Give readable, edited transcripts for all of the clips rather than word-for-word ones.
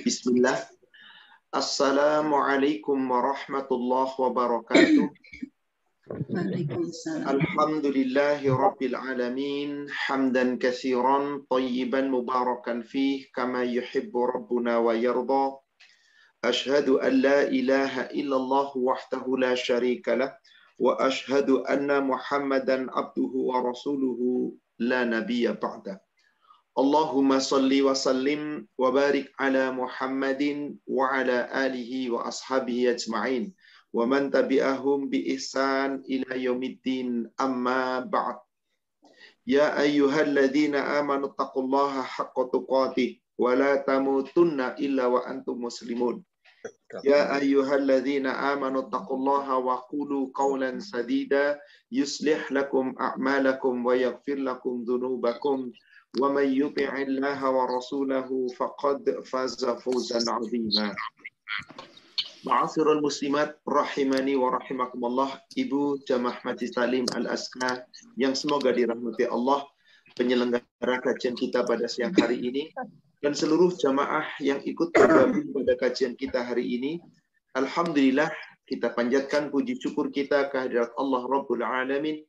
Bismillah. Assalamualaikum warahmatullahi wabarakatuh. Waalaikumsalam. Alhamdulillahi rabbil alamin. Hamdan katsiran tayyiban mubarakan fih kama yuhibbu rabbuna wa yarda. Ashhadu an la ilaha illallah wahdahu la syarika lah wa ashhadu anna Muhammadan abduhu wa rasuluhu la nabiyya ba'da. Allahumma salli wa sallim wa barik ala Muhammadin wa ala alihi wa ashabihi ajma'in wa man tabi'ahum bi ihsan ila yaumiddin amma ba'd. Ya ayyuhalladzina amanu taqullaha haqqa tuqatih wa la tamutunna illa wa antum muslimun. Ya ayyuhalladzina amanu taqullaha wa qulu qawlan sadida yuslih lakum a'malakum wa yaghfir lakum dhunubakum. Wa may yuti'illaha wa rasulahu faqad faza fawzan 'azima. Ma'asyiral muslimat rahimani wa rahimakumullah, Ibu Jamaah Majlis Talim Al-Azkar yang semoga dirahmati Allah, penyelenggara kajian kita pada siang hari ini dan seluruh jamaah yang ikut bergabung pada kajian kita hari ini. Alhamdulillah, kita panjatkan puji syukur kita kehadirat Allah Rabbul Alamin,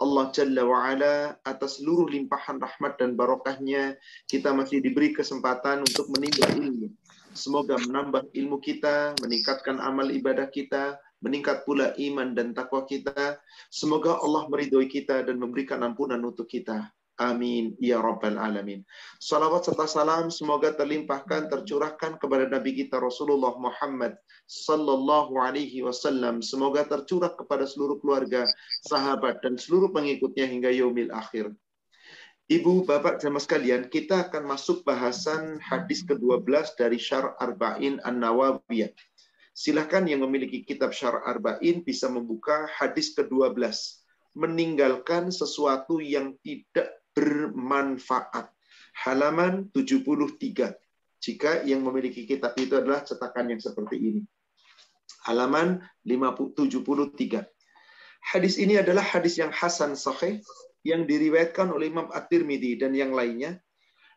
Allah Jalla wa'ala, atas seluruh limpahan rahmat dan barokahnya kita masih diberi kesempatan untuk menimba ilmu. Semoga menambah ilmu kita, meningkatkan amal ibadah kita, meningkat pula iman dan takwa kita. Semoga Allah meridhoi kita dan memberikan ampunan untuk kita. Amin ya rabbal alamin. Salawat serta salam semoga terlimpahkan, tercurahkan kepada Nabi kita Rasulullah Muhammad sallallahu alaihi wasallam. Semoga tercurah kepada seluruh keluarga, sahabat dan seluruh pengikutnya hingga yaumil akhir. Ibu, Bapak, jamaah sekalian, kita akan masuk bahasan hadis ke-12 dari Syarh Arba'in An-Nawawiyah. Silahkan yang memiliki kitab Syarh Arba'in bisa membuka hadis ke-12. Meninggalkan sesuatu yang tidak bermanfaat. Halaman 73. Jika yang memiliki kitab itu adalah cetakan yang seperti ini. Halaman 73. Hadis ini adalah hadis yang hasan sahih yang diriwayatkan oleh Imam At-Tirmidzi dan yang lainnya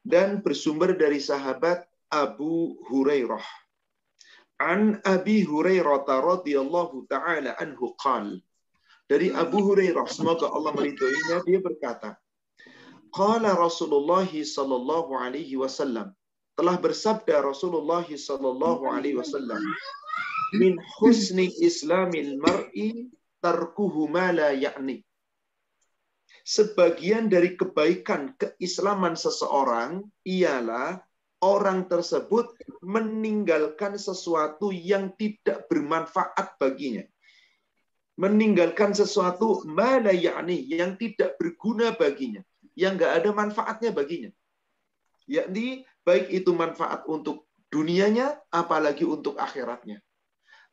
dan bersumber dari sahabat Abu Hurairah. An Abi Hurairah radhiyallahu taala anhu qala. Dari Abu Hurairah, semoga Allah meridhoinya, dia berkata, qala Rasulullah sallallahu alaihi wasallam, telah bersabda Rasulullah sallallahu alaihi wasallam, min husni islamil mar'i tarkuhu ma la ya'ni. Sebagian dari kebaikan keislaman seseorang ialah orang tersebut meninggalkan sesuatu yang tidak bermanfaat baginya. Meninggalkan sesuatu ma la ya'ni, yang tidak berguna baginya, yang enggak ada manfaatnya baginya. Yakni baik itu manfaat untuk dunianya apalagi untuk akhiratnya.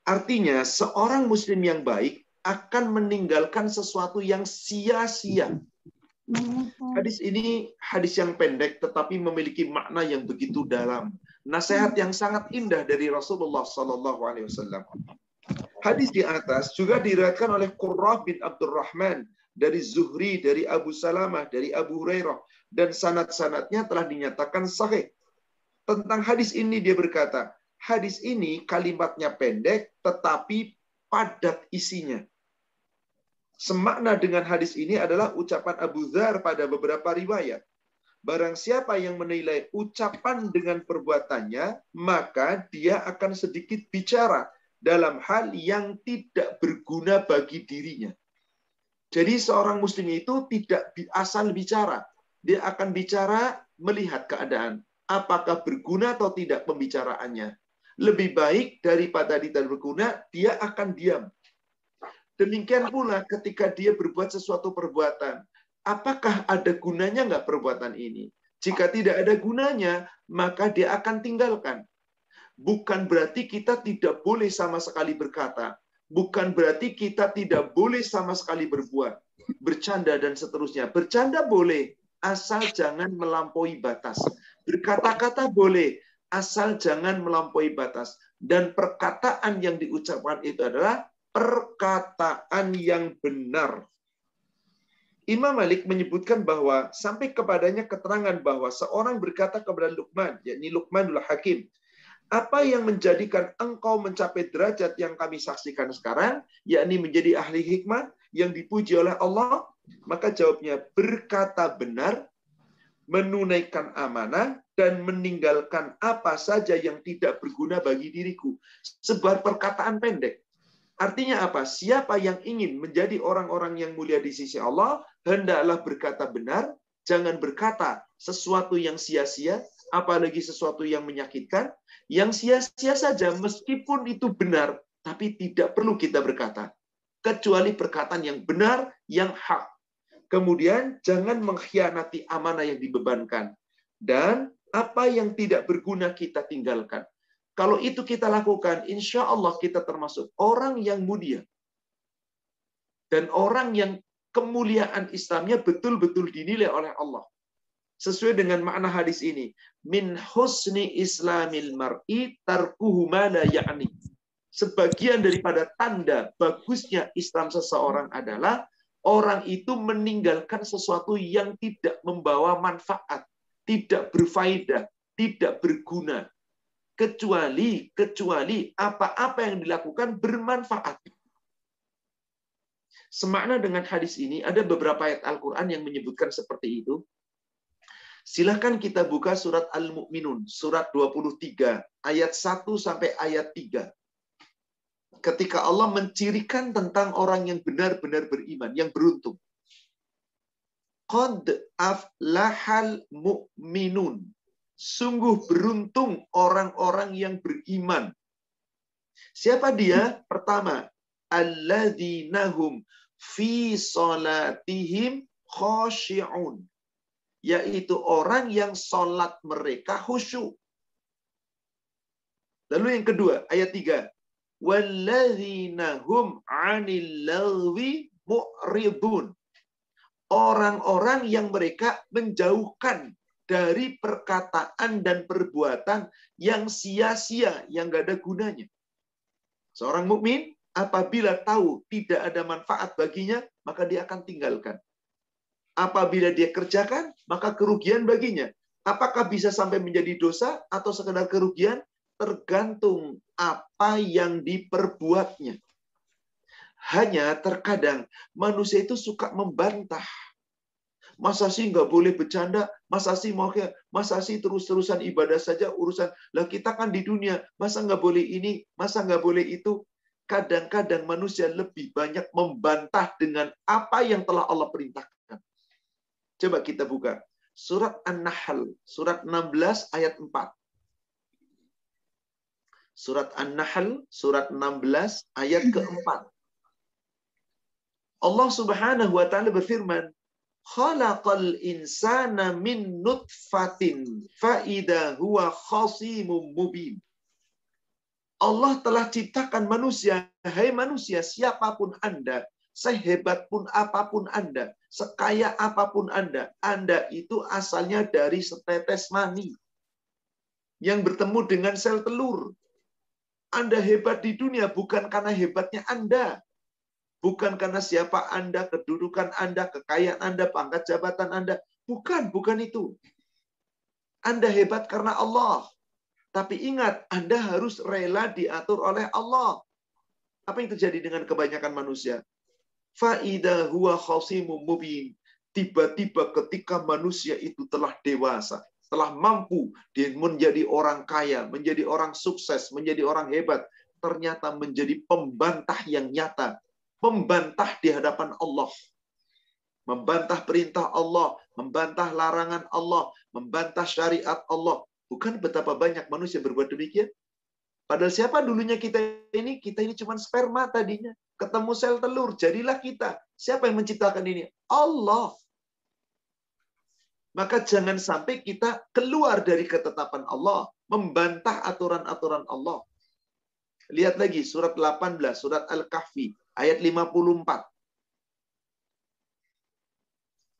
Artinya seorang muslim yang baik akan meninggalkan sesuatu yang sia-sia. Hadis ini hadis yang pendek tetapi memiliki makna yang begitu dalam. Nasihat yang sangat indah dari Rasulullah sallallahu alaihi wasallam. Hadis di atas juga diriwayatkan oleh Qurrah bin Abdurrahman dari Zuhri, dari Abu Salamah, dari Abu Hurairah, dan sanad-sanadnya telah dinyatakan sahih. Tentang hadis ini dia berkata, hadis ini kalimatnya pendek tetapi padat isinya. Semakna dengan hadis ini adalah ucapan Abu Dzar pada beberapa riwayat. Barang siapa yang menilai ucapan dengan perbuatannya, maka dia akan sedikit bicara dalam hal yang tidak berguna bagi dirinya. Jadi seorang muslim itu tidak asal bicara. Dia akan bicara melihat keadaan. Apakah berguna atau tidak pembicaraannya. Lebih baik daripada tidak berguna, dia akan diam. Demikian pula ketika dia berbuat sesuatu perbuatan. Apakah ada gunanya nggak perbuatan ini? Jika tidak ada gunanya, maka dia akan tinggalkan. Bukan berarti kita tidak boleh sama sekali berkata. Bukan berarti kita tidak boleh sama sekali berbuat. Bercanda dan seterusnya. Bercanda boleh, asal jangan melampaui batas. Berkata-kata boleh, asal jangan melampaui batas. Dan perkataan yang diucapkan itu adalah perkataan yang benar. Imam Malik menyebutkan bahwa sampai kepadanya keterangan bahwa seorang berkata kepada Luqman, yakni Luqmanul Hakim, Apa yang menjadikan engkau mencapai derajat yang kami saksikan sekarang, yakni menjadi ahli hikmah yang dipuji oleh Allah? Maka jawabnya, berkata benar, menunaikan amanah, dan meninggalkan apa saja yang tidak berguna bagi diriku. Sebuah perkataan pendek. Artinya apa? Siapa yang ingin menjadi orang-orang yang mulia di sisi Allah, hendaklah berkata benar, jangan berkata sesuatu yang sia-sia, apalagi sesuatu yang menyakitkan, yang sia-sia saja meskipun itu benar, tapi tidak perlu kita berkata. Kecuali perkataan yang benar, yang hak. Kemudian jangan mengkhianati amanah yang dibebankan. Dan apa yang tidak berguna kita tinggalkan. Kalau itu kita lakukan, insya Allah kita termasuk orang yang mulia. Dan orang yang kemuliaan Islamnya betul-betul dinilai oleh Allah. Sesuai dengan makna hadis ini. Min husni islamil mar'i tarkuhu ma la ya'ni. Sebagian daripada tanda bagusnya Islam seseorang adalah orang itu meninggalkan sesuatu yang tidak membawa manfaat, tidak berfaedah, tidak berguna. Kecuali apa-apa yang dilakukan bermanfaat. Semakna dengan hadis ini, ada beberapa ayat Al-Quran yang menyebutkan seperti itu. Silahkan kita buka surat Al-Mu'minun, surat 23, ayat 1 sampai ayat 3. Ketika Allah mencirikan tentang orang yang benar-benar beriman, yang beruntung. Qad aflahal mu'minun. Sungguh beruntung orang-orang yang beriman. Siapa dia? Pertama, alladzinahum fi salatihim khashi'un. Yaitu orang yang salat mereka khusyuk. Lalu yang kedua, ayat 3. Walladzinahum 'anil lagwi mu'ridun. Orang-orang yang mereka menjauhkan dari perkataan dan perbuatan yang sia-sia, yang nggak ada gunanya. Seorang mukmin apabila tahu tidak ada manfaat baginya, maka dia akan tinggalkan. Apabila dia kerjakan, maka kerugian baginya. Apakah bisa sampai menjadi dosa atau sekedar kerugian? Tergantung apa yang diperbuatnya. Hanya terkadang manusia itu suka membantah. Masa sih nggak boleh bercanda? Masa sih terus-terusan ibadah saja urusan? Lah kita kan di dunia, masa nggak boleh ini? Masa nggak boleh itu? Kadang-kadang manusia lebih banyak membantah dengan apa yang telah Allah perintahkan. Coba kita buka. Surat An-Nahl, surat 16 ayat 4. Surat An-Nahl, surat 16 ayat ke-4. Allah Subhanahu wa taala berfirman, "Khalaqal insana min nutfatin fa idza huwa khasimun mubin." Allah telah ciptakan manusia, hai manusia, siapapun Anda, sehebat pun apapun Anda, sekaya apapun Anda itu asalnya dari setetes mani yang bertemu dengan sel telur. Anda hebat di dunia bukan karena hebatnya Anda. Bukan karena siapa Anda, kedudukan Anda, kekayaan Anda, pangkat jabatan Anda. Bukan itu. Anda hebat karena Allah. Tapi ingat, Anda harus rela diatur oleh Allah. Apa yang terjadi dengan kebanyakan manusia? Fa'idha huwa khasimun mubin. Tiba-tiba ketika manusia itu telah dewasa, telah mampu dia menjadi orang kaya, menjadi orang sukses, menjadi orang hebat, ternyata menjadi pembantah yang nyata. Membantah di hadapan Allah. Membantah perintah Allah, membantah larangan Allah, membantah syariat Allah. Bukan betapa banyak manusia berbuat demikian? Padahal siapa dulunya kita ini? Kita ini cuma sperma tadinya. Ketemu sel telur, jadilah kita. Siapa yang menciptakan ini? Allah. Maka jangan sampai kita keluar dari ketetapan Allah, membantah aturan-aturan Allah. Lihat lagi surat 18, surat Al-Kahfi, ayat 54.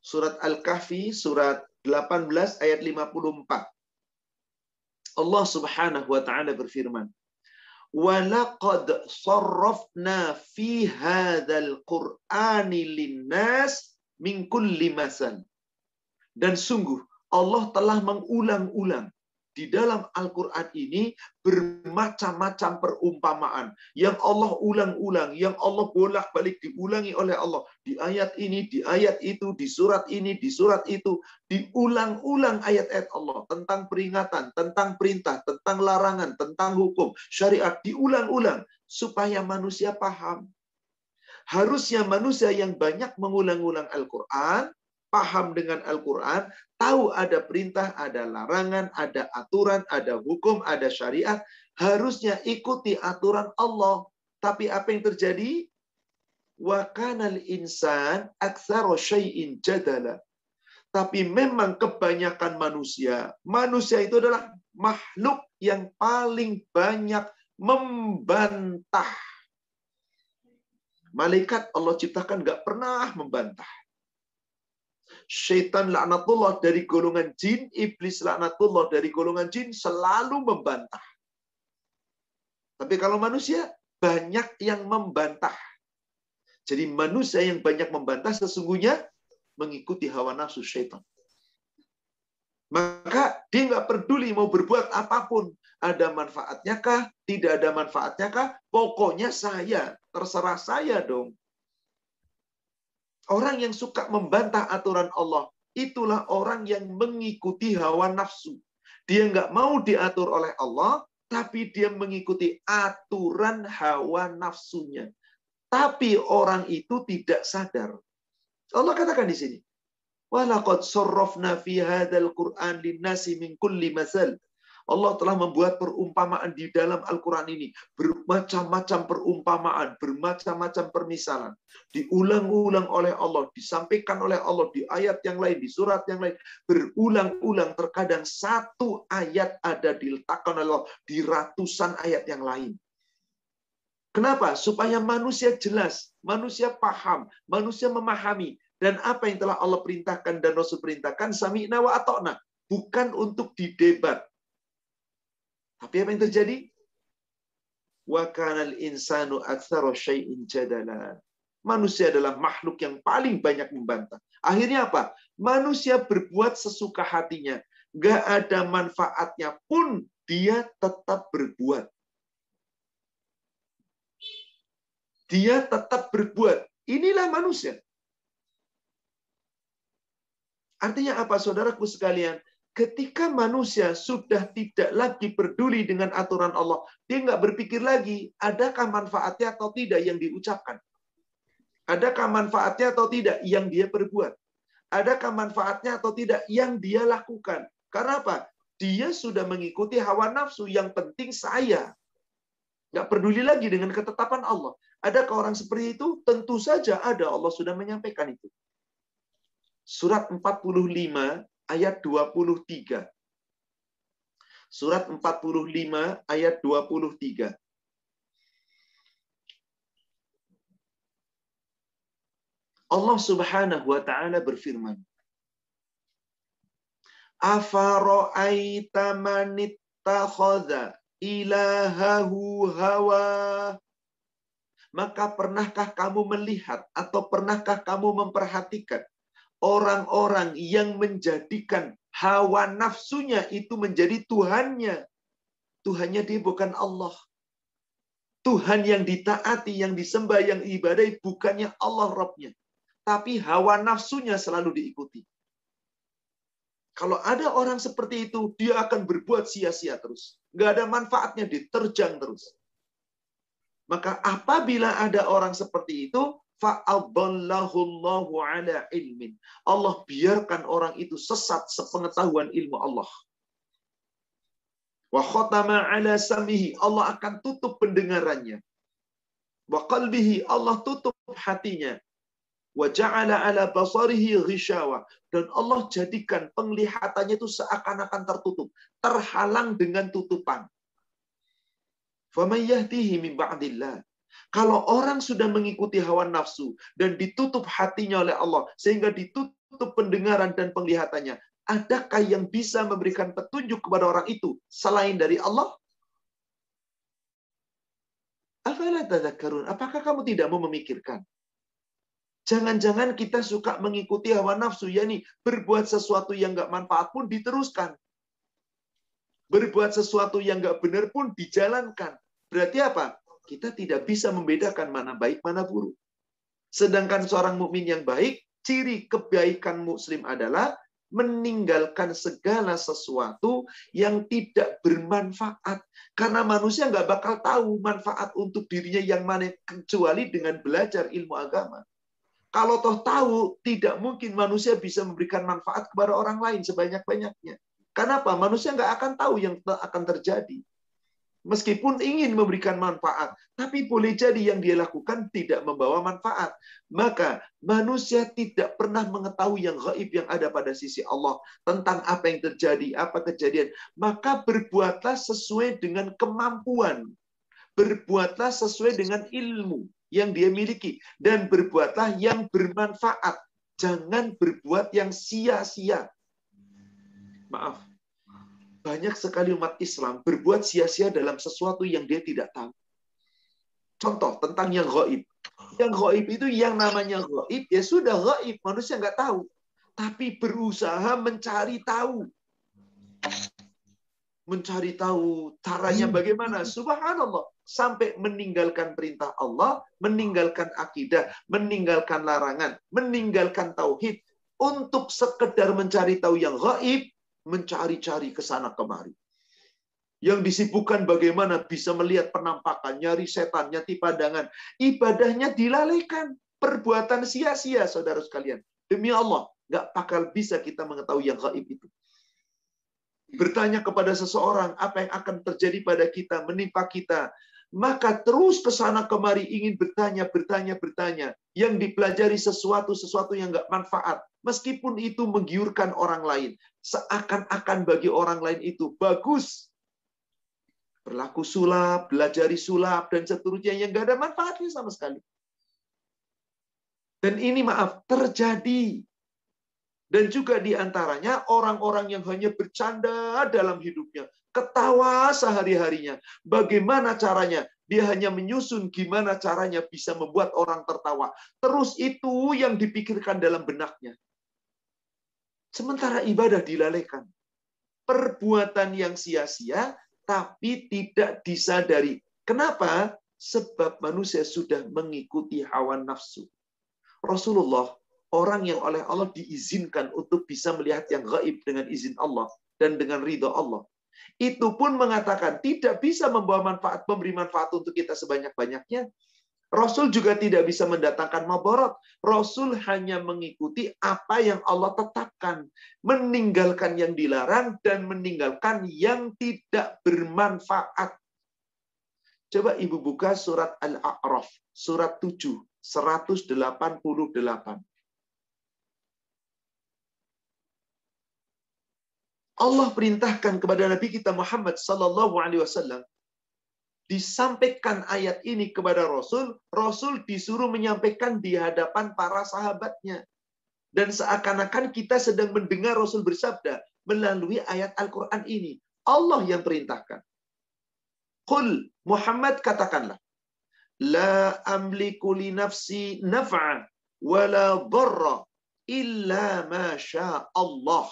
Surat Al-Kahfi, surat 18, ayat 54. Allah Subhanahu wa ta'ala berfirman, وَلَقَدْ صَرَّفْنَا فِي هَذَا الْقُرْآنِ لِلنَّاسِ مِنْ كُلِّ مَثَلٍ. Dan sungguh, Allah telah mengulang-ulang di dalam Al-Quran ini bermacam-macam perumpamaan yang Allah ulang-ulang, yang Allah bolak-balik diulangi oleh Allah. Di ayat ini, di ayat itu, di surat ini, di surat itu. Diulang-ulang ayat-ayat Allah tentang peringatan, tentang perintah, tentang larangan, tentang hukum, syariat. Diulang-ulang supaya manusia paham. Harusnya manusia yang banyak mengulang-ulang Al-Quran, paham dengan Al-Quran, tahu ada perintah, ada larangan, ada aturan, ada hukum, ada syariat. Harusnya ikuti aturan Allah. Tapi apa yang terjadi? Wa kanal insan aktsara syai'in jadala. Tapi memang kebanyakan manusia itu adalah makhluk yang paling banyak membantah. Malaikat Allah ciptakan nggak pernah membantah. Syaitan laknatullah dari golongan jin, iblis laknatullah dari golongan jin selalu membantah. Tapi kalau manusia banyak yang membantah. Jadi manusia yang banyak membantah sesungguhnya mengikuti hawa nafsu syaitan. Maka dia nggak peduli mau berbuat apapun. Ada manfaatnya kah? Tidak ada manfaatnya kah? Pokoknya saya. Terserah saya dong. Orang yang suka membantah aturan Allah, itulah orang yang mengikuti hawa nafsu. Dia nggak mau diatur oleh Allah, tapi dia mengikuti aturan hawa nafsunya. Tapi orang itu tidak sadar. Allah katakan di sini, walaqad sarrafna fi hadzal Qur'an lin-nasi min kulli masal. Allah telah membuat perumpamaan di dalam Al-Quran ini. Bermacam-macam perumpamaan, bermacam-macam permisalan. Diulang-ulang oleh Allah, disampaikan oleh Allah di ayat yang lain, di surat yang lain. Berulang-ulang, terkadang satu ayat ada diletakkan oleh Allah di ratusan ayat yang lain. Kenapa? Supaya manusia jelas, manusia paham, manusia memahami. Dan apa yang telah Allah perintahkan dan Rasul perintahkan, sami'na wa ata'na. Bukan untuk didebat. Tapi apa yang terjadi? Wa kanal insanu aktsara syai'in jadala. Manusia adalah makhluk yang paling banyak membantah. Akhirnya apa? Manusia berbuat sesuka hatinya. Gak ada manfaatnya pun dia tetap berbuat. Dia tetap berbuat. Inilah manusia. Artinya apa, saudaraku sekalian? Ketika manusia sudah tidak lagi peduli dengan aturan Allah, dia nggak berpikir lagi, adakah manfaatnya atau tidak yang diucapkan? Adakah manfaatnya atau tidak yang dia perbuat? Adakah manfaatnya atau tidak yang dia lakukan? Karena apa? Dia sudah mengikuti hawa nafsu, yang penting saya. Nggak peduli lagi dengan ketetapan Allah. Adakah orang seperti itu? Tentu saja ada, Allah sudah menyampaikan itu. Surat 45 ayat 23. Surat 45 ayat 23. Allah Subhanahu wa taala berfirman, afara'aita man ittakhadha ilahahu hawa. Maka pernahkah kamu melihat atau pernahkah kamu memperhatikan orang-orang yang menjadikan hawa nafsunya itu menjadi Tuhannya. Tuhannya dia bukan Allah. Tuhan yang ditaati, yang disembah, yang diibadahi bukannya Allah Rabbnya. Tapi hawa nafsunya selalu diikuti. Kalau ada orang seperti itu, dia akan berbuat sia-sia terus. Nggak ada manfaatnya, diterjang terus. Maka apabila ada orang seperti itu, fa'adallahullahu ala ilmin. Allah biarkan orang itu sesat sepengetahuan ilmu Allah. Wa khatama ala samihi. Allah akan tutup pendengarannya. Wa qalbihi. Allah tutup hatinya. Wa ja'ala ala basarihi ghishawa. Dan Allah jadikan penglihatannya itu seakan-akan tertutup. Terhalang dengan tutupan. Faman yahdihi min ba'dillah. Kalau orang sudah mengikuti hawa nafsu dan ditutup hatinya oleh Allah, sehingga ditutup pendengaran dan penglihatannya, adakah yang bisa memberikan petunjuk kepada orang itu selain dari Allah? Afala tadhakkarun? Apakah kamu tidak mau memikirkan? Jangan-jangan kita suka mengikuti hawa nafsu, yakni berbuat sesuatu yang nggak manfaat pun diteruskan. Berbuat sesuatu yang nggak benar pun dijalankan. Berarti apa? Kita tidak bisa membedakan mana baik, mana buruk. Sedangkan seorang mukmin yang baik, ciri kebaikan muslim adalah meninggalkan segala sesuatu yang tidak bermanfaat. Karena manusia nggak bakal tahu manfaat untuk dirinya yang mana, kecuali dengan belajar ilmu agama. Kalau toh tahu, tidak mungkin manusia bisa memberikan manfaat kepada orang lain sebanyak-banyaknya. Kenapa? Manusia nggak akan tahu yang akan terjadi. Meskipun ingin memberikan manfaat, tapi boleh jadi yang dia lakukan tidak membawa manfaat. Maka manusia tidak pernah mengetahui yang gaib yang ada pada sisi Allah. Tentang apa yang terjadi, apa kejadian. Maka berbuatlah sesuai dengan kemampuan. Berbuatlah sesuai dengan ilmu yang dia miliki. Dan berbuatlah yang bermanfaat. Jangan berbuat yang sia-sia. Maaf. Banyak sekali umat Islam berbuat sia-sia dalam sesuatu yang dia tidak tahu. Contoh tentang yang gaib. Yang gaib itu yang namanya gaib, ya sudah gaib. Manusia nggak tahu. Tapi berusaha mencari tahu. Mencari tahu caranya bagaimana. Subhanallah. Sampai meninggalkan perintah Allah, meninggalkan akidah, meninggalkan larangan, meninggalkan tauhid. Untuk sekedar mencari tahu yang gaib, mencari-cari ke sana kemari. Yang disibukkan bagaimana bisa melihat penampakan, nyari setan, nyati pandangan. Ibadahnya dilalaikan. Perbuatan sia-sia, saudara sekalian. Demi Allah, nggak bakal bisa kita mengetahui yang gaib itu. Bertanya kepada seseorang, apa yang akan terjadi pada kita, menimpa kita. Maka terus ke sana kemari ingin bertanya. Yang dipelajari sesuatu yang nggak manfaat. Meskipun itu menggiurkan orang lain. Seakan-akan bagi orang lain itu bagus. Berlaku sulap, belajari sulap, dan seterusnya yang nggak ada manfaatnya sama sekali. Dan ini maaf, terjadi. Dan juga diantaranya orang-orang yang hanya bercanda dalam hidupnya. Ketawa sehari-harinya. Bagaimana caranya? Dia hanya menyusun gimana caranya bisa membuat orang tertawa. Terus itu yang dipikirkan dalam benaknya. Sementara ibadah dilalaikan. Perbuatan yang sia-sia, tapi tidak disadari. Kenapa? Sebab manusia sudah mengikuti hawa nafsu. Rasulullah, orang yang oleh Allah diizinkan untuk bisa melihat yang gaib dengan izin Allah dan dengan ridha Allah. Itu pun mengatakan tidak bisa membawa manfaat, memberi manfaat untuk kita sebanyak-banyaknya. Rasul juga tidak bisa mendatangkan mabarat. Rasul hanya mengikuti apa yang Allah tetapkan. Meninggalkan yang dilarang dan meninggalkan yang tidak bermanfaat. Coba ibu buka surat Al-A'raf. Surat 7, 188. Allah perintahkan kepada Nabi kita Muhammad SAW. Disampaikan ayat ini kepada Rasul, Rasul disuruh menyampaikan di hadapan para sahabatnya. Dan seakan-akan kita sedang mendengar Rasul bersabda melalui ayat Al-Quran ini. Allah yang perintahkan. Qul, Muhammad katakanlah. La amliku li nafsi naf'a wa la dharra illa ma sya Allah.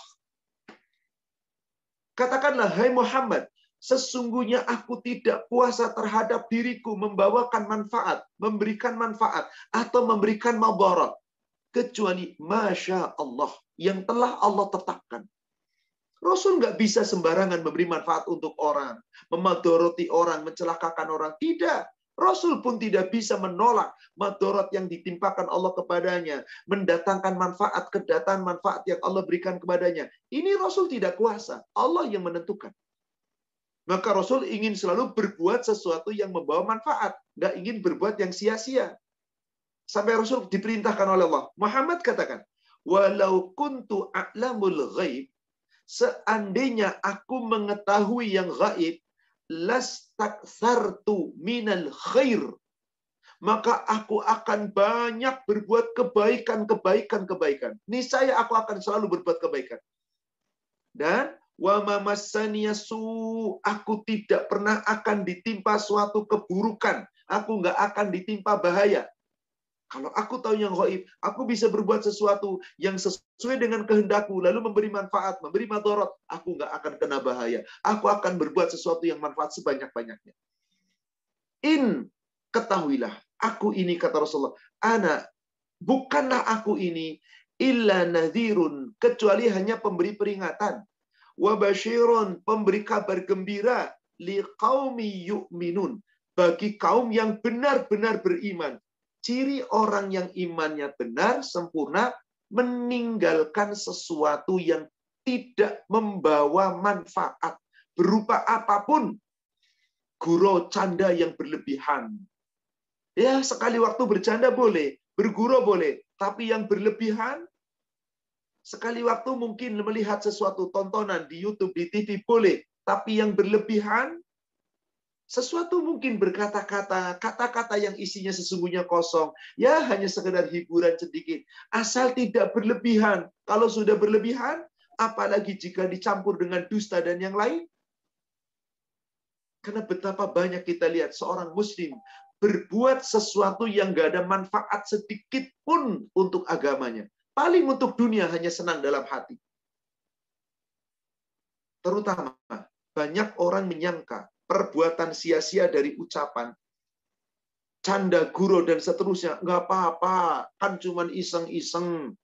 Katakanlah, hai Muhammad, sesungguhnya aku tidak kuasa terhadap diriku membawakan manfaat, memberikan manfaat, atau memberikan mabarat. Kecuali Masya Allah, yang telah Allah tetapkan. Rasul nggak bisa sembarangan memberi manfaat untuk orang, memadoroti orang, mencelakakan orang. Tidak. Rasul pun tidak bisa menolak madarat yang ditimpakan Allah kepadanya, mendatangkan manfaat, kedatangan manfaat yang Allah berikan kepadanya. Ini Rasul tidak kuasa. Allah yang menentukan. Maka Rasul ingin selalu berbuat sesuatu yang membawa manfaat. Nggak ingin berbuat yang sia-sia. Sampai Rasul diperintahkan oleh Allah. Muhammad katakan, walau kuntu a'lamul ghaib, seandainya aku mengetahui yang gaib, lastakthartu minal khair, maka aku akan banyak berbuat kebaikan. Niscaya aku akan selalu berbuat kebaikan. Dan wa mamassaniya su, aku tidak pernah akan ditimpa suatu keburukan. Aku nggak akan ditimpa bahaya. Kalau aku tahu yang gaib, aku bisa berbuat sesuatu yang sesuai dengan kehendakku, lalu memberi manfaat, memberi madarat, aku nggak akan kena bahaya. Aku akan berbuat sesuatu yang manfaat sebanyak-banyaknya. Ketahuilah, aku ini, kata Rasulullah, bukanlah aku ini illa nadhirun, kecuali hanya pemberi peringatan, wa basyirun, pemberi kabar gembira, liqaumi yu'minun, bagi kaum yang benar-benar beriman. Ciri orang yang imannya benar, sempurna, meninggalkan sesuatu yang tidak membawa manfaat berupa apapun. Gurau canda yang berlebihan. Ya, sekali waktu bercanda boleh, bergurau boleh, tapi yang berlebihan, sekali waktu mungkin melihat sesuatu tontonan di YouTube, di TV boleh, tapi yang berlebihan, sesuatu mungkin berkata-kata, kata-kata yang isinya sesungguhnya kosong. Ya, hanya sekedar hiburan sedikit. Asal tidak berlebihan. Kalau sudah berlebihan, apalagi jika dicampur dengan dusta dan yang lain. Karena betapa banyak kita lihat seorang muslim berbuat sesuatu yang gak ada manfaat sedikit pun untuk agamanya. Paling untuk dunia, hanya senang dalam hati. Terutama, banyak orang menyangka perbuatan sia-sia dari ucapan, canda, gurau, dan seterusnya, nggak apa-apa, kan cuman iseng-iseng.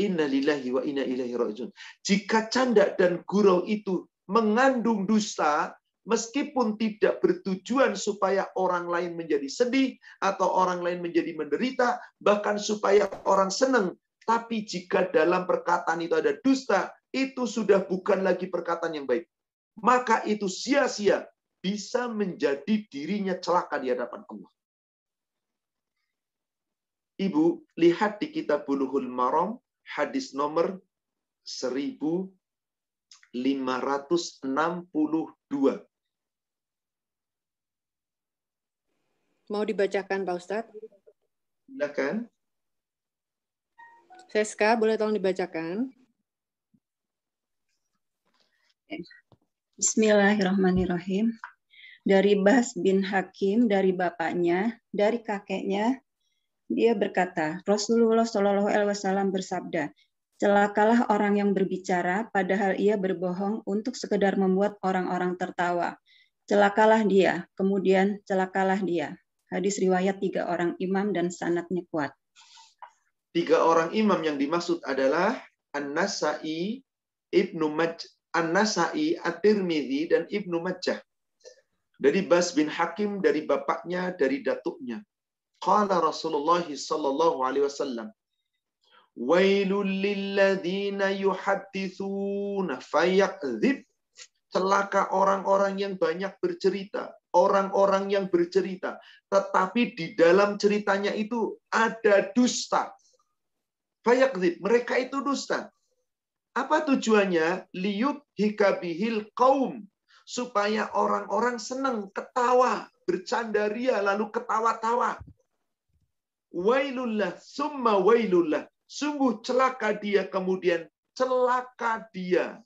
Innalillahi wa inna ilaihi raji'un. Jika canda dan gurau itu mengandung dusta, meskipun tidak bertujuan supaya orang lain menjadi sedih, atau orang lain menjadi menderita, bahkan supaya orang senang, tapi jika dalam perkataan itu ada dusta, itu sudah bukan lagi perkataan yang baik. Maka itu sia-sia, bisa menjadi dirinya celaka di hadapan Allah. Ibu, lihat di kitab Bulughul Maram, hadis nomor 1562. Mau dibacakan, Pak Ustadz? Silakan. Seska, boleh tolong dibacakan? Bismillahirrahmanirrahim. Dari Bahs bin Hakim, dari bapaknya, dari kakeknya, dia berkata, Rasulullah Shallallahu Alaihi Wasallam bersabda, celakalah orang yang berbicara, padahal ia berbohong untuk sekedar membuat orang-orang tertawa. Celakalah dia, kemudian celakalah dia. Hadis riwayat 3 orang imam dan sanadnya kuat. 3 orang imam yang dimaksud adalah An-Nasa'i, Ibnu Majah, An-Nasa'i, At-Tirmidzi, dan Ibnu Majah. Dari Bahs bin Hakim, dari bapaknya, dari datuknya. Qala Rasulullah sallallahu alaihi wasallam, wailul lilladzina yuhadditsuna fayakdzib. Celaka orang-orang yang banyak bercerita, orang-orang yang bercerita, tetapi di dalam ceritanya itu ada dusta. Fayakdzib, mereka itu dusta. Apa tujuannya? Liyudhika bihil qaum, supaya orang-orang senang, ketawa, bercanda ria, lalu ketawa-tawa. Wailullah, summa wailullah. Sungguh celaka dia, kemudian celaka dia.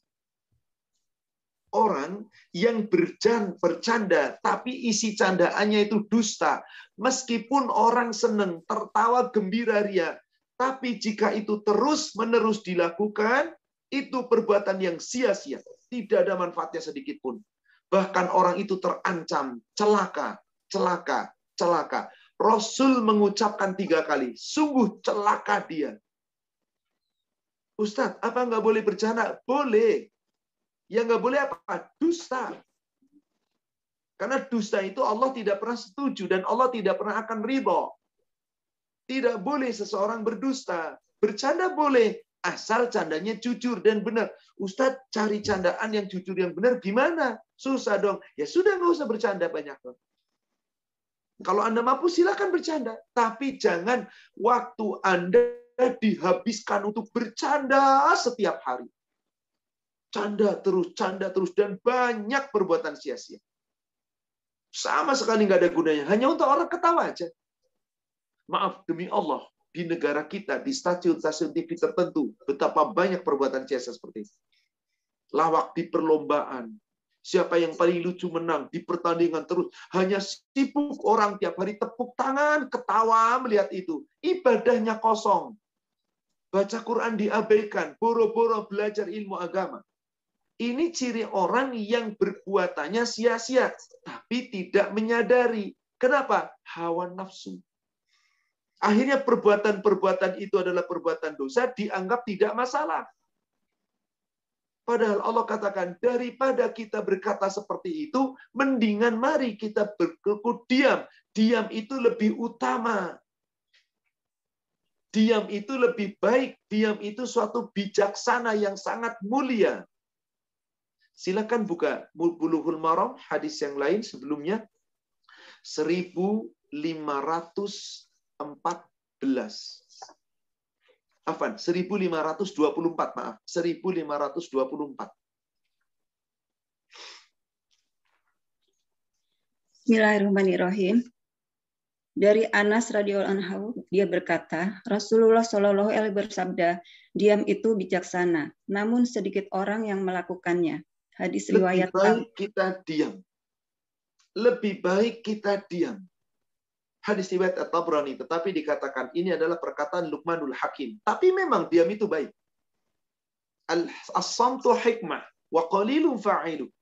Orang yang bercanda, tapi isi candaannya itu dusta. Meskipun orang senang, tertawa, gembira, ria. Tapi jika itu terus-menerus dilakukan, itu perbuatan yang sia-sia. Tidak ada manfaatnya sedikit pun. Bahkan orang itu terancam celaka, celaka, celaka. Rasul mengucapkan 3 kali, sungguh celaka dia. Ustadz, apa nggak boleh bercanda? Boleh. Yang nggak boleh apa? Dusta. Karena dusta itu Allah tidak pernah setuju dan Allah tidak pernah akan ridho. Tidak boleh seseorang berdusta. Bercanda boleh, asal candanya jujur dan benar. Ustadz, cari candaan yang jujur yang benar gimana? Susah dong. Ya sudah, nggak usah bercanda banyak dong. Kalau Anda mampu silakan bercanda, tapi jangan waktu Anda dihabiskan untuk bercanda setiap hari. Canda terus, dan banyak perbuatan sia-sia. Sama sekali nggak ada gunanya, hanya untuk orang ketawa aja. Maaf, demi Allah, di negara kita, di stasiun-stasiun TV tertentu, betapa banyak perbuatan sia-sia seperti itu. Lawak di perlombaan, Siapa yang paling lucu menang di pertandingan terus. Hanya sibuk orang tiap hari tepuk tangan, ketawa melihat itu. Ibadahnya kosong. Baca Quran diabaikan, boro-boro belajar ilmu agama. Ini ciri orang yang berbuatannya sia-sia, tapi tidak menyadari. Kenapa? Hawa nafsu. Akhirnya perbuatan-perbuatan itu adalah perbuatan dosa, dianggap tidak masalah. Padahal Allah katakan, daripada kita berkata seperti itu, mendingan mari kita berkekut diam. Diam itu lebih utama. Diam itu lebih baik. Diam itu suatu bijaksana yang sangat mulia. Silakan buka Bulughul Maram, hadis yang lain sebelumnya. 1514. Afwan, 1524, maaf. 1524. Bismillahirrahmanirrahim. Dari Anas radhiyallahu anhu, dia berkata, Rasulullah Shallallahu alaihi bersabda, diam itu bijaksana, namun sedikit orang yang melakukannya. Hadis riwayat. Lebih baik kita diam. Lebih baik kita diam. Hadis riwayat At-Tabrani, tetapi dikatakan ini adalah perkataan Luqmanul Hakim. Tapi memang diam itu baik. As-samtu hikmah wa qalilun fa'ilu.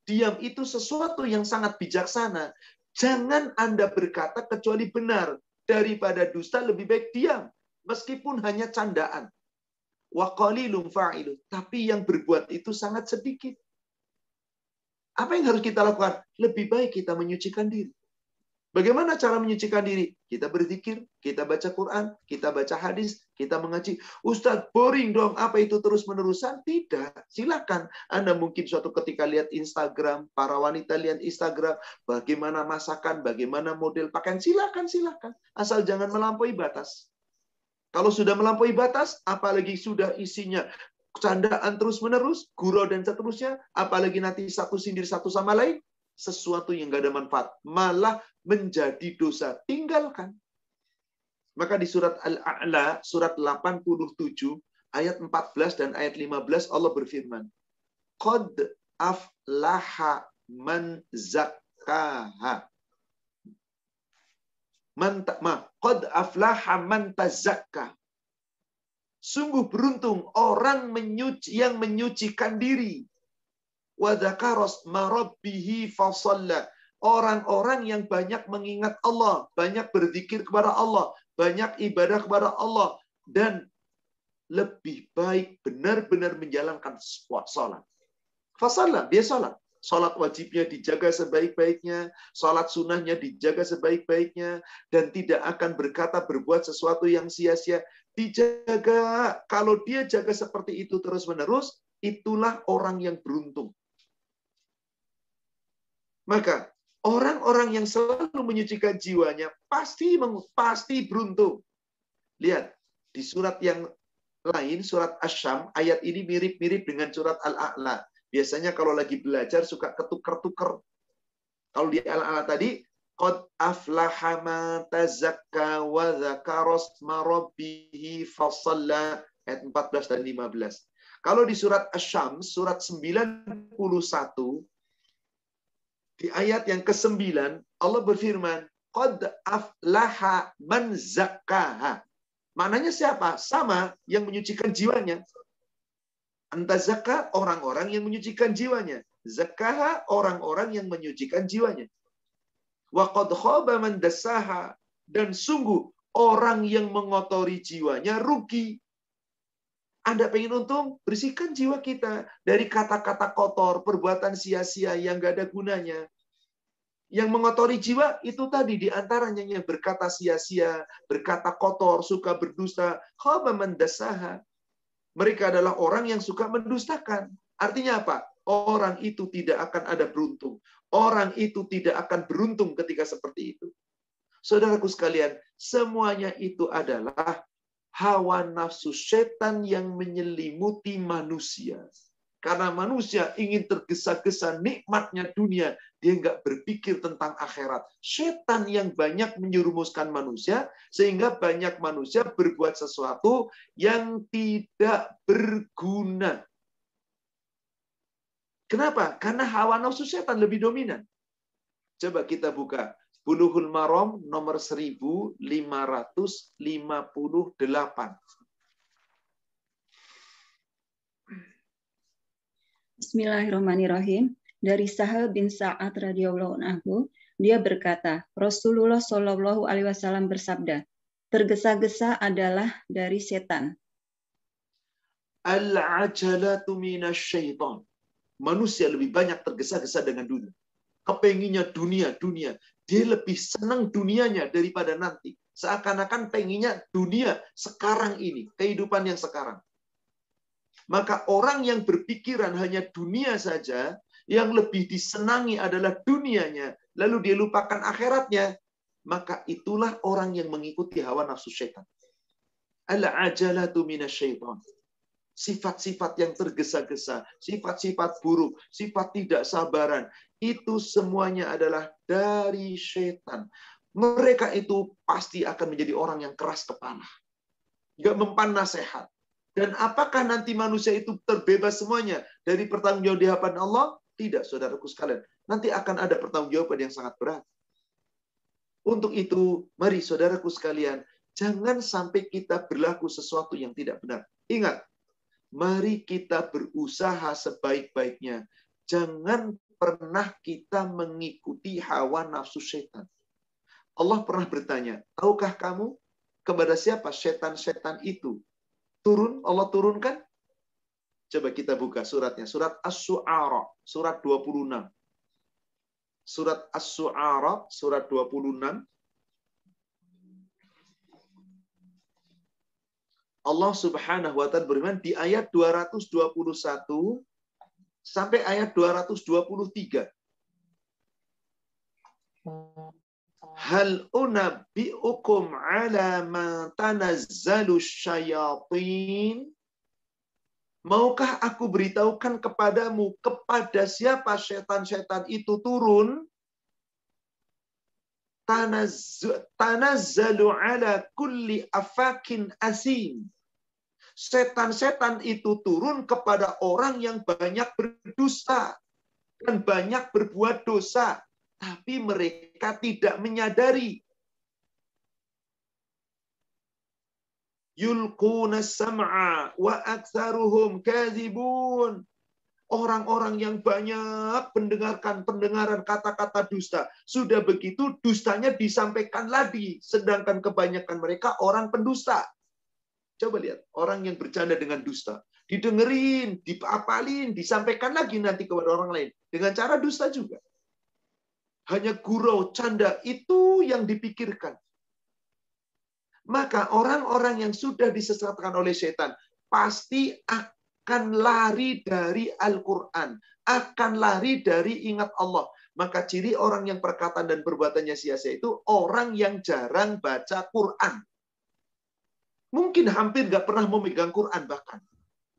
Diam itu sesuatu yang sangat bijaksana. Jangan Anda berkata kecuali benar. Daripada dusta lebih baik diam. Meskipun hanya candaan. Wa qalilun fa'ilu. Tapi yang berbuat itu sangat sedikit. Apa yang harus kita lakukan? Lebih baik kita menyucikan diri. Bagaimana cara menyucikan diri? Kita berzikir, kita baca Quran, kita baca hadis, kita mengaji. Ustadz, boring dong. Apa itu terus-menerusan? Tidak. Silakan. Anda mungkin suatu ketika lihat Instagram, para wanita lihat Instagram, bagaimana masakan, bagaimana model pakaian. Silakan. Asal jangan melampaui batas. Kalau sudah melampaui batas, apalagi sudah isinya candaan terus-menerus, gurau dan seterusnya, apalagi nanti satu sindir satu sama lain, sesuatu yang gak ada manfaat, malah menjadi dosa. Tinggalkan. Maka di surat Al-A'la, surat 87, ayat 14 dan ayat 15, Allah berfirman, Qad aflaha man zakkaha. Qad aflaha man tazakka. Sungguh beruntung orang yang menyucikan diri. Wa dzakaros marabbihi fasalla. Orang-orang yang banyak mengingat Allah, banyak berzikir kepada Allah, banyak ibadah kepada Allah, dan lebih baik benar-benar menjalankan salat. Fasalla, dia salat. Salat wajibnya dijaga sebaik-baiknya, salat sunnahnya dijaga sebaik-baiknya, dan tidak akan berbuat sesuatu yang sia-sia. Dijaga. Kalau dia jaga seperti itu terus-menerus, itulah orang yang beruntung. Maka orang-orang yang selalu menyucikan jiwanya pasti beruntung. Lihat di surat yang lain, surat Asy-Syam, ayat ini mirip-mirip dengan surat Al-A'la. Biasanya kalau lagi belajar suka ketuker-tuker. Kalau di Al-A'la tadi, qad aflaha man tazakka wa dzakara isma rabbih fasalla, ayat 14 dan 15. Kalau di surat Asy-Syams, surat 91, di ayat yang ke-9, Allah berfirman, qad aflaha man zakkaha. Maknanya siapa? Sama, yang menyucikan jiwanya. Anta zakka, orang-orang yang menyucikan jiwanya. Zakkaha, orang-orang yang menyucikan jiwanya. Wa qad khaba man dassaha, dan sungguh orang yang mengotori jiwanya rugi. Anda pengen untung? Bersihkan jiwa kita dari kata-kata kotor, perbuatan sia-sia yang gak ada gunanya. Yang mengotori jiwa itu tadi diantaranya yang berkata sia-sia, berkata kotor, suka berdusta. Khaba man dassaha. Mereka adalah orang yang suka mendustakan. Artinya apa? Orang itu tidak akan ada beruntung. Orang itu tidak akan beruntung ketika seperti itu. Saudaraku sekalian, semuanya itu adalah hawa nafsu setan yang menyelimuti manusia. Karena manusia ingin tergesa-gesa nikmatnya dunia, dia nggak berpikir tentang akhirat. Setan yang banyak menyerumuskan manusia, sehingga banyak manusia berbuat sesuatu yang tidak berguna. Kenapa? Karena hawa nafsu setan lebih dominan. Coba kita buka Bulughul Maram nomor 1558. Bismillahirrahmanirrahim. Dari Sahal bin Sa'ad radhiyallahu anhu, dia berkata, Rasulullah Shallallahu alaihi wasallam bersabda, tergesa-gesa adalah dari setan. Al-ajalatu minasyaitan. Manusia lebih banyak tergesa-gesa dengan dunia. Kepenginnya dunia. Dia lebih senang dunianya daripada nanti. Seakan-akan penginnya dunia sekarang ini. Kehidupan yang sekarang. Maka orang yang berpikiran hanya dunia saja, yang lebih disenangi adalah dunianya, lalu dia lupakan akhiratnya, maka itulah orang yang mengikuti hawa nafsu syaitan. Al-ajalatu minasyaitan. Sifat-sifat yang tergesa-gesa, sifat-sifat buruk, sifat tidak sabaran, itu semuanya adalah dari syaitan. Mereka itu pasti akan menjadi orang yang keras kepala. Nggak mempan nasihat. Dan apakah nanti manusia itu terbebas semuanya dari pertanggungjawaban Allah? Tidak, saudaraku sekalian. Nanti akan ada pertanggungjawaban yang sangat berat. Untuk itu, mari saudaraku sekalian, jangan sampai kita berlaku sesuatu yang tidak benar. Ingat, mari kita berusaha sebaik-baiknya. Jangan pernah kita mengikuti hawa nafsu setan. Allah pernah bertanya, tahukah kamu kepada siapa setan-setan itu turun, Allah turunkan? Coba kita buka suratnya. Surat As-Su'ara, surat 26. Surat As-Su'ara, surat 26. Allah Subhanahu wa ta'ala berfirman di ayat 221 sampai ayat 223. Hal unabbi'ukum ala ma tanazzalu syayatin. Maukah aku beritahukan kepadamu kepada siapa setan-setan itu turun? Tanazzalu ala kulli afakin asim. Setan-setan itu turun kepada orang yang banyak berdusta dan banyak berbuat dosa. Tapi mereka tidak menyadari. Yulquna sam'a wa aktsaruhum kadzibun. Orang-orang yang banyak pendengaran kata-kata dusta. Sudah begitu dustanya disampaikan lagi. Sedangkan kebanyakan mereka orang pendusta. Coba lihat. Orang yang bercanda dengan dusta. Didengerin, diapalin, disampaikan lagi nanti kepada orang lain. Dengan cara dusta juga. Hanya gurau, canda, itu yang dipikirkan. Maka orang-orang yang sudah disesatkan oleh setan pasti akan lari dari Al-Quran. Akan lari dari ingat Allah. Maka ciri orang yang perkataan dan perbuatannya sia-sia itu orang yang jarang baca Quran. Mungkin hampir nggak pernah memegang Quran bahkan.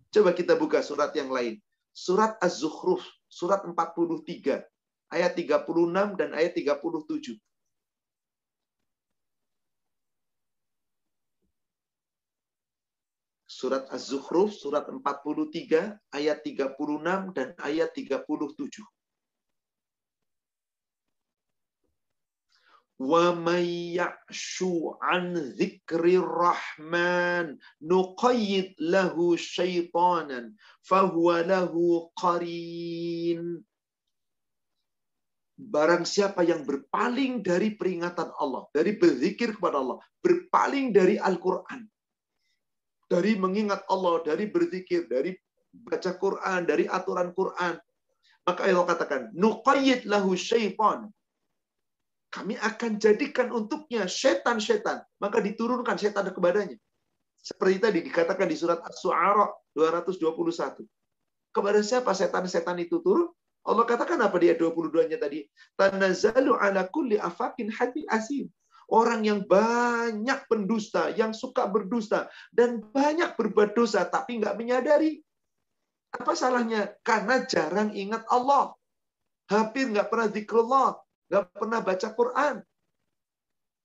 Coba kita buka surat yang lain. Surat Az-Zukhruf, surat 43. Ayat 36 dan ayat 37. Surat Az-Zukhruf, surat 43, ayat 36 dan ayat 37. Wa may ya'shu an dzikrir rahman nuqayyid lahu syaitanan fahuwa lahu qarin. Barang siapa yang berpaling dari peringatan Allah, dari berzikir kepada Allah, berpaling dari Al-Quran, dari mengingat Allah, dari berzikir, dari baca Quran, dari aturan Quran, maka Allah katakan, nuqayyid lahu syaitan. Kami akan jadikan untuknya setan-setan, maka diturunkan setan kepadanya. Seperti tadi dikatakan di surat As-Su'ara 221. Kepada siapa setan-setan itu turun? Allah katakan apa di ayat 22-nya tadi? Tanazzalu ala kulli afakin asim. Orang yang banyak pendusta, yang suka berdusta, dan banyak berbuat dosa, tapi nggak menyadari. Apa salahnya? Karena jarang ingat Allah. Hampir nggak pernah zikrullah, nggak pernah baca Quran.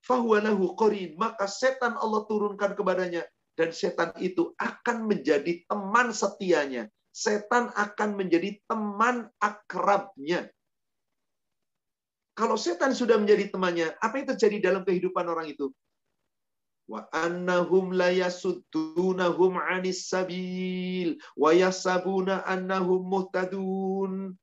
Fahuwa lahu qarin. Maka setan Allah turunkan kepadanya. Dan setan itu akan menjadi teman setianya. setan akan menjadi teman akrabnya. Kalau setan sudah menjadi temannya, apa yang terjadi dalam kehidupan orang itu? Wa annahum la yasuddunahum 'anis sabil wa yasabuna annahum muhtadun.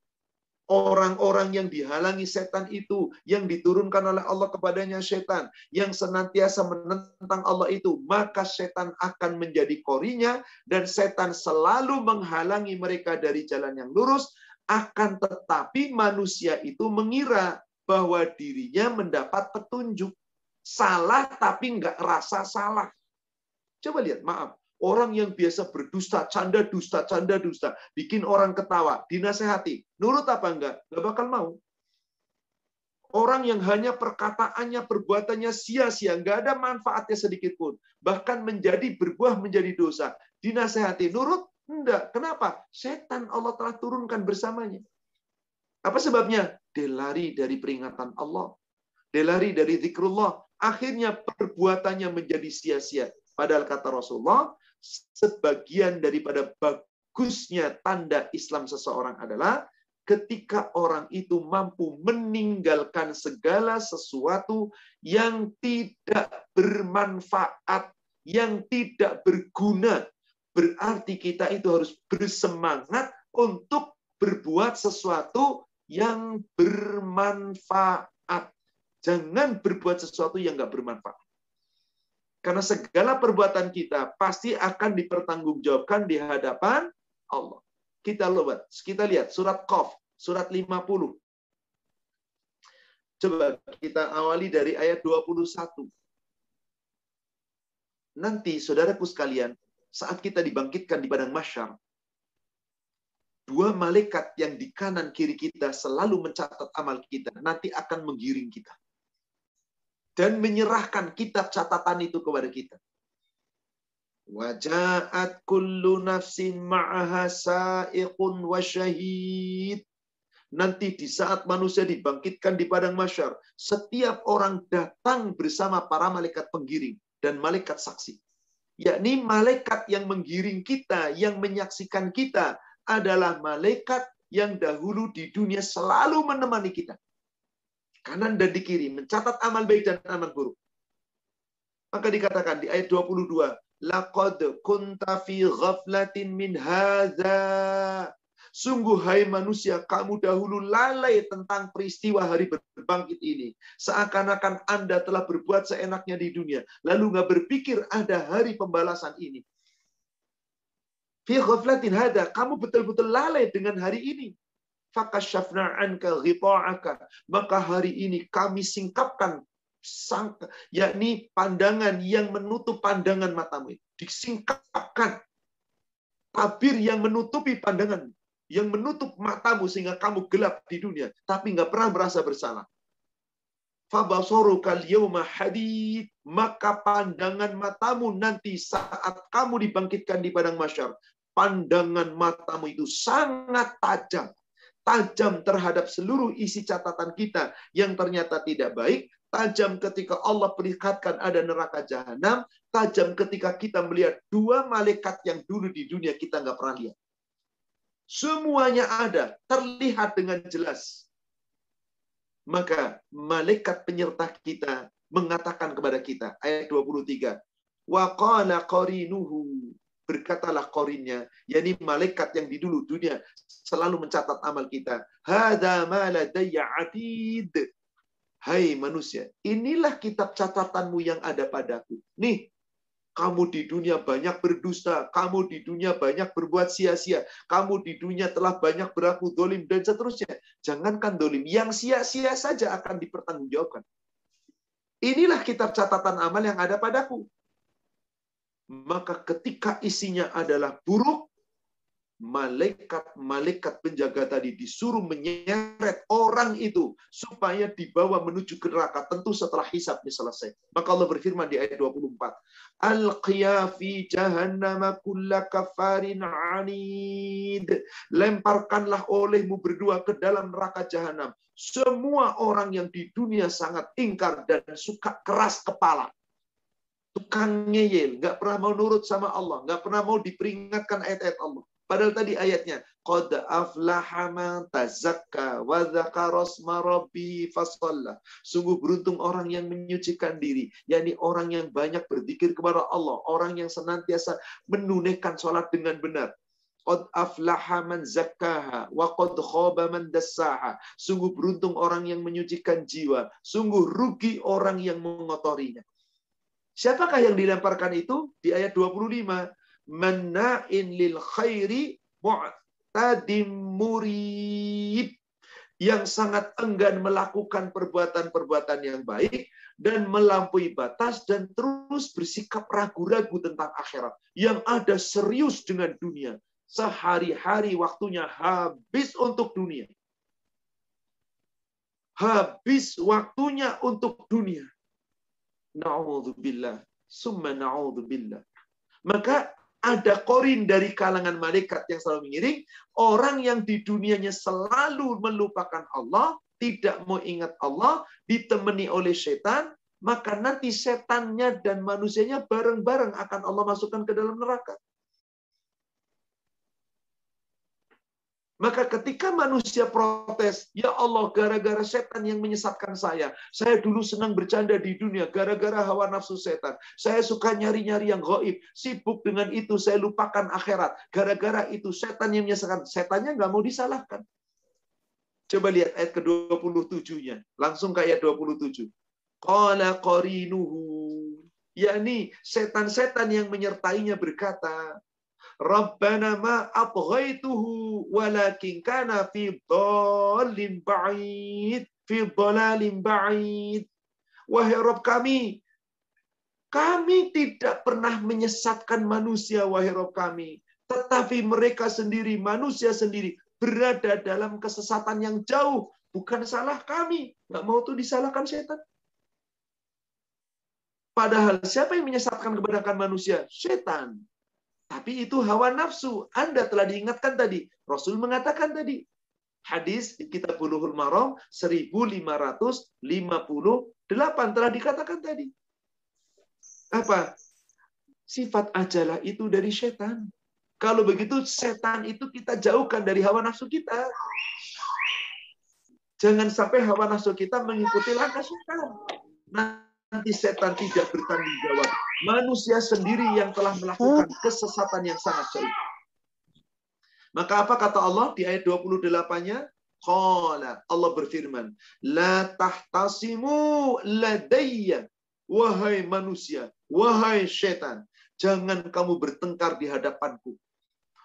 Orang-orang yang dihalangi setan itu, yang diturunkan oleh Allah kepadanya setan, yang senantiasa menentang Allah itu, maka setan akan menjadi korinya, dan setan selalu menghalangi mereka dari jalan yang lurus. Akan tetapi manusia itu mengira bahwa dirinya mendapat petunjuk. Salah tapi nggak rasa salah. Coba lihat, maaf. Orang yang biasa berdusta, canda dusta, bikin orang ketawa, dinasehati. Nurut apa enggak? Nggak bakal mau. Orang yang hanya perkataannya, perbuatannya sia-sia, nggak ada manfaatnya sedikit pun. Bahkan berbuah menjadi dosa. Dinasehati, nurut? Enggak. Kenapa? Setan Allah telah turunkan bersamanya. Apa sebabnya? Dia lari dari peringatan Allah. Dia lari dari zikrullah. Akhirnya perbuatannya menjadi sia-sia. Padahal kata Rasulullah, sebagian daripada bagusnya tanda Islam seseorang adalah ketika orang itu mampu meninggalkan segala sesuatu yang tidak bermanfaat, yang tidak berguna. Berarti kita itu harus bersemangat untuk berbuat sesuatu yang bermanfaat. Jangan berbuat sesuatu yang nggak bermanfaat. Karena segala perbuatan kita pasti akan dipertanggungjawabkan di hadapan Allah. Kita lihat surat Qaf, surat 50. Coba kita awali dari ayat 21. Nanti, saudaraku sekalian, saat kita dibangkitkan di padang mahsyar, dua malaikat yang di kanan kiri kita selalu mencatat amal kita, nanti akan menggiring kita. Dan menyerahkan kitab catatan itu kepada kita. Waja'at kullu nafsin ma'aha sa'iqun wa syahid. Nanti di saat manusia dibangkitkan di padang mahsyar, setiap orang datang bersama para malaikat penggiring dan malaikat saksi. Yakni malaikat yang menggiring kita, yang menyaksikan kita adalah malaikat yang dahulu di dunia selalu menemani kita. Kanan dan di kiri, mencatat amal baik dan amal buruk. Maka dikatakan di ayat 22, laqad kunta fi ghaflatin min hadza. Sungguh hai manusia, kamu dahulu lalai tentang peristiwa hari berbangkit ini. Seakan-akan Anda telah berbuat seenaknya di dunia, lalu nggak berpikir ada hari pembalasan ini. Fi ghaflatin hadza, kamu betul-betul lalai dengan hari ini. Fakashafna anka ghita'aka, maka hari ini kami singkapkan yakni pandangan yang menutup pandangan matamu, disingkapkan tabir yang menutupi pandangan, yang menutup matamu sehingga kamu gelap di dunia tapi nggak pernah merasa bersalah. Fabasaruka al-yawma hadid, maka pandangan matamu nanti saat kamu dibangkitkan di padang mahsyar, pandangan matamu itu sangat tajam. Tajam terhadap seluruh isi catatan kita yang ternyata tidak baik, tajam ketika Allah perlihatkan ada neraka jahanam, tajam ketika kita melihat dua malaikat yang dulu di dunia kita nggak pernah lihat. Semuanya ada, terlihat dengan jelas. Maka malaikat penyerta kita mengatakan kepada kita, ayat 23, wa qala qarinuhu, berkatalah korinnya, yakni malaikat yang di dulu dunia selalu mencatat amal kita. Hadza ma ladayya atid. Hai manusia, inilah kitab catatanmu yang ada padaku. Nih, kamu di dunia banyak berdusta, kamu di dunia banyak berbuat sia-sia, kamu di dunia telah banyak berlaku dolim dan seterusnya. Jangankan dolim, yang sia-sia saja akan dipertanggungjawabkan. Inilah kitab catatan amal yang ada padaku. Maka ketika isinya adalah buruk, malaikat penjaga tadi disuruh menyeret orang itu supaya dibawa menuju ke neraka, tentu setelah hisabnya selesai. Maka Allah berfirman di ayat 24, Alqiya fi jahannam kulla kafarin anid. Lemparkanlah olehmu berdua ke dalam neraka jahanam semua orang yang di dunia sangat ingkar dan suka keras kepala. Tukang ngeyel, nggak pernah mau nurut sama Allah, nggak pernah mau diperingatkan ayat-ayat Allah. Padahal tadi ayatnya, qad aflaha man tazakka wa dzakara asma rabbih fasalla. Sungguh beruntung orang yang menyucikan diri, yakni orang yang banyak berzikir kepada Allah, orang yang senantiasa menunaikan sholat dengan benar. Qad aflaha man zakkaha wa qad khaba man dassaha. Sungguh beruntung orang yang menyucikan jiwa, sungguh rugi orang yang mengotorinya. Siapakah yang dilemparkan itu? Di ayat 25. Manna'in lil khairi mu'tadim murib. Yang sangat enggan melakukan perbuatan-perbuatan yang baik dan melampaui batas dan terus bersikap ragu-ragu tentang akhirat. Yang ada serius dengan dunia. Sehari-hari waktunya habis untuk dunia. Habis waktunya untuk dunia. Na'udzubillah. Summa na'udzubillah. Maka ada korin dari kalangan malaikat yang selalu mengiring. Orang yang di dunianya selalu melupakan Allah, tidak mau ingat Allah, ditemani oleh setan, maka nanti setannya dan manusianya bareng-bareng akan Allah masukkan ke dalam neraka. Maka ketika manusia protes, ya Allah, gara-gara setan yang menyesatkan saya dulu senang bercanda di dunia, gara-gara hawa nafsu setan. Saya suka nyari-nyari yang gaib, sibuk dengan itu, saya lupakan akhirat. Gara-gara itu setan yang menyesatkan, setannya nggak mau disalahkan. Coba lihat ayat ke-27-nya, langsung ke ayat 27. Qala qarinuhu, yakni setan-setan yang menyertainya berkata, Rabbana ma atghaituhu walakin kana fi dhalalin ba'id, fi dhalalin ba'id. Wahai Rabb kami tidak pernah menyesatkan manusia, wahai Rabb kami, tetapi mereka sendiri, manusia sendiri berada dalam kesesatan yang jauh. Bukan salah kami, nggak mau tuh disalahkan setan. Padahal siapa yang menyesatkan kebanyakan manusia? Setan. Tapi itu hawa nafsu. Anda telah diingatkan tadi. Rasul mengatakan tadi. Hadis Kitab Bulughul Maram 1558 telah dikatakan tadi. Apa? Sifat ajalah itu dari setan. Kalau begitu setan itu kita jauhkan dari hawa nafsu kita. Jangan sampai hawa nafsu kita mengikuti langkah setan. Nanti setan tidak bertanggung jawab. Manusia sendiri yang telah melakukan kesesatan yang sangat jauh. Maka apa kata Allah di ayat 28-nya? Qala, Allah berfirman, la tahtasimu ladayya, wahai manusia, wahai setan, jangan kamu bertengkar di hadapanku.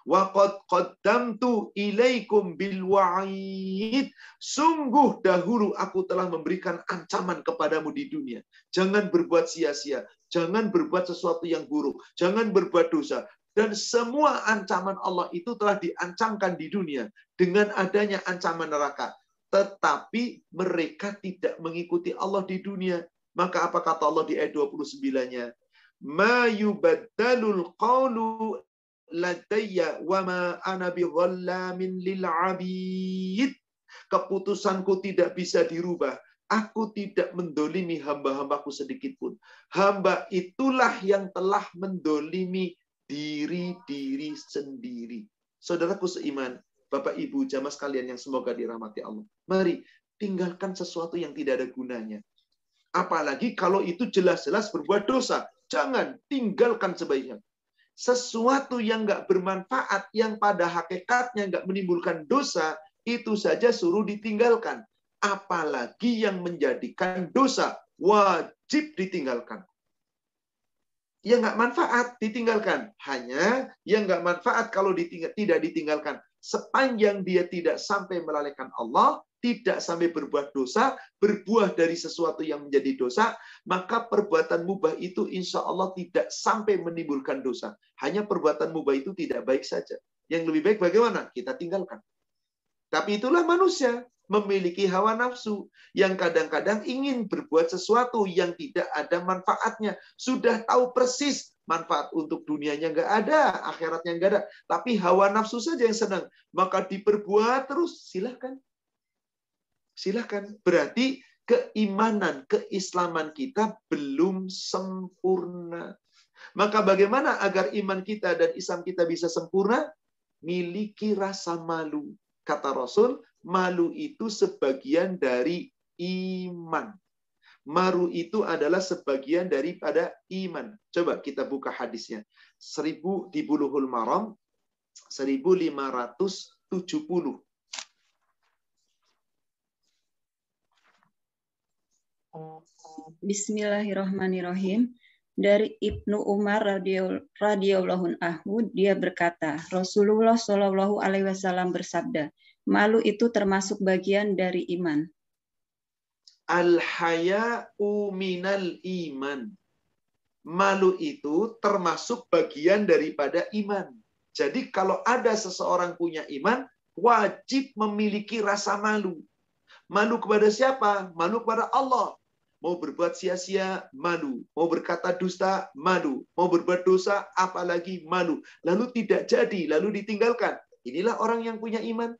Wa qad qaddamtu ilaikum bil wa'id. Sungguh dahulu aku telah memberikan ancaman kepadamu di dunia. Jangan berbuat sia-sia, jangan berbuat sesuatu yang buruk, jangan berbuat dosa. Dan semua ancaman Allah itu telah diancamkan di dunia dengan adanya ancaman neraka. Tetapi mereka tidak mengikuti Allah di dunia. Maka apa kata Allah di ayat 29-nya? Ma yubaddalul qawlu ladayya wa ma ana bidhallamin lil 'abid. Keputusanku tidak bisa dirubah. Aku tidak mendolimi hamba-hambaku sedikit pun. Hamba itulah yang telah mendolimi diri sendiri. Saudaraku seiman, Bapak Ibu jamaah sekalian yang semoga dirahmati Allah. Mari tinggalkan sesuatu yang tidak ada gunanya. Apalagi kalau itu jelas-jelas berbuat dosa. Jangan, tinggalkan sebaiknya. Sesuatu yang nggak bermanfaat, yang pada hakikatnya nggak menimbulkan dosa, itu saja suruh ditinggalkan. Apalagi yang menjadikan dosa, wajib ditinggalkan. Yang nggak manfaat, ditinggalkan. Hanya yang nggak manfaat kalau tidak ditinggalkan. Sepanjang dia tidak sampai melalaikan Allah, tidak sampai berbuat dosa, berbuah dari sesuatu yang menjadi dosa, maka perbuatan mubah itu insya Allah tidak sampai menimbulkan dosa. Hanya perbuatan mubah itu tidak baik saja. Yang lebih baik bagaimana? Kita tinggalkan. Tapi itulah manusia, memiliki hawa nafsu yang kadang-kadang ingin berbuat sesuatu yang tidak ada manfaatnya. Sudah tahu persis manfaat untuk dunianya nggak ada, akhiratnya nggak ada. Tapi hawa nafsu saja yang senang. Maka diperbuat terus, silahkan. Silahkan. Berarti keimanan, keislaman kita belum sempurna. Maka bagaimana agar iman kita dan Islam kita bisa sempurna? miliki rasa malu. Kata Rasul, malu itu sebagian dari iman. Malu itu adalah sebagian daripada iman. Coba kita buka hadisnya. 1000 di Bulughul Maram 1570. Bismillahirrahmanirrahim. Dari Ibnu Umar radhiyallahu anhu, dia berkata, Rasulullah Shallallahu alaihi wasallam bersabda, malu itu termasuk bagian dari iman. Al-haya'u minal iman. Malu itu termasuk bagian daripada iman. Jadi kalau ada seseorang punya iman, wajib memiliki rasa malu. Malu kepada siapa? Malu kepada Allah. Mau berbuat sia-sia, malu. Mau berkata dusta, malu. Mau berbuat dosa, apalagi malu. Lalu tidak jadi, lalu ditinggalkan. Inilah orang yang punya iman.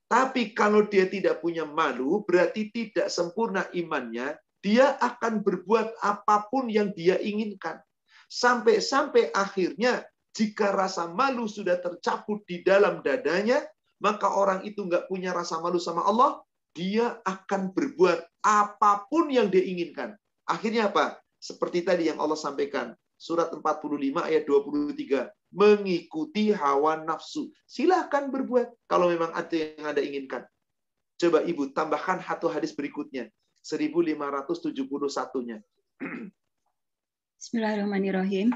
Tapi kalau dia tidak punya malu, berarti tidak sempurna imannya. Dia akan berbuat apapun yang dia inginkan. Sampai-sampai akhirnya, jika rasa malu sudah tercabut di dalam dadanya, maka orang itu nggak punya rasa malu sama Allah, dia akan berbuat apapun yang dia inginkan. Akhirnya apa? Seperti tadi yang Allah sampaikan. Surat 45 ayat 23. Mengikuti hawa nafsu. Silahkan berbuat kalau memang ada yang Anda inginkan. Coba Ibu tambahkan satu hadis berikutnya. 1571-nya. Bismillahirrahmanirrahim.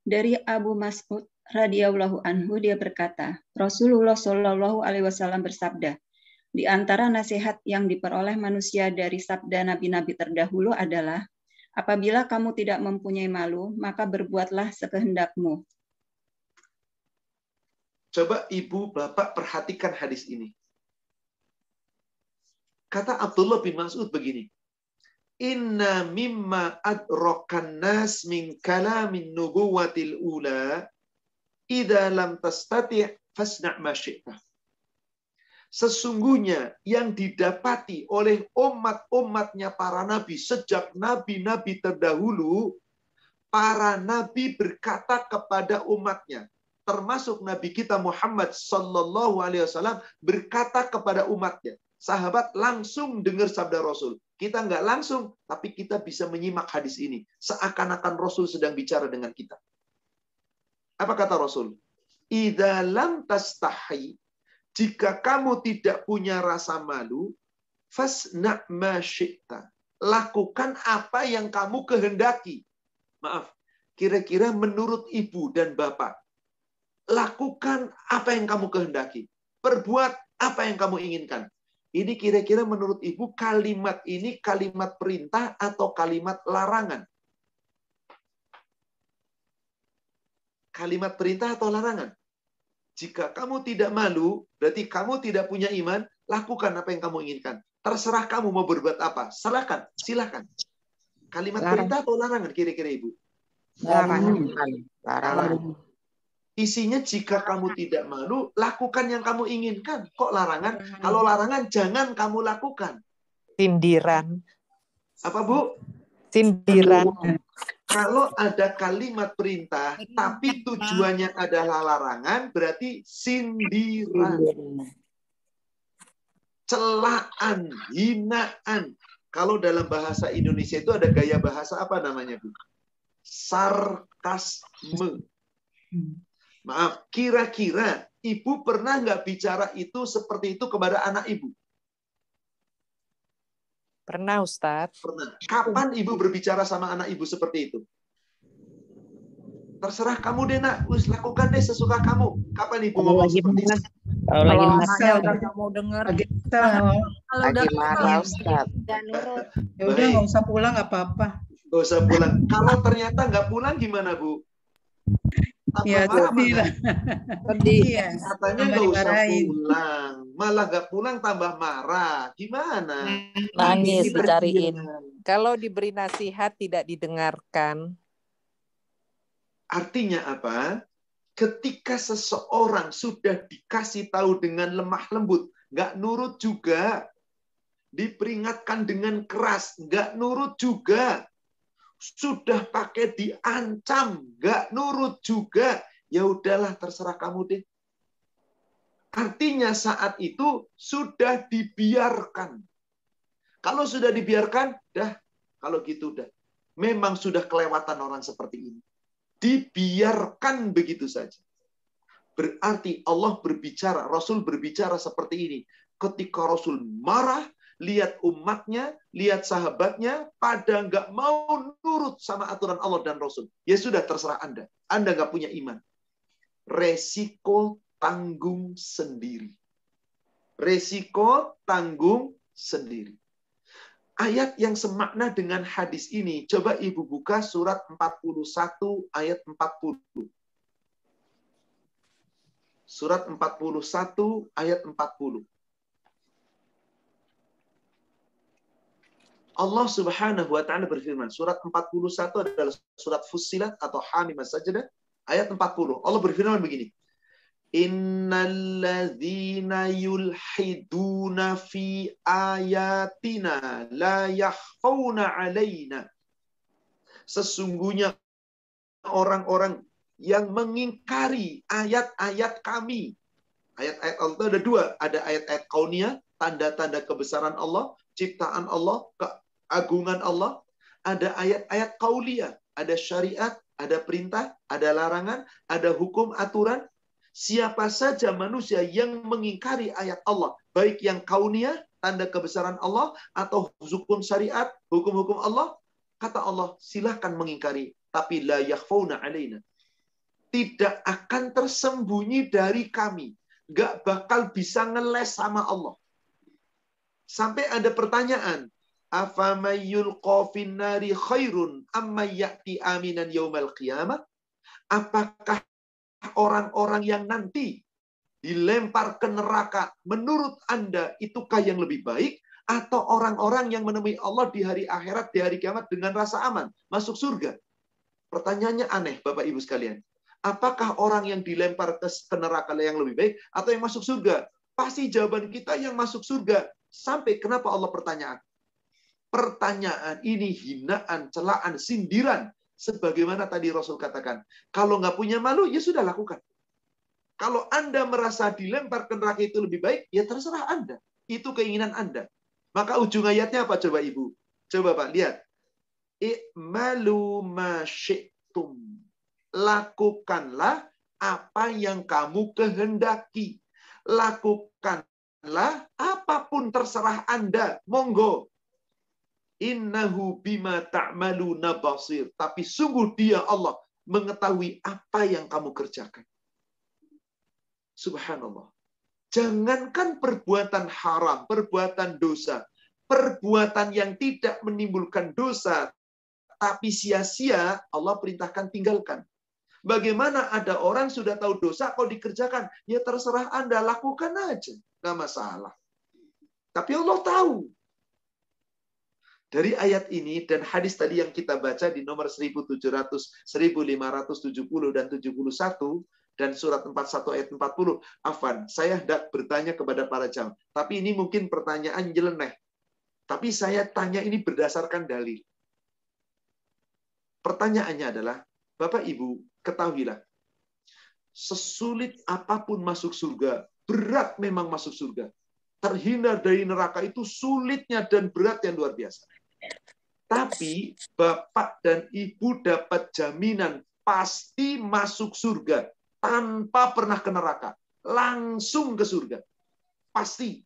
Dari Abu Mas'ud radhiyallahu anhu, dia berkata, Rasulullah Shallallahu alaihi wasallam bersabda, di antara nasihat yang diperoleh manusia dari sabda nabi-nabi terdahulu adalah, apabila kamu tidak mempunyai malu, maka berbuatlah sekehendakmu. Coba Ibu, Bapak perhatikan hadis ini. Kata Abdullah bin Mas'ud begini, Inna mimma adrokan nas min kalamin nubuwatil ula, idha lam tastati' fasna' ma syi'ta. Sesungguhnya yang didapati oleh umat-umatnya para nabi, sejak nabi-nabi terdahulu, para nabi berkata kepada umatnya, termasuk Nabi kita Muhammad Sallallahu Alaihi Wasallam berkata kepada umatnya. Sahabat langsung dengar sabda Rasul. Kita nggak langsung, tapi kita bisa menyimak hadis ini. Seakan-akan Rasul sedang bicara dengan kita. Apa kata Rasul? Idza lam tastahi, jika kamu tidak punya rasa malu, fasna' ma syi'ta. Lakukan apa yang kamu kehendaki. Maaf, kira-kira menurut ibu dan bapak, lakukan apa yang kamu kehendaki. Perbuat apa yang kamu inginkan. Ini kira-kira menurut ibu kalimat ini kalimat perintah atau kalimat larangan? Kalimat perintah atau larangan? Jika kamu tidak malu, berarti kamu tidak punya iman, lakukan apa yang kamu inginkan. Terserah kamu mau berbuat apa. Silakan. Kalimat perintah atau larangan kira-kira Ibu? Larangan. Isinya jika kamu tidak malu, lakukan yang kamu inginkan. Kok larangan? Kalau larangan, jangan kamu lakukan. Sindiran. Apa Bu? Sindiran. Kalau ada kalimat perintah, tapi tujuannya adalah larangan, berarti sindiran. Celaan, hinaan. Kalau dalam bahasa Indonesia itu ada gaya bahasa apa namanya, Bu? Sarkasme. Maaf, kira-kira Ibu pernah nggak bicara itu seperti itu kepada anak Ibu? Pernah, Ustadz. Pernah. Kapan Ibu berbicara sama anak Ibu seperti itu? Terserah kamu deh, Nak. Lakukan deh sesuka kamu. Kapan Ibu ngomong seperti itu? Kalau lagi anaknya udah kamu dengar. Lagi marah, Ustaz. Ya udah nggak usah pulang, nggak apa-apa. Nggak usah pulang. Kalau ternyata nggak pulang gimana, Bu? Ya, sedih lah. Sedih. Katanya nggak usah pulang. Malah nggak pulang tambah marah. Gimana? Nangis dicariin. Kalau diberi nasihat tidak didengarkan. Artinya apa? Ketika seseorang sudah dikasih tahu dengan lemah lembut, nggak nurut juga. Diperingatkan dengan keras, nggak nurut juga. Sudah pakai diancam, nggak nurut juga. Ya udahlah, terserah kamu deh. Artinya saat itu sudah dibiarkan. Kalau sudah dibiarkan, kalau gitu dah. Memang sudah kelewatan orang seperti ini. Dibiarkan begitu saja. Berarti Allah berbicara, Rasul berbicara seperti ini. Ketika Rasul marah, lihat umatnya, lihat sahabatnya, pada nggak mau nurut sama aturan Allah dan Rasul. Ya sudah, terserah Anda. Anda nggak punya iman. Resiko tanggung sendiri. Resiko tanggung sendiri. Ayat yang semakna dengan hadis ini, coba Ibu buka surat 41 ayat 40. Surat 41 ayat 40. Allah Subhanahu wa taala berfirman, surat 41 adalah surat Fussilat atau Hamim As-Sajdah ayat 40. Allah berfirman begini. Innalladzina yulhiduna fi ayatina la yakhfauna alaina. Sesungguhnya orang-orang yang mengingkari ayat-ayat kami. Ayat-ayat Allah itu ada dua. Ada ayat-ayat kauniyah, tanda-tanda kebesaran Allah, ciptaan Allah, keagungan Allah. Ada ayat-ayat qauliyah, ada syariat, ada perintah, ada larangan, ada hukum, aturan. Siapa saja manusia yang mengingkari ayat Allah, baik yang kauniyah, tanda kebesaran Allah, atau hukum syariat, hukum-hukum Allah, kata Allah, silahkan mengingkari. Tapi la yakhfauna alaina. Tidak akan tersembunyi dari kami. Gak bakal bisa ngeles sama Allah. Sampai ada pertanyaan. Afamayyulqa finnari khairun amma ya'ti aminan yaumal qiyamah? Apakah orang-orang yang nanti dilempar ke neraka menurut Anda itukah yang lebih baik? Atau orang-orang yang menemui Allah di hari akhirat, di hari kiamat dengan rasa aman, masuk surga? Pertanyaannya aneh, Bapak Ibu sekalian. Apakah orang yang dilempar ke neraka yang lebih baik atau yang masuk surga? Pasti jawaban kita yang masuk surga. Sampai kenapa Allah pertanyaan? Pertanyaan ini hinaan, celaan, sindiran. Sebagaimana tadi Rasul katakan. Kalau nggak punya malu, ya sudah lakukan. Kalau Anda merasa dilempar ke neraka itu lebih baik, ya terserah Anda. Itu keinginan Anda. Maka ujung ayatnya apa coba Ibu? Coba Pak, lihat. I'malu ma syi'tum. Lakukanlah apa yang kamu kehendaki. Lakukanlah apapun terserah Anda. Monggo. Innahu bima ta'maluna basir. Tapi sungguh Dia Allah mengetahui apa yang kamu kerjakan. Subhanallah. Jangankan perbuatan haram, perbuatan dosa, perbuatan yang tidak menimbulkan dosa, tapi sia-sia, Allah perintahkan tinggalkan. Bagaimana ada orang sudah tahu dosa, kalau dikerjakan, ya terserah Anda, lakukan aja. Nggak masalah. Tapi Allah tahu. Dari ayat ini dan hadis tadi yang kita baca di nomor 1700, 1570, dan 71, dan surat 41 ayat 40, afan, saya hendak bertanya kepada para jamaah. Tapi ini mungkin pertanyaan nyeleneh. Tapi saya tanya ini berdasarkan dalil. Pertanyaannya adalah, Bapak Ibu, ketahuilah, sesulit apapun masuk surga, berat memang masuk surga. Terhindar dari neraka itu sulitnya dan berat yang luar biasa. Tapi Bapak dan Ibu dapat jaminan pasti masuk surga tanpa pernah ke neraka. Langsung ke surga. Pasti.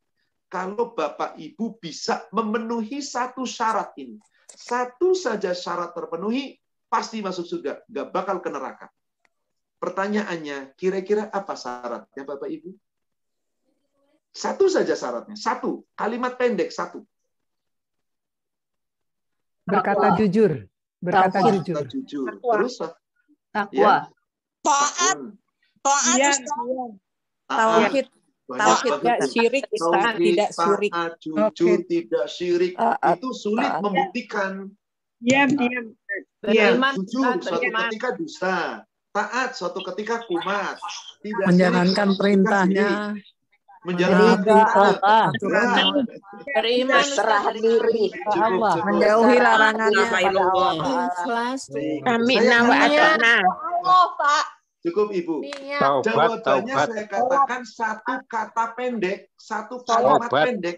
Kalau Bapak Ibu bisa memenuhi satu syarat ini. Satu saja syarat terpenuhi, pasti masuk surga. Nggak bakal ke neraka. Pertanyaannya, kira-kira apa syaratnya Bapak Ibu? Satu saja syaratnya. Satu. Kalimat pendek, satu. Berkata jujur. Berkata jujur. Terus? Takwa. Taat. Taat. Iya. Tauhid. Tauhid tidak syirik, Ustaz. Tidak syirik. Jujur, tidak syirik. Itu sulit membuktikan. Diam. Jujur, suatu ketika dusta. Taat, suatu ketika kumat. Tidak menjalankan perintahnya. Menjalankan beriman, serah diri, menjauhi larangannya pada Allah. kami nawa atana. Allah, Pak. Cukup Ibu. Taubat, Jawabannya taubat. saya katakan satu kata pendek, satu kalimat Taubat. pendek.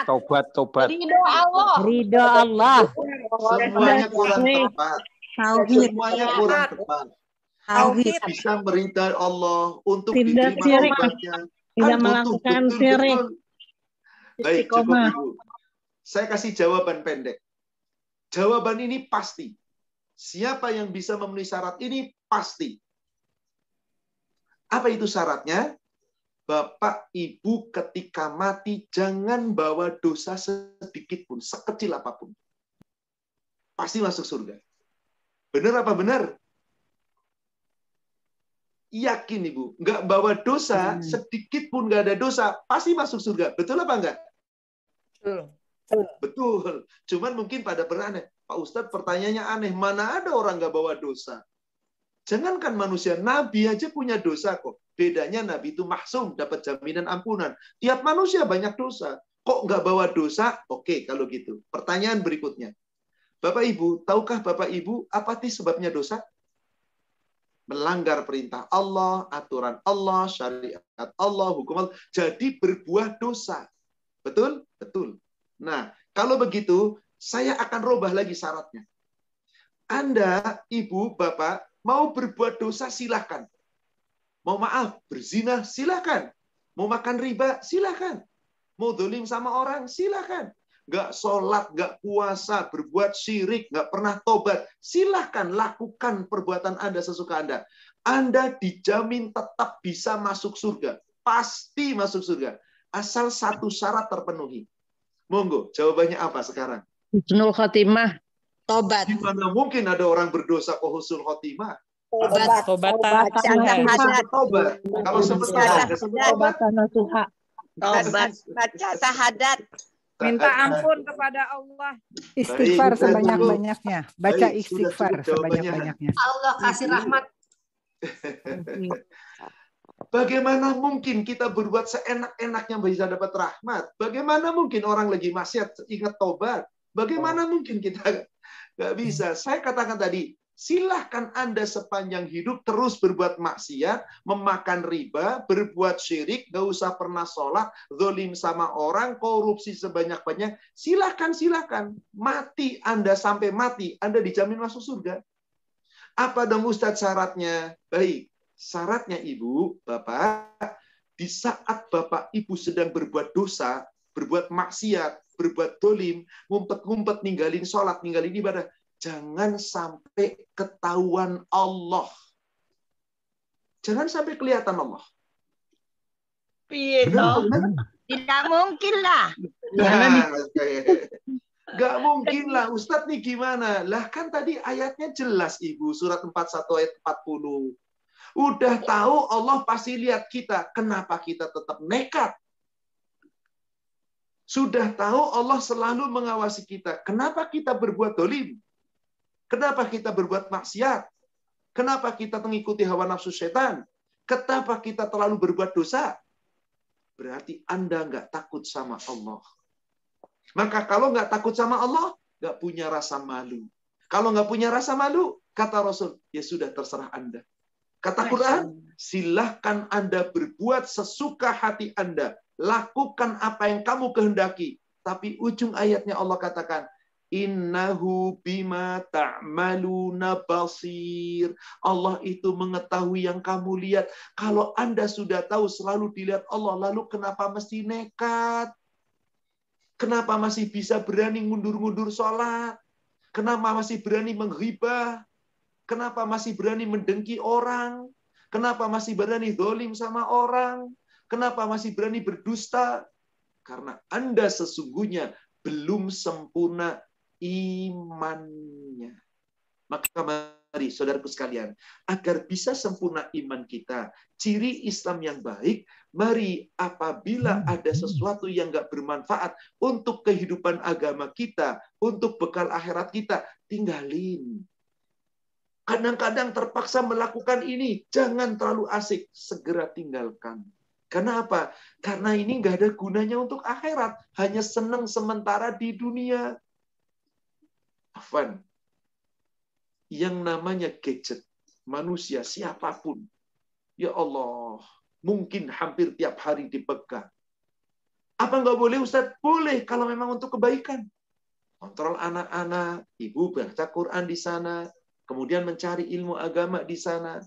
Taubat, taubat. Ridho Allah. Ridho Allah. Semuanya kurang tepat. Tauhid. Semuanya kurang tepat. Tauhid. Bisa meridai Allah untuk Tidak diterima syirik. taubatnya. Tidak melakukan syirik. Baik, cukup Istiqomah. Ibu. Saya kasih jawaban pendek. Jawaban ini pasti. Siapa yang bisa memenuhi syarat ini pasti. Apa itu syaratnya? Bapak, Ibu ketika mati jangan bawa dosa sedikit pun, sekecil apapun. Pasti masuk surga. Benar apa benar? Yakin Ibu, nggak bawa dosa, sedikit pun nggak ada dosa, pasti masuk surga. Betul apa enggak? Betul. Cuman mungkin pada beraneh, Pak Ustadz pertanyaannya aneh, mana ada orang nggak bawa dosa? Jangankan manusia, Nabi aja punya dosa kok. Bedanya Nabi itu maksum, dapat jaminan ampunan. Tiap manusia banyak dosa. Kok nggak bawa dosa? Oke, kalau gitu. Pertanyaan berikutnya. Bapak Ibu, tahukah Bapak Ibu apa sih sebabnya dosa? Melanggar perintah Allah, aturan Allah, syariat Allah, hukum Allah. Jadi berbuah dosa. Betul? Betul. Nah, kalau begitu, saya akan rubah lagi syaratnya. Anda, Ibu, Bapak, mau berbuat dosa, silahkan. Mau maaf, berzina, silahkan. Mau makan riba, silahkan. Mau dolim sama orang, silahkan. Nggak sholat, nggak puasa, berbuat syirik, nggak pernah tobat. Silahkan lakukan perbuatan Anda sesuka Anda. Anda dijamin tetap bisa masuk surga. Pasti masuk surga. Asal satu syarat terpenuhi. Monggo, jawabannya apa sekarang? Husnul khotimah. Tobat. Gimana mungkin ada orang berdosa kok husnul khotimah? Tobat. Tobatan nasuha. Tobat. Kalau sebentar, Tobatan nasuha. Tobat. Baca syahadat. Minta ampun kepada Allah. Istighfar Baik, sebanyak-banyaknya. Baca Baik, sudah istighfar cukup jawabannya. sebanyak-banyaknya. Allah kasih rahmat. Bagaimana mungkin kita berbuat seenak-enaknya bisa dapat rahmat? Bagaimana mungkin orang lagi maksiat ingat tobat? Bagaimana mungkin kita nggak bisa? Saya katakan tadi, silahkan Anda sepanjang hidup terus berbuat maksiat, memakan riba, berbuat syirik, nggak usah pernah sholat, zalim sama orang, korupsi sebanyak-banyak. Silahkan. Mati Anda sampai mati, Anda dijamin masuk surga. Apa dong Ustadz syaratnya? Baik. Syaratnya Ibu, Bapak, di saat Bapak Ibu sedang berbuat dosa, berbuat maksiat, berbuat dolim, ngumpet-ngumpet, ninggalin sholat, ninggalin ibadah, jangan sampai ketahuan Allah. Jangan sampai kelihatan Allah. Tidak mungkin lah. Gak mungkin lah. Ustadz nih gimana? Lah kan tadi ayatnya jelas Ibu, surat 41 ayat 40. Udah tahu Allah pasti lihat kita. Kenapa kita tetap nekat? Sudah tahu Allah selalu mengawasi kita. Kenapa kita berbuat dolim? Kenapa kita berbuat maksiat? Kenapa kita mengikuti hawa nafsu setan? Kenapa kita terlalu berbuat dosa? Berarti Anda nggak takut sama Allah. Maka kalau nggak takut sama Allah, nggak punya rasa malu. Kalau nggak punya rasa malu, kata Rasul, ya sudah terserah Anda. Kata Quran, silahkan Anda berbuat sesuka hati Anda. Lakukan apa yang kamu kehendaki. Tapi ujung ayatnya Allah katakan, innahu bima ta'maluna basir. Allah itu mengetahui yang kamu lihat. Kalau Anda sudah tahu selalu dilihat Allah, lalu kenapa mesti nekat? Kenapa masih bisa berani mundur-mundur sholat? Kenapa masih berani menghibah? Kenapa masih berani mendengki orang? Kenapa masih berani dolim sama orang? Kenapa masih berani berdusta? Karena Anda sesungguhnya belum sempurna imannya. Maka mari saudaraku sekalian, agar bisa sempurna iman kita, ciri Islam yang baik, mari apabila ada sesuatu yang nggak bermanfaat untuk kehidupan agama kita, untuk bekal akhirat kita, tinggalin. Kadang-kadang terpaksa melakukan ini, jangan terlalu asik, segera tinggalkan. Karena apa? Karena ini nggak ada gunanya untuk akhirat, hanya senang sementara di dunia. Afwan, yang namanya gadget, manusia siapapun. Ya Allah, mungkin hampir tiap hari dipegang. Apa nggak boleh Ustaz? Boleh kalau memang untuk kebaikan. Kontrol anak-anak, ibu baca Quran di sana, kemudian mencari ilmu agama di sana,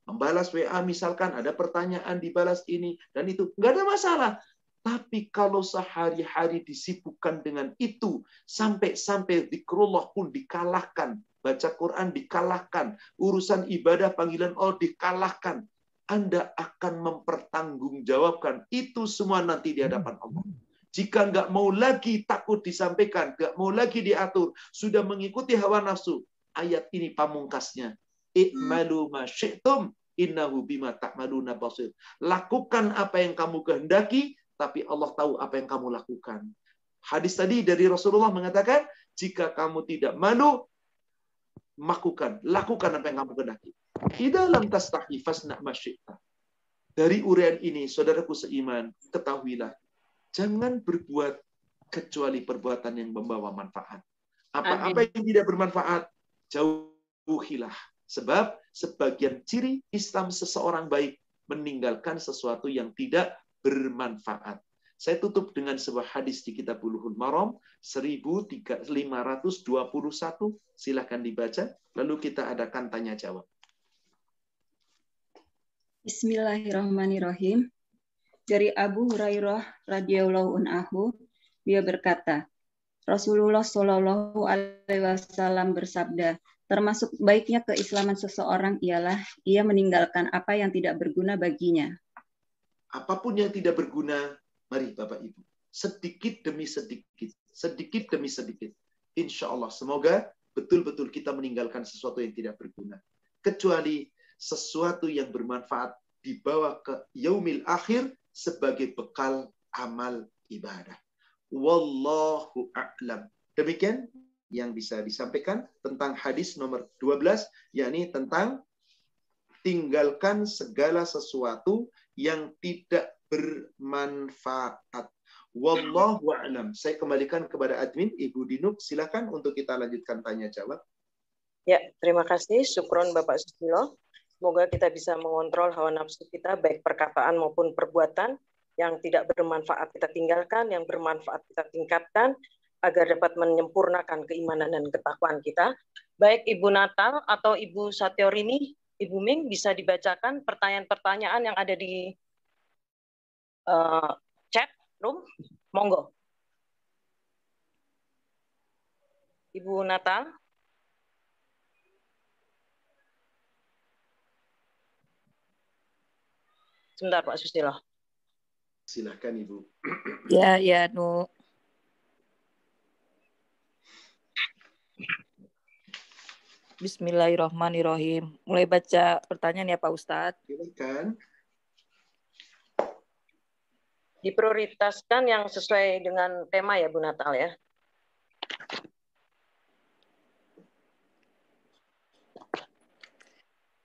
membalas WA misalkan ada pertanyaan dibalas ini dan itu, nggak ada masalah. Tapi kalau sehari-hari disibukkan dengan itu, sampai zikrullah pun dikalahkan, baca Quran dikalahkan, urusan ibadah panggilan Allah dikalahkan, Anda akan mempertanggungjawabkan itu semua nanti di hadapan Allah. Jika nggak mau lagi takut disampaikan, nggak mau lagi diatur, sudah mengikuti hawa nafsu, ayat ini pamungkasnya. I'malu ma syi'tum innahu bima ta'maluna basir. Lakukan apa yang kamu kehendaki, tapi Allah tahu apa yang kamu lakukan. Hadis tadi dari Rasulullah mengatakan, jika kamu tidak malu, lakukan apa yang kamu kehendaki. Idza lam tastahi fasna ma syi'ta. Dari uraian ini, saudaraku seiman, ketahuilah, jangan berbuat kecuali perbuatan yang membawa manfaat. Apa-apa yang tidak bermanfaat, jauhilah. Sebab sebagian ciri Islam seseorang baik meninggalkan sesuatu yang tidak bermanfaat. Saya tutup dengan sebuah hadis di kitab Bulughul Maram 1521. Silakan dibaca, lalu kita adakan tanya jawab. Bismillahirrahmanirrahim. Dari Abu Hurairah radhiyallahu anhu, dia berkata, Rasulullah Shallallahu alaihi wasallam bersabda, termasuk baiknya keislaman seseorang ialah ia meninggalkan apa yang tidak berguna baginya. Apapun yang tidak berguna, mari Bapak Ibu, sedikit demi sedikit, insya Allah, semoga betul-betul kita meninggalkan sesuatu yang tidak berguna. Kecuali sesuatu yang bermanfaat dibawa ke yaumil akhir sebagai bekal amal ibadah. Wallahu a'lam. Demikian yang bisa disampaikan tentang hadis nomor 12, yakni tentang tinggalkan segala sesuatu yang tidak bermanfaat. Wallahu a'lam. Saya kembalikan kepada admin Ibu Dinuk, silakan untuk kita lanjutkan tanya jawab. Ya, terima kasih. Syukron Bapak Susilo. Semoga kita bisa mengontrol hawa nafsu kita, baik perkataan maupun perbuatan. Yang tidak bermanfaat kita tinggalkan, yang bermanfaat kita tingkatkan, agar dapat menyempurnakan keimanan dan ketakwaan kita. Baik Ibu Natal atau Ibu Satyorini, Ibu Ming, bisa dibacakan pertanyaan-pertanyaan yang ada di chat room. Monggo. Ibu Natal. Sebentar Pak Susilo. Silakan Ibu. Ya, Nu. Bismillahirrahmanirrahim. Mulai baca pertanyaan ya Pak Ustadz. Silakan. Diprioritaskan yang sesuai dengan tema ya Bu Natal ya.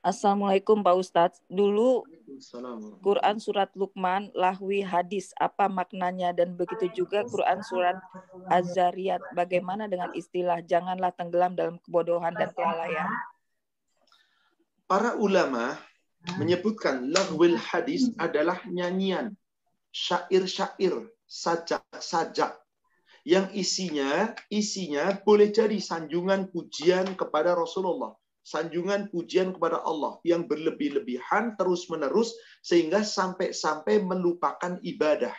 Assalamualaikum Pak Ustadz. Dulu Quran surat Luqman, lahwi hadis, apa maknanya? Dan begitu juga Quran surat Az-Zariyat. Bagaimana dengan istilah janganlah tenggelam dalam kebodohan dan kelalaian? Para ulama menyebutkan lahwil hadis adalah nyanyian, syair-syair, sajak-sajak yang isinya boleh jadi sanjungan pujian kepada Rasulullah, sanjungan pujian kepada Allah yang berlebih-lebihan terus-menerus sehingga sampai melupakan ibadah.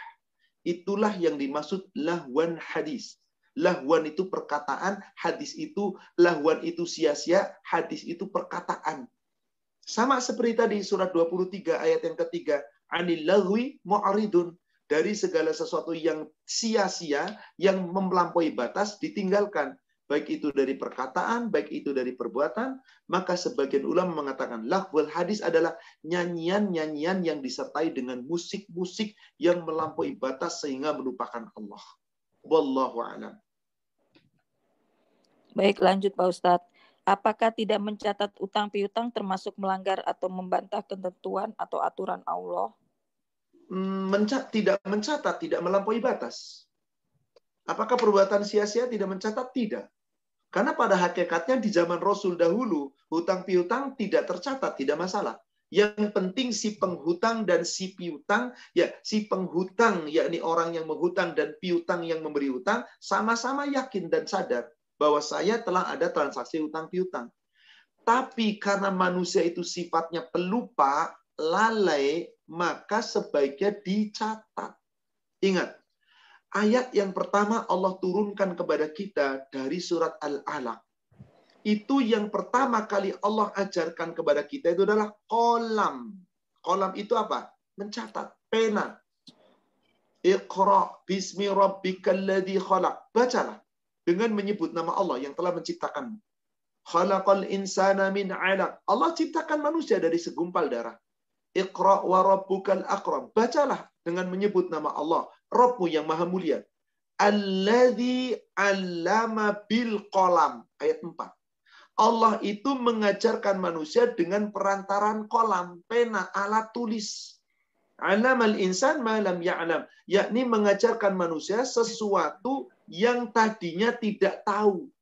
Itulah yang dimaksud lahwan hadis. Lahwan itu perkataan, hadis itu lahwan itu sia-sia, hadis itu perkataan. Sama seperti tadi surat 23 ayat yang ketiga, anil lahwi mu'ridun, dari segala sesuatu yang sia-sia, yang melampaui batas ditinggalkan. Baik itu dari perkataan, baik itu dari perbuatan, maka sebagian ulama mengatakan lahwul hadis adalah nyanyian-nyanyian yang disertai dengan musik-musik yang melampaui batas sehingga melupakan Allah. Wallahu a'lam. Baik, lanjut Pak Ustadz. Apakah tidak mencatat utang piutang termasuk melanggar atau membantah ketentuan atau aturan Allah? Tidak mencatat, tidak melampaui batas. Apakah perbuatan sia-sia tidak mencatat? Tidak. Karena pada hakikatnya di zaman Rasul dahulu, hutang piutang tidak tercatat, tidak masalah. Yang penting si penghutang dan si piutang, ya si penghutang yakni orang yang menghutang dan piutang yang memberi hutang sama-sama yakin dan sadar bahwa saya telah ada transaksi hutang piutang. Tapi karena manusia itu sifatnya pelupa, lalai, maka sebaiknya dicatat. Ingat, ayat yang pertama Allah turunkan kepada kita dari surat Al-Alaq. Itu yang pertama kali Allah ajarkan kepada kita itu adalah kolam. Kolam itu apa? Mencatat, pena. Iqra bismi rabbikal ladzi khalaq. Bacalah dengan menyebut nama Allah yang telah menciptakanmu. Khalaqal insana min 'alaq. Allah ciptakan manusia dari segumpal darah. Iqra wa rabbukal akram. Bacalah dengan menyebut nama Allah, Rabbmu yang maha mulia. Alladzi 'allama bil qalam. Ayat 4. Allah itu mengajarkan manusia dengan perantaran kolam, pena, alat tulis. Alamal insan ma lam ya'lam, yakni mengajarkan manusia sesuatu yang tadinya tidak tahu.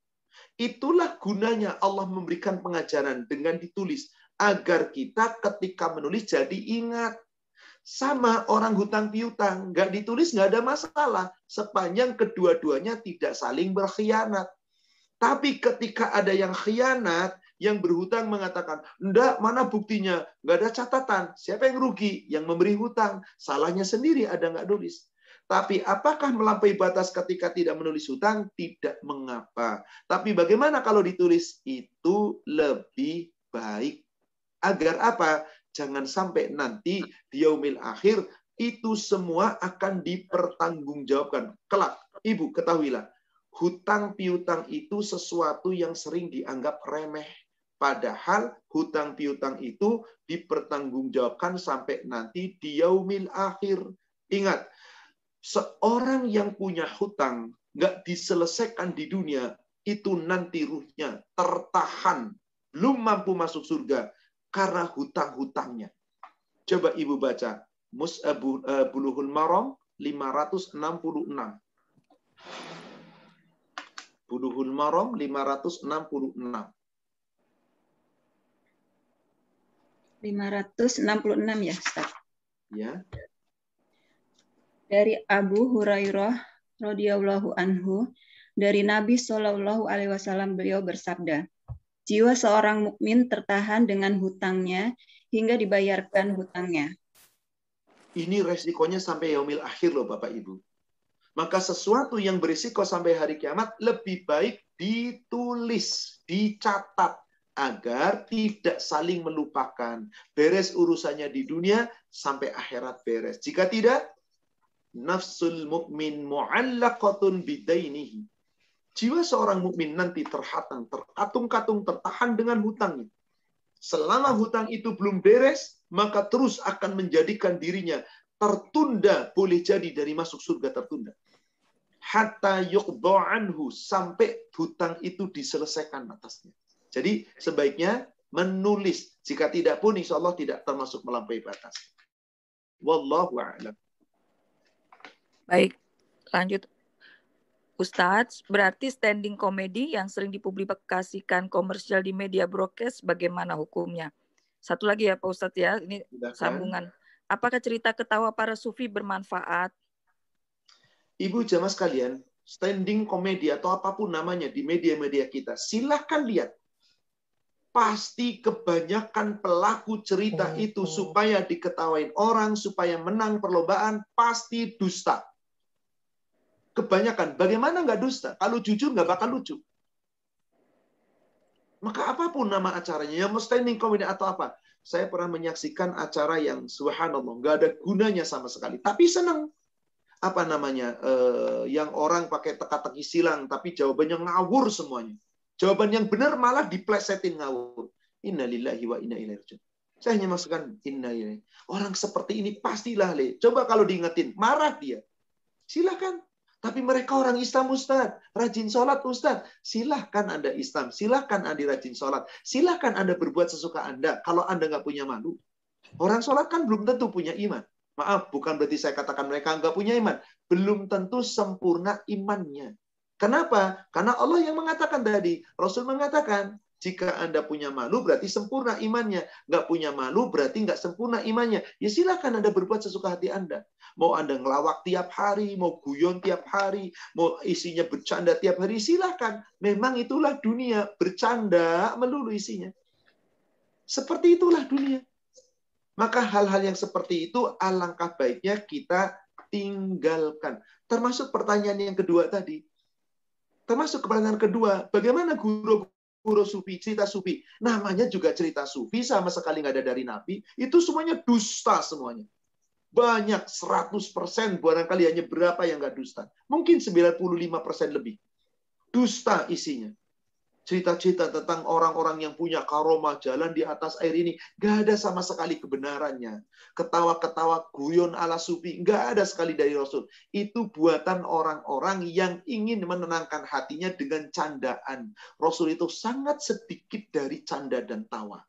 Itulah gunanya Allah memberikan pengajaran dengan ditulis agar kita ketika menulis jadi ingat. Sama orang hutang piutang, nggak ditulis nggak ada masalah sepanjang kedua-duanya tidak saling berkhianat. Tapi ketika ada yang khianat, yang berhutang mengatakan, enggak, mana buktinya? Nggak ada catatan. Siapa yang rugi? Yang memberi hutang. Salahnya sendiri, ada nggak nulis. Tapi apakah melampaui batas ketika tidak menulis hutang? Tidak mengapa. Tapi bagaimana kalau ditulis? Itu lebih baik. Agar apa? Jangan sampai nanti di yaumil akhir, itu semua akan dipertanggungjawabkan. Kelak, Ibu ketahuilah, hutang piutang itu sesuatu yang sering dianggap remeh. Padahal hutang piutang itu dipertanggungjawabkan sampai nanti di yaumil akhir. Ingat, seorang yang punya hutang nggak diselesaikan di dunia, itu nanti ruhnya tertahan, belum mampu masuk surga karena hutang-hutangnya. Coba Ibu baca Bulughul Maram 566. Bulughul Maram 566. 566 ya, Ustaz. Ya. Dari Abu Hurairah radhiyallahu anhu, dari Nabi Shallallahu alaihi wasallam, beliau bersabda, jiwa seorang mukmin tertahan dengan hutangnya hingga dibayarkan hutangnya. Ini resikonya sampai yaumil akhir loh Bapak Ibu. Maka sesuatu yang berisiko sampai hari kiamat lebih baik ditulis, dicatat, agar tidak saling melupakan. Beres urusannya di dunia, sampai akhirat beres. Jika tidak, nafsul mukmin mu'allaqatun bidainihi. Jiwa seorang mukmin nanti terkatung-katung, tertahan dengan hutangnya. Selama hutang itu belum beres, maka terus akan menjadikan dirinya tertunda, boleh jadi dari masuk surga tertunda. Hatta yuqda anhu, sampai hutang itu diselesaikan atasnya. Jadi sebaiknya menulis. Jika tidak pun insya Allah tidak termasuk melampaui batas. Wallahu a'lam. Baik, lanjut. Ustadz, berarti standing komedi yang sering dipublikasikan komersial di media broadcast bagaimana hukumnya? Satu lagi ya Pak Ustadz ya, ini sambungan. Apakah cerita ketawa para sufi bermanfaat? Ibu jamaah sekalian, standing komedi atau apapun namanya di media-media kita, silahkan lihat. Pasti kebanyakan pelaku cerita itu supaya diketawain orang, supaya menang perlombaan, pasti dusta. Kebanyakan. Bagaimana nggak dusta? Kalau jujur nggak bakal lucu. Maka apapun nama acaranya, yang standing comedy atau apa. Saya pernah menyaksikan acara yang subhanallah, nggak ada gunanya sama sekali. Tapi senang. Apa namanya? Yang orang pakai teka-teki silang, tapi jawabannya ngawur semuanya. Jawaban yang benar malah diplesetin ngawur. Innalillahi wa inna ilaihi raji'un. Saya hanya masukkan innalillahi. Orang seperti ini pastilah le. Coba kalau diingetin, marah dia. Silakan. Tapi mereka orang Islam Ustaz, rajin sholat Ustaz. Silahkan Anda Islam, silahkan Anda rajin sholat. Silahkan Anda berbuat sesuka Anda kalau Anda nggak punya malu. Orang sholat kan belum tentu punya iman. Maaf, bukan berarti saya katakan mereka nggak punya iman. Belum tentu sempurna imannya. Kenapa? Karena Allah yang mengatakan tadi. Rasul mengatakan, jika Anda punya malu berarti sempurna imannya. Nggak punya malu berarti nggak sempurna imannya. Ya silakan Anda berbuat sesuka hati Anda. Mau Anda ngelawak tiap hari, mau guyon tiap hari, mau isinya bercanda tiap hari, silakan. Memang itulah dunia. Bercanda melulu isinya. Seperti itulah dunia. Maka hal-hal yang seperti itu alangkah baiknya kita tinggalkan. Termasuk pertanyaan yang kedua tadi. Termasuk pertanyaan kedua, bagaimana guru sufi, cerita sufi? Namanya juga cerita sufi, sama sekali nggak ada dari Nabi. Itu semuanya dusta semuanya. Banyak, 100%, barangkali hanya berapa yang nggak dusta. Mungkin 95% lebih. Dusta isinya. Cerita-cerita tentang orang-orang yang punya karomah jalan di atas air ini. Nggak ada sama sekali kebenarannya. Ketawa-ketawa guyon ala sufi. Nggak ada sekali dari Rasul. Itu buatan orang-orang yang ingin menenangkan hatinya dengan candaan. Rasul itu sangat sedikit dari canda dan tawa.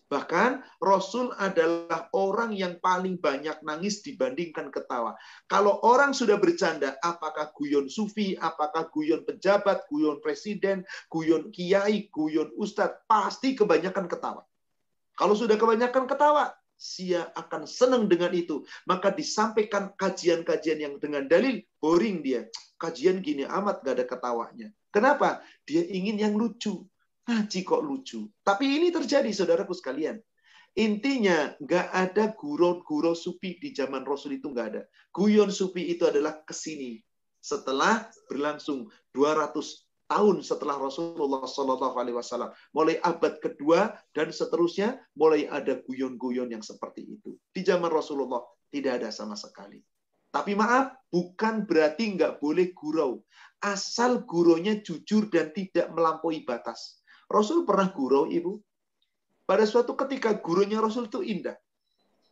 Bahkan Rasul adalah orang yang paling banyak nangis dibandingkan ketawa. Kalau orang sudah bercanda, apakah guyon sufi, apakah guyon pejabat, guyon presiden, guyon kiai, guyon ustadz, pasti kebanyakan ketawa. Kalau sudah kebanyakan ketawa, dia akan senang dengan itu. Maka disampaikan kajian-kajian yang dengan dalil, boring dia. Kajian gini amat gak ada ketawanya. Kenapa? Dia ingin yang lucu. Ngaji kok lucu. Tapi ini terjadi, saudaraku sekalian. Intinya, nggak ada gurau sufi di zaman Rasul itu nggak ada. Guyon sufi itu adalah kesini. Setelah berlangsung 200 tahun setelah Rasulullah SAW. Mulai abad kedua dan seterusnya, mulai ada guyon-guyon yang seperti itu. Di zaman Rasulullah tidak ada sama sekali. Tapi maaf, bukan berarti nggak boleh gurau. Asal gurunya jujur dan tidak melampaui batas. Rasul pernah gurau, Ibu. Pada suatu ketika gurunya Rasul itu indah.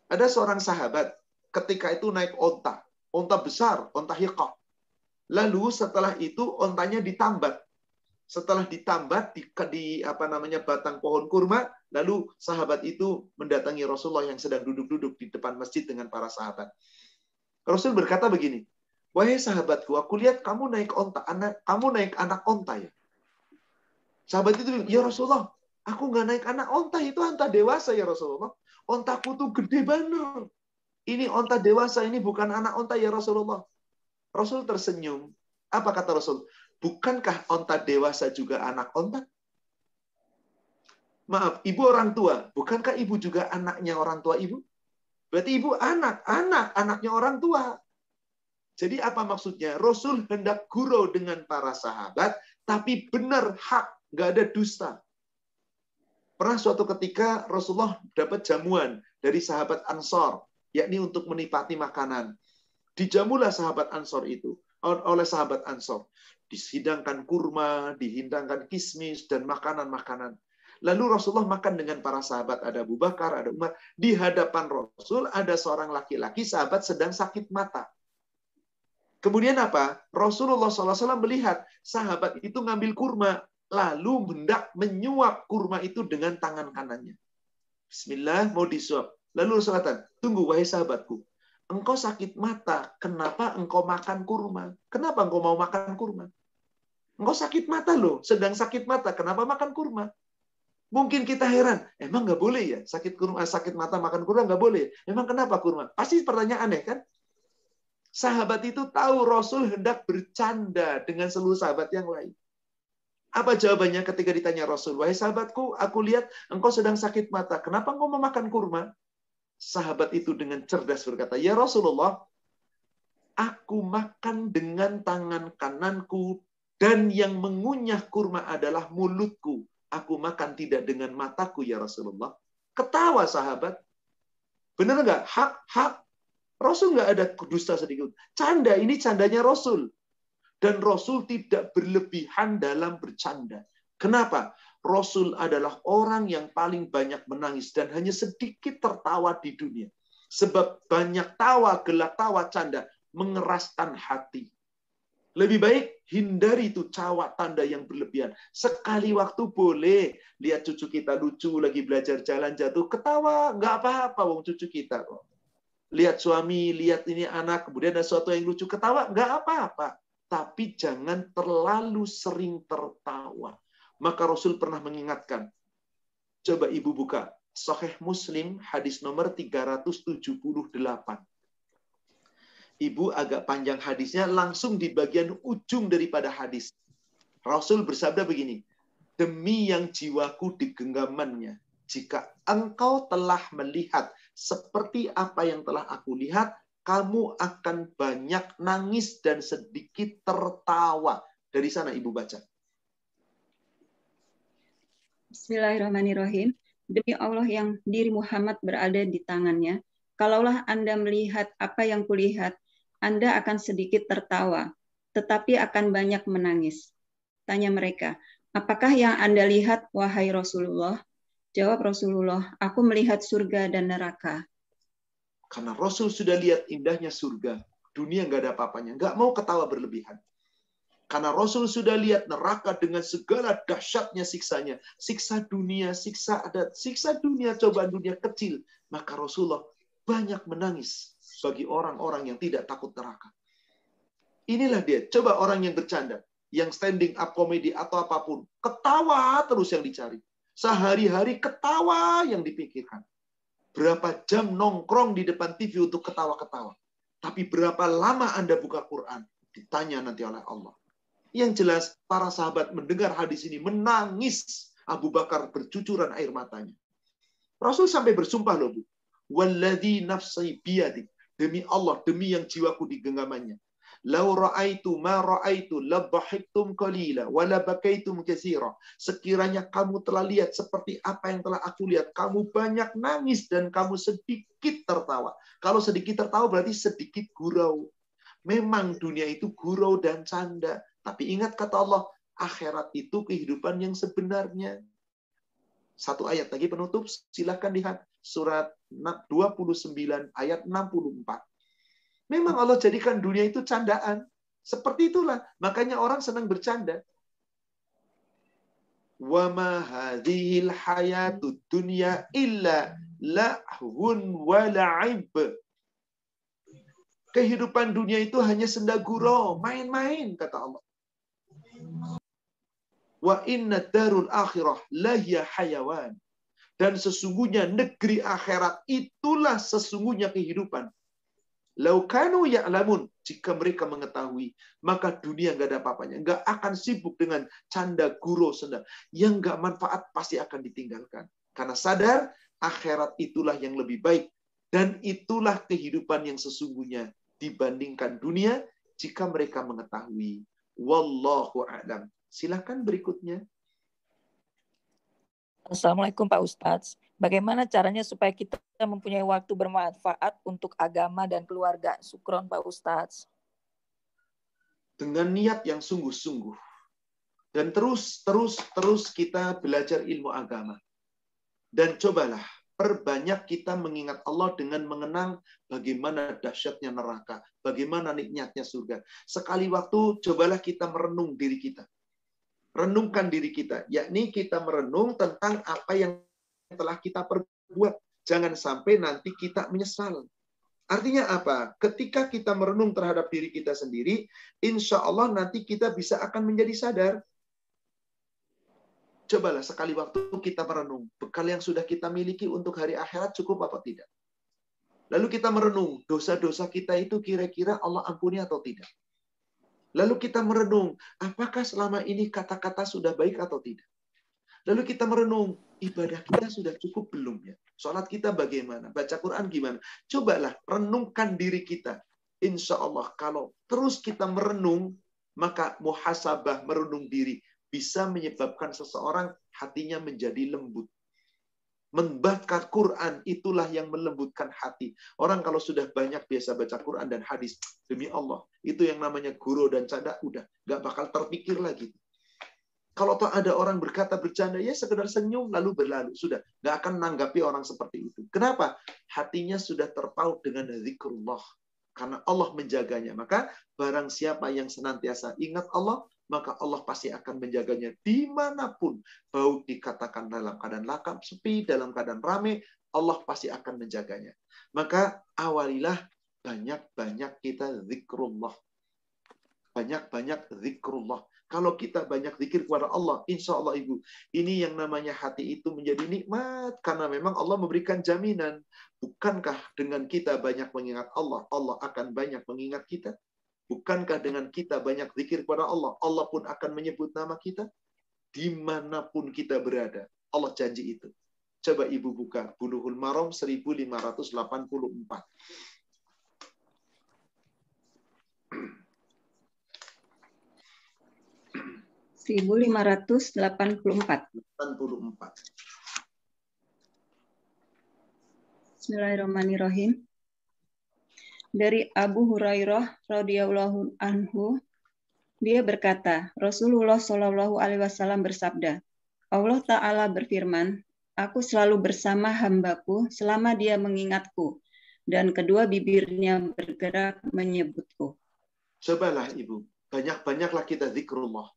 Ada seorang sahabat ketika itu naik onta besar, onta hiqah. Lalu setelah itu ontanya ditambat. Setelah ditambat di batang pohon kurma, lalu sahabat itu mendatangi Rasulullah yang sedang duduk-duduk di depan masjid dengan para sahabat. Rasul berkata begini, "Wahai sahabatku, aku lihat kamu naik anak onta ya." Sahabat itu bilang, "Ya Rasulullah, aku nggak naik anak onta, itu onta dewasa ya Rasulullah. Ontaku tuh gede bener. Ini onta dewasa, ini bukan anak onta ya Rasulullah." Rasul tersenyum. Apa kata Rasul? "Bukankah onta dewasa juga anak onta?" Maaf, ibu orang tua. Bukankah ibu juga anaknya orang tua ibu? Berarti ibu anaknya orang tua. Jadi apa maksudnya? Rasul hendak gurau dengan para sahabat, tapi benar hak. Nggak ada dusta. Pernah suatu ketika Rasulullah dapat jamuan dari sahabat Ansor, yakni untuk menikmati makanan. Dijamulah sahabat Ansor itu oleh sahabat Ansor. Dihidangkan kurma, dihidangkan kismis, dan makanan-makanan. Lalu Rasulullah makan dengan para sahabat. Ada Abu Bakar, ada Umar. Di hadapan Rasul ada seorang laki-laki sahabat sedang sakit mata. Kemudian apa? Rasulullah SAW melihat sahabat itu ngambil kurma. Lalu hendak menyuap kurma itu dengan tangan kanannya. Bismillah, mau disuap. Lalu Rasul kata, "Tunggu wahai sahabatku. Engkau sakit mata, kenapa engkau makan kurma? Kenapa engkau mau makan kurma? Engkau sakit mata loh, sedang sakit mata, kenapa makan kurma?" Mungkin kita heran, emang nggak boleh ya? Sakit mata makan kurma nggak boleh. Emang kenapa kurma? Pasti pertanyaan aneh kan? Sahabat itu tahu Rasul hendak bercanda dengan seluruh sahabat yang lain. Apa jawabannya ketika ditanya Rasul? "Wahai sahabatku, aku lihat engkau sedang sakit mata. Kenapa engkau memakan kurma?" Sahabat itu dengan cerdas berkata, "Ya Rasulullah, aku makan dengan tangan kananku dan yang mengunyah kurma adalah mulutku. Aku makan tidak dengan mataku ya Rasulullah." Ketawa sahabat. Benar nggak? Hak. Rasul nggak ada dusta sedikit. Canda, ini candanya Rasul. Dan Rasul tidak berlebihan dalam bercanda. Kenapa? Rasul adalah orang yang paling banyak menangis dan hanya sedikit tertawa di dunia. Sebab banyak tawa, gelak tawa, canda mengeraskan hati. Lebih baik hindari itu cawa tanda yang berlebihan. Sekali waktu boleh. Lihat cucu kita lucu, lagi belajar jalan jatuh, ketawa. Nggak apa-apa, wong cucu kita kok. Lihat suami, lihat ini anak, kemudian ada sesuatu yang lucu, ketawa, nggak apa-apa. tapi jangan terlalu sering tertawa. Maka Rasul pernah mengingatkan. Coba ibu buka Sahih Muslim hadis nomor 378. Ibu agak panjang hadisnya, langsung di bagian ujung daripada hadis. Rasul bersabda begini, demi yang jiwaku di genggamannya, jika engkau telah melihat seperti apa yang telah aku lihat, kamu akan banyak nangis dan sedikit tertawa. Dari sana ibu baca. Bismillahirrahmanirrahim. Demi Allah yang diri Muhammad berada di tangannya, kalaulah Anda melihat apa yang kulihat, Anda akan sedikit tertawa, tetapi akan banyak menangis. Tanya mereka, apakah yang Anda lihat, wahai Rasulullah? Jawab Rasulullah, aku melihat surga dan neraka. Karena Rasul sudah lihat indahnya surga, dunia nggak ada apa-apanya, nggak mau ketawa berlebihan. Karena Rasul sudah lihat neraka dengan segala dahsyatnya siksanya. Siksa dunia, siksa adat, siksa dunia, cobaan dunia kecil. Maka Rasulullah banyak menangis bagi orang-orang yang tidak takut neraka. Inilah dia. Coba orang yang bercanda, yang standing up komedi atau apapun. Ketawa terus yang dicari. Sehari-hari ketawa yang dipikirkan. Berapa jam nongkrong di depan TV untuk ketawa-ketawa. Tapi berapa lama Anda buka Quran? Ditanya nanti oleh Allah. Yang jelas, para sahabat mendengar hadis ini menangis. Abu Bakar bercucuran air matanya. Rasul sampai bersumpah loh, Bu. Walladzi nafsi biyadi. Demi Allah, demi yang jiwaku di genggamannya. Lau ra'aitu ma ra'aitu labahiktum qalila wa labakaitum katsira. Sekiranya kamu telah lihat seperti apa yang telah aku lihat, kamu banyak nangis dan kamu sedikit tertawa. Kalau sedikit tertawa berarti sedikit gurau. Memang dunia itu gurau dan canda. Tapi ingat kata Allah, akhirat itu kehidupan yang sebenarnya. Satu ayat lagi penutup, silakan lihat surat 29 ayat 64. Memang Allah jadikan dunia itu candaan. Seperti itulah, makanya orang senang bercanda. Wa ma hadhil hayatud dunya illa lahwun wa la'ib. Kehidupan dunia itu hanya senda gurau, main-main kata Allah. Wa inna darul akhirah lahiya hayawan. Dan sesungguhnya negeri akhirat itulah sesungguhnya kehidupan. Lau kanu ya'lamun, jika mereka mengetahui, maka dunia nggak ada apa-apanya. Nggak akan sibuk dengan canda gurau senda. Yang nggak manfaat pasti akan ditinggalkan. Karena sadar akhirat itulah yang lebih baik. Dan itulah kehidupan yang sesungguhnya dibandingkan dunia jika mereka mengetahui. Wallahu a'lam. Silakan berikutnya. Assalamualaikum Pak Ustadz. Bagaimana caranya supaya kita mempunyai waktu bermanfaat untuk agama dan keluarga? Syukron Pak Ustadz. Dengan niat yang sungguh-sungguh. Dan terus kita belajar ilmu agama. Dan cobalah perbanyak kita mengingat Allah dengan mengenang bagaimana dahsyatnya neraka, bagaimana nikmatnya surga. Sekali waktu cobalah kita merenung diri kita. Renungkan diri kita, yakni kita merenung tentang apa yang telah kita perbuat. Jangan sampai nanti kita menyesal. Artinya apa? Ketika kita merenung terhadap diri kita sendiri, insya Allah nanti kita bisa akan menjadi sadar. Cobalah sekali waktu kita merenung. Bekal yang sudah kita miliki untuk hari akhirat cukup apa tidak? Lalu kita merenung, dosa-dosa kita itu kira-kira Allah ampuni atau tidak? Lalu kita merenung, apakah selama ini kata-kata sudah baik atau tidak? Lalu kita merenung, ibadah kita sudah cukup belum ya? Salat kita bagaimana? Baca Quran gimana? Cobalah renungkan diri kita. Insya Allah kalau terus kita merenung, maka muhasabah merenung diri bisa menyebabkan seseorang hatinya menjadi lembut. Membaca Quran itulah yang melembutkan hati. Orang kalau sudah banyak biasa baca Quran dan hadis, demi Allah, itu yang namanya gurau dan canda, udah nggak bakal terpikir lagi. Kalau toh ada orang berkata bercanda, ya sekedar senyum lalu berlalu, sudah nggak akan menanggapi orang seperti itu. Kenapa? Hatinya sudah terpaut dengan zikrullah, karena Allah menjaganya. Maka barang siapa yang senantiasa ingat Allah, maka Allah pasti akan menjaganya dimanapun. Baik dikatakan dalam keadaan lakap, sepi, dalam keadaan rame, Allah pasti akan menjaganya. Maka awalilah banyak-banyak kita zikrullah. Banyak-banyak zikrullah. Kalau kita banyak zikir kepada Allah, insya Allah Ibu, ini yang namanya hati itu menjadi nikmat. Karena memang Allah memberikan jaminan. Bukankah dengan kita banyak mengingat Allah, Allah akan banyak mengingat kita? Bukankah dengan kita banyak zikir kepada Allah, Allah pun akan menyebut nama kita? Dimanapun kita berada, Allah janji itu. Coba Ibu buka Bulughul Maram 1584. 1584. Bismillahirrahmanirrahim. Dari Abu Hurairah radhiyallahu anhu, dia berkata, Rasulullah Shallallahu alaihi wasallam bersabda, Allah Ta'ala berfirman, aku selalu bersama hambaku selama dia mengingatku, dan kedua bibirnya bergerak menyebutku. Cobalah Ibu, banyak-banyaklah kita zikrullah.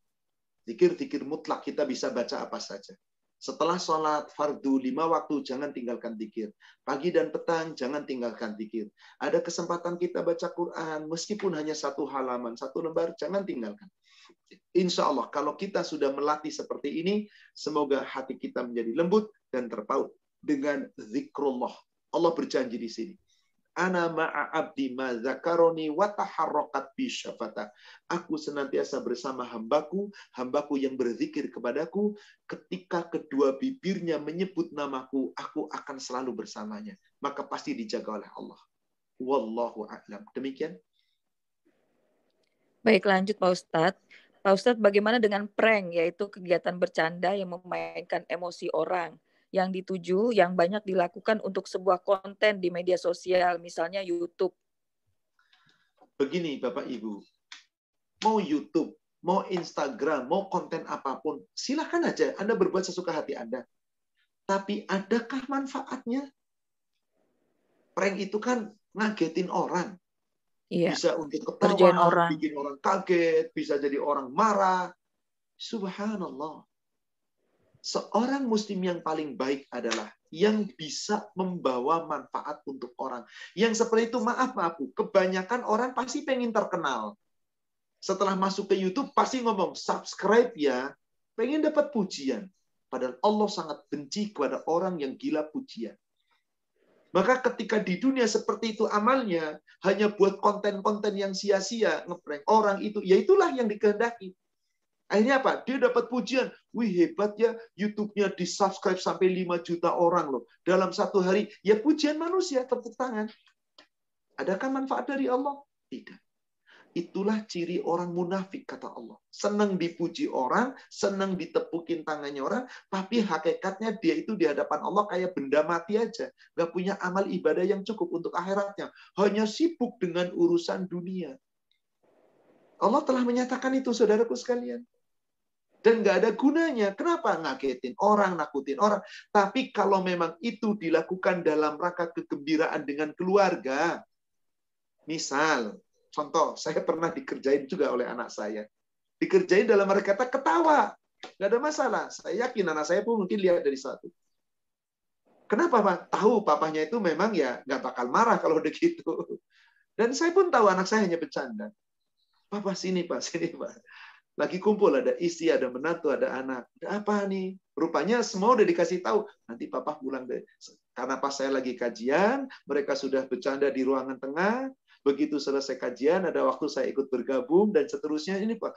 Zikir-zikir mutlak kita bisa baca apa saja. Setelah sholat fardu 5 waktu, jangan tinggalkan zikir. Pagi dan petang, jangan tinggalkan zikir. Ada kesempatan kita baca Quran, meskipun hanya 1 halaman, 1 lembar, jangan tinggalkan. Insya Allah, kalau kita sudah melatih seperti ini, semoga hati kita menjadi lembut dan terpaut dengan zikrullah. Allah berjanji di sini. Ana ma'a abdi ma zakaroni wa taharrakat bi syafata. Aku senantiasa bersama hambaku, hambaku yang berzikir kepadaku, ketika kedua bibirnya menyebut namaku, aku akan selalu bersamanya. Maka pasti dijaga oleh Allah. Wallahu a'lam. Demikian. Baik, lanjut Pak Ustadz. Pak Ustadz, bagaimana dengan prank, yaitu kegiatan bercanda yang memainkan emosi orang, yang dituju, yang banyak dilakukan untuk sebuah konten di media sosial, misalnya YouTube? Begini Bapak Ibu, mau YouTube, mau Instagram, mau konten apapun, silakan aja Anda berbuat sesuka hati Anda. Tapi adakah manfaatnya? Prank itu kan ngagetin orang. Iya. Bisa untuk ketawa, bikin orang kaget, bisa jadi orang marah. Subhanallah. Seorang muslim yang paling baik adalah yang bisa membawa manfaat untuk orang. Yang seperti itu, maaf Bu, kebanyakan orang pasti pengen terkenal. Setelah masuk ke YouTube, pasti ngomong, subscribe ya, pengen dapat pujian. Padahal Allah sangat benci kepada orang yang gila pujian. Maka ketika di dunia seperti itu amalnya, hanya buat konten-konten yang sia-sia, ngeprank orang itu, ya itulah yang dikehendaki. Akhirnya apa? Dia dapat pujian. Wih, hebat ya, YouTube-nya di-subscribe sampai 5 juta orang loh. Dalam 1 hari, ya pujian manusia, tepuk tangan. Adakah manfaat dari Allah? Tidak. Itulah ciri orang munafik, kata Allah. Senang dipuji orang, senang ditepukin tangannya orang, tapi hakikatnya dia itu di hadapan Allah kayak benda mati aja. Gak punya amal ibadah yang cukup untuk akhiratnya. Hanya sibuk dengan urusan dunia. Allah telah menyatakan itu, saudaraku sekalian. Dan nggak ada gunanya. Kenapa? Ngagetin orang, nakutin orang. Tapi kalau memang itu dilakukan dalam rangka kegembiraan dengan keluarga. Misal, contoh, saya pernah dikerjain juga oleh anak saya. Dikerjain dalam rangka kata ketawa. Nggak ada masalah. Saya yakin anak saya pun mungkin lihat dari satu. Kenapa, Pak? Tahu papahnya itu memang ya nggak bakal marah kalau udah gitu. Dan saya pun tahu anak saya hanya bercanda. Papa sini, Pak, sini, Pak. Lagi kumpul, ada istri, ada menantu, ada anak. Ada apa nih? Rupanya semua udah dikasih tahu. Nanti papa pulang deh. Karena pas saya lagi kajian, mereka sudah bercanda di ruangan tengah. Begitu selesai kajian, ada waktu saya ikut bergabung, dan seterusnya. Ini Pak,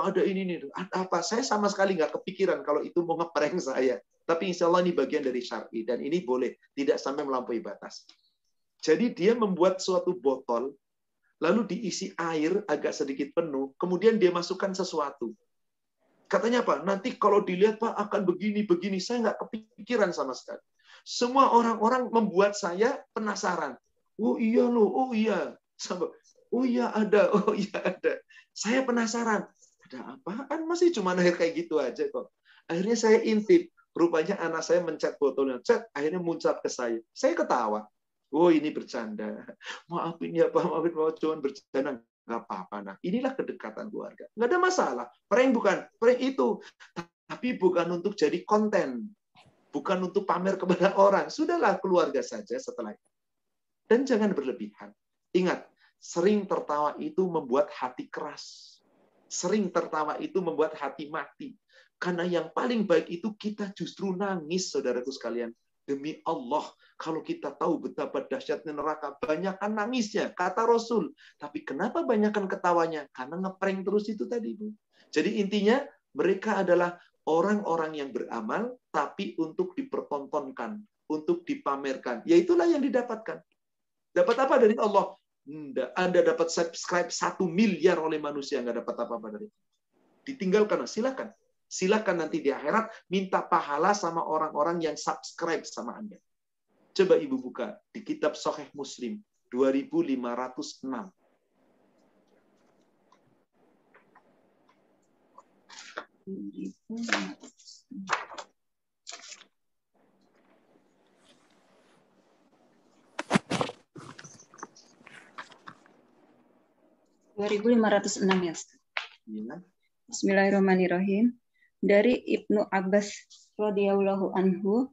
ada ini nih. Ada apa? Saya sama sekali nggak kepikiran kalau itu mau ngeprank saya. Tapi insya Allah ini bagian dari syar'i. Dan ini boleh. Tidak sampai melampaui batas. Jadi dia membuat suatu botol, lalu diisi air agak sedikit penuh, kemudian dia masukkan sesuatu. Katanya apa? Nanti kalau dilihat Pak akan begini-begini. Saya nggak kepikiran sama sekali. Semua orang-orang membuat saya penasaran. Oh iya loh, oh iya. Oh iya ada, oh iya ada. Saya penasaran. Ada apaan? Masih cuma air kayak gitu aja kok. Akhirnya saya intip. Rupanya anak saya mencet botolnya. Cet, akhirnya muncul ke saya. Saya ketawa. Oh ini bercanda. Maafin ya Pak, maafin Pak, cuma bercanda. Nggak apa-apa. Nah, inilah kedekatan keluarga. Nggak ada masalah. Prank bukan. Prank itu. Tapi bukan untuk jadi konten. Bukan untuk pamer kepada orang. Sudahlah keluarga saja setelah itu. Dan jangan berlebihan. Ingat, sering tertawa itu membuat hati keras. Sering tertawa itu membuat hati mati. Karena yang paling baik itu kita justru nangis, saudaraku sekalian. Demi Allah, kalau kita tahu betapa dahsyatnya neraka, banyakkan nangisnya, kata Rasul. Tapi kenapa banyakkan ketawanya? Karena ngeprank terus itu tadi, Bu. Jadi intinya, mereka adalah orang-orang yang beramal, tapi untuk dipertontonkan, untuk dipamerkan. Ya itulah yang didapatkan. Dapat apa dari Allah? Anda dapat subscribe 1 miliar oleh manusia, nggak dapat apa-apa dari itu. Ditinggalkan, silakan. Silakan nanti di akhirat minta pahala sama orang-orang yang subscribe sama Anda. Coba Ibu buka di kitab Sahih Muslim 2506. ya. Bismillahirrahmanirrahim. Dari Ibnu Abbas radhiyallahu anhu,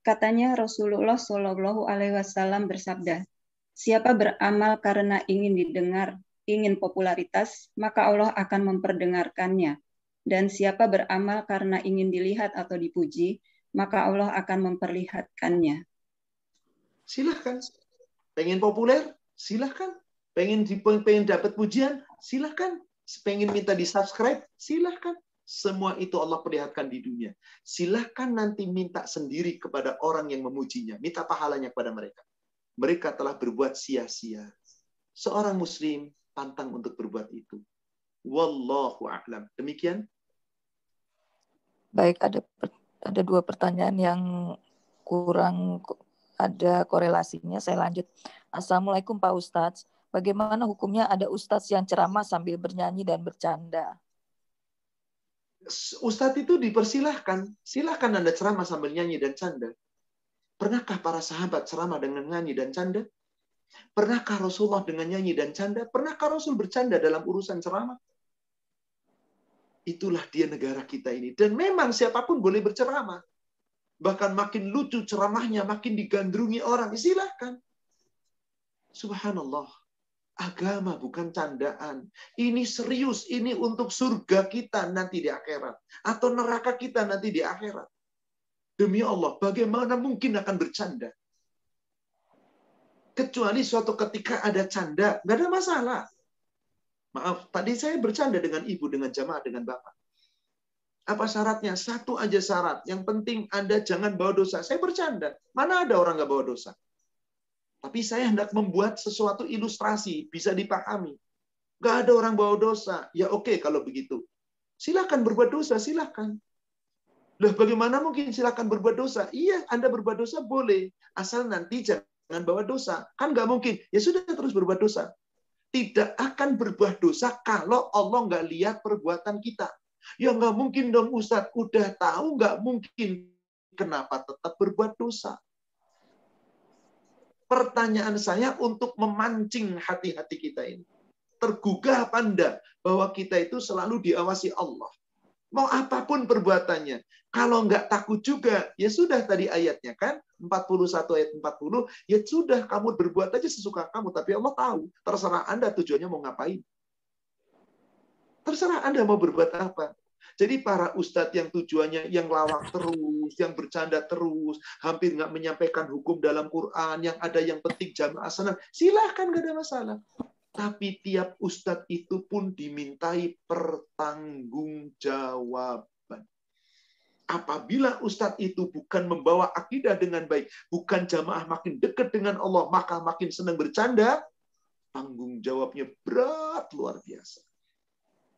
katanya Rasulullah Shallallahu alaihi wasallam bersabda, siapa beramal karena ingin didengar, ingin popularitas, maka Allah akan memperdengarkannya. Dan siapa beramal karena ingin dilihat atau dipuji, maka Allah akan memperlihatkannya. Silahkan. Pengen populer? Silahkan. Pengen dapat pujian? Silahkan. Pengen minta di-subscribe? Silahkan. Semua itu Allah perlihatkan di dunia. Silahkan nanti minta sendiri kepada orang yang memujinya. Minta pahalanya kepada mereka. Mereka telah berbuat sia-sia. Seorang muslim pantang untuk berbuat itu. Wallahu a'lam. Demikian. Baik, ada 2 pertanyaan yang kurang ada korelasinya. Saya lanjut. Assalamualaikum Pak Ustadz. Bagaimana hukumnya ada ustadz yang ceramah sambil bernyanyi dan bercanda? Ustadz itu dipersilahkan. Silahkan Anda ceramah sambil nyanyi dan canda. Pernahkah para sahabat ceramah dengan nyanyi dan canda? Pernahkah Rasulullah dengan nyanyi dan canda? Pernahkah Rasul bercanda dalam urusan ceramah? Itulah dia negara kita ini. Dan memang siapapun boleh berceramah. Bahkan makin lucu ceramahnya, makin digandrungi orang. Silahkan. Subhanallah. Agama bukan candaan. Ini serius. Ini untuk surga kita nanti di akhirat. Atau neraka kita nanti di akhirat. Demi Allah, bagaimana mungkin akan bercanda? Kecuali suatu ketika ada canda. Nggak ada masalah. Maaf, tadi saya bercanda dengan ibu, dengan jamaah, dengan bapak. Apa syaratnya? Satu aja syarat. Yang penting Anda jangan bawa dosa. Saya bercanda. Mana ada orang nggak bawa dosa? Tapi saya hendak membuat sesuatu ilustrasi, bisa dipahami. Nggak ada orang bawa dosa. Ya oke kalau begitu. Silakan berbuat dosa, silakan. Loh, bagaimana mungkin silakan berbuat dosa? Iya, Anda berbuat dosa boleh. Asal nanti jangan bawa dosa. Kan nggak mungkin. Ya sudah terus berbuat dosa. Tidak akan berbuat dosa kalau Allah nggak lihat perbuatan kita. Ya nggak mungkin dong Ustadz. Udah tahu nggak mungkin. Kenapa tetap berbuat dosa? Pertanyaan saya untuk memancing hati-hati kita ini. Tergugah apa enggak bahwa kita itu selalu diawasi Allah? Mau apapun perbuatannya. Kalau enggak takut juga, ya sudah tadi ayatnya kan, 41 ayat 40, ya sudah kamu berbuat aja sesuka kamu, tapi Allah tahu. Terserah Anda tujuannya mau ngapain. Terserah Anda mau berbuat apa. Jadi para ustadz yang tujuannya yang lawak terus, yang bercanda terus, hampir nggak menyampaikan hukum dalam Quran, yang ada yang petik jamaah senang, silahkan nggak ada masalah. Tapi tiap ustadz itu pun dimintai pertanggungjawaban. Apabila ustadz itu bukan membawa akidah dengan baik, bukan jamaah makin dekat dengan Allah, maka makin senang bercanda, tanggung jawabnya berat luar biasa.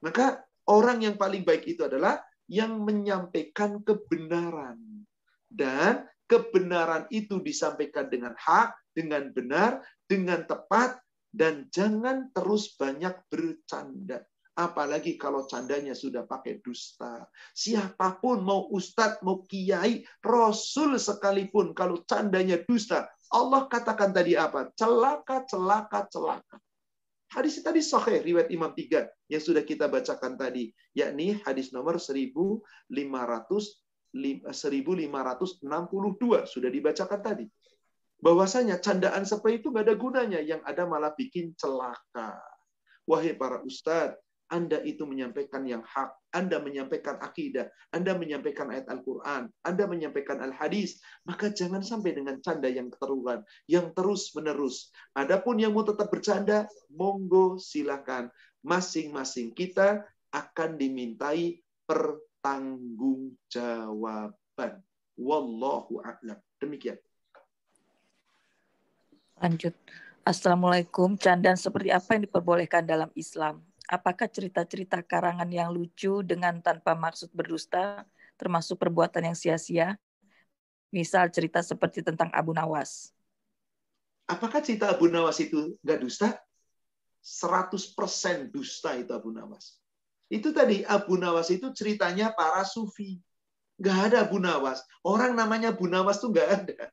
Maka orang yang paling baik itu adalah yang menyampaikan kebenaran. Dan kebenaran itu disampaikan dengan hak, dengan benar, dengan tepat, dan jangan terus banyak bercanda. Apalagi kalau candanya sudah pakai dusta. Siapapun, mau ustadz, mau kiai, rasul sekalipun, kalau candanya dusta, Allah katakan tadi apa? Celaka, celaka, celaka. Hadis tadi sahih, riwayat Imam 3 yang sudah kita bacakan tadi, yakni hadis nomor 1562 sudah dibacakan tadi. Bahwasanya candaan seperti itu nggak ada gunanya, yang ada malah bikin celaka. Wahai para ustadz, Anda itu menyampaikan yang hak, Anda menyampaikan akidah, Anda menyampaikan ayat Al-Quran, Anda menyampaikan Al-Hadis, maka jangan sampai dengan canda yang keteruran, yang terus-menerus. Adapun yang mau tetap bercanda, monggo silakan. Masing-masing kita akan dimintai pertanggungjawaban. Wallahu a'lam. Demikian. Lanjut. Assalamualaikum. Candaan seperti apa yang diperbolehkan dalam Islam? Apakah cerita-cerita karangan yang lucu dengan tanpa maksud berdusta termasuk perbuatan yang sia-sia? Misal cerita seperti tentang Abu Nawas. Apakah cerita Abu Nawas itu nggak dusta? 100% dusta itu Abu Nawas. Itu tadi, Abu Nawas itu ceritanya para sufi. Nggak ada Abu Nawas. Orang namanya Abu Nawas itu nggak ada.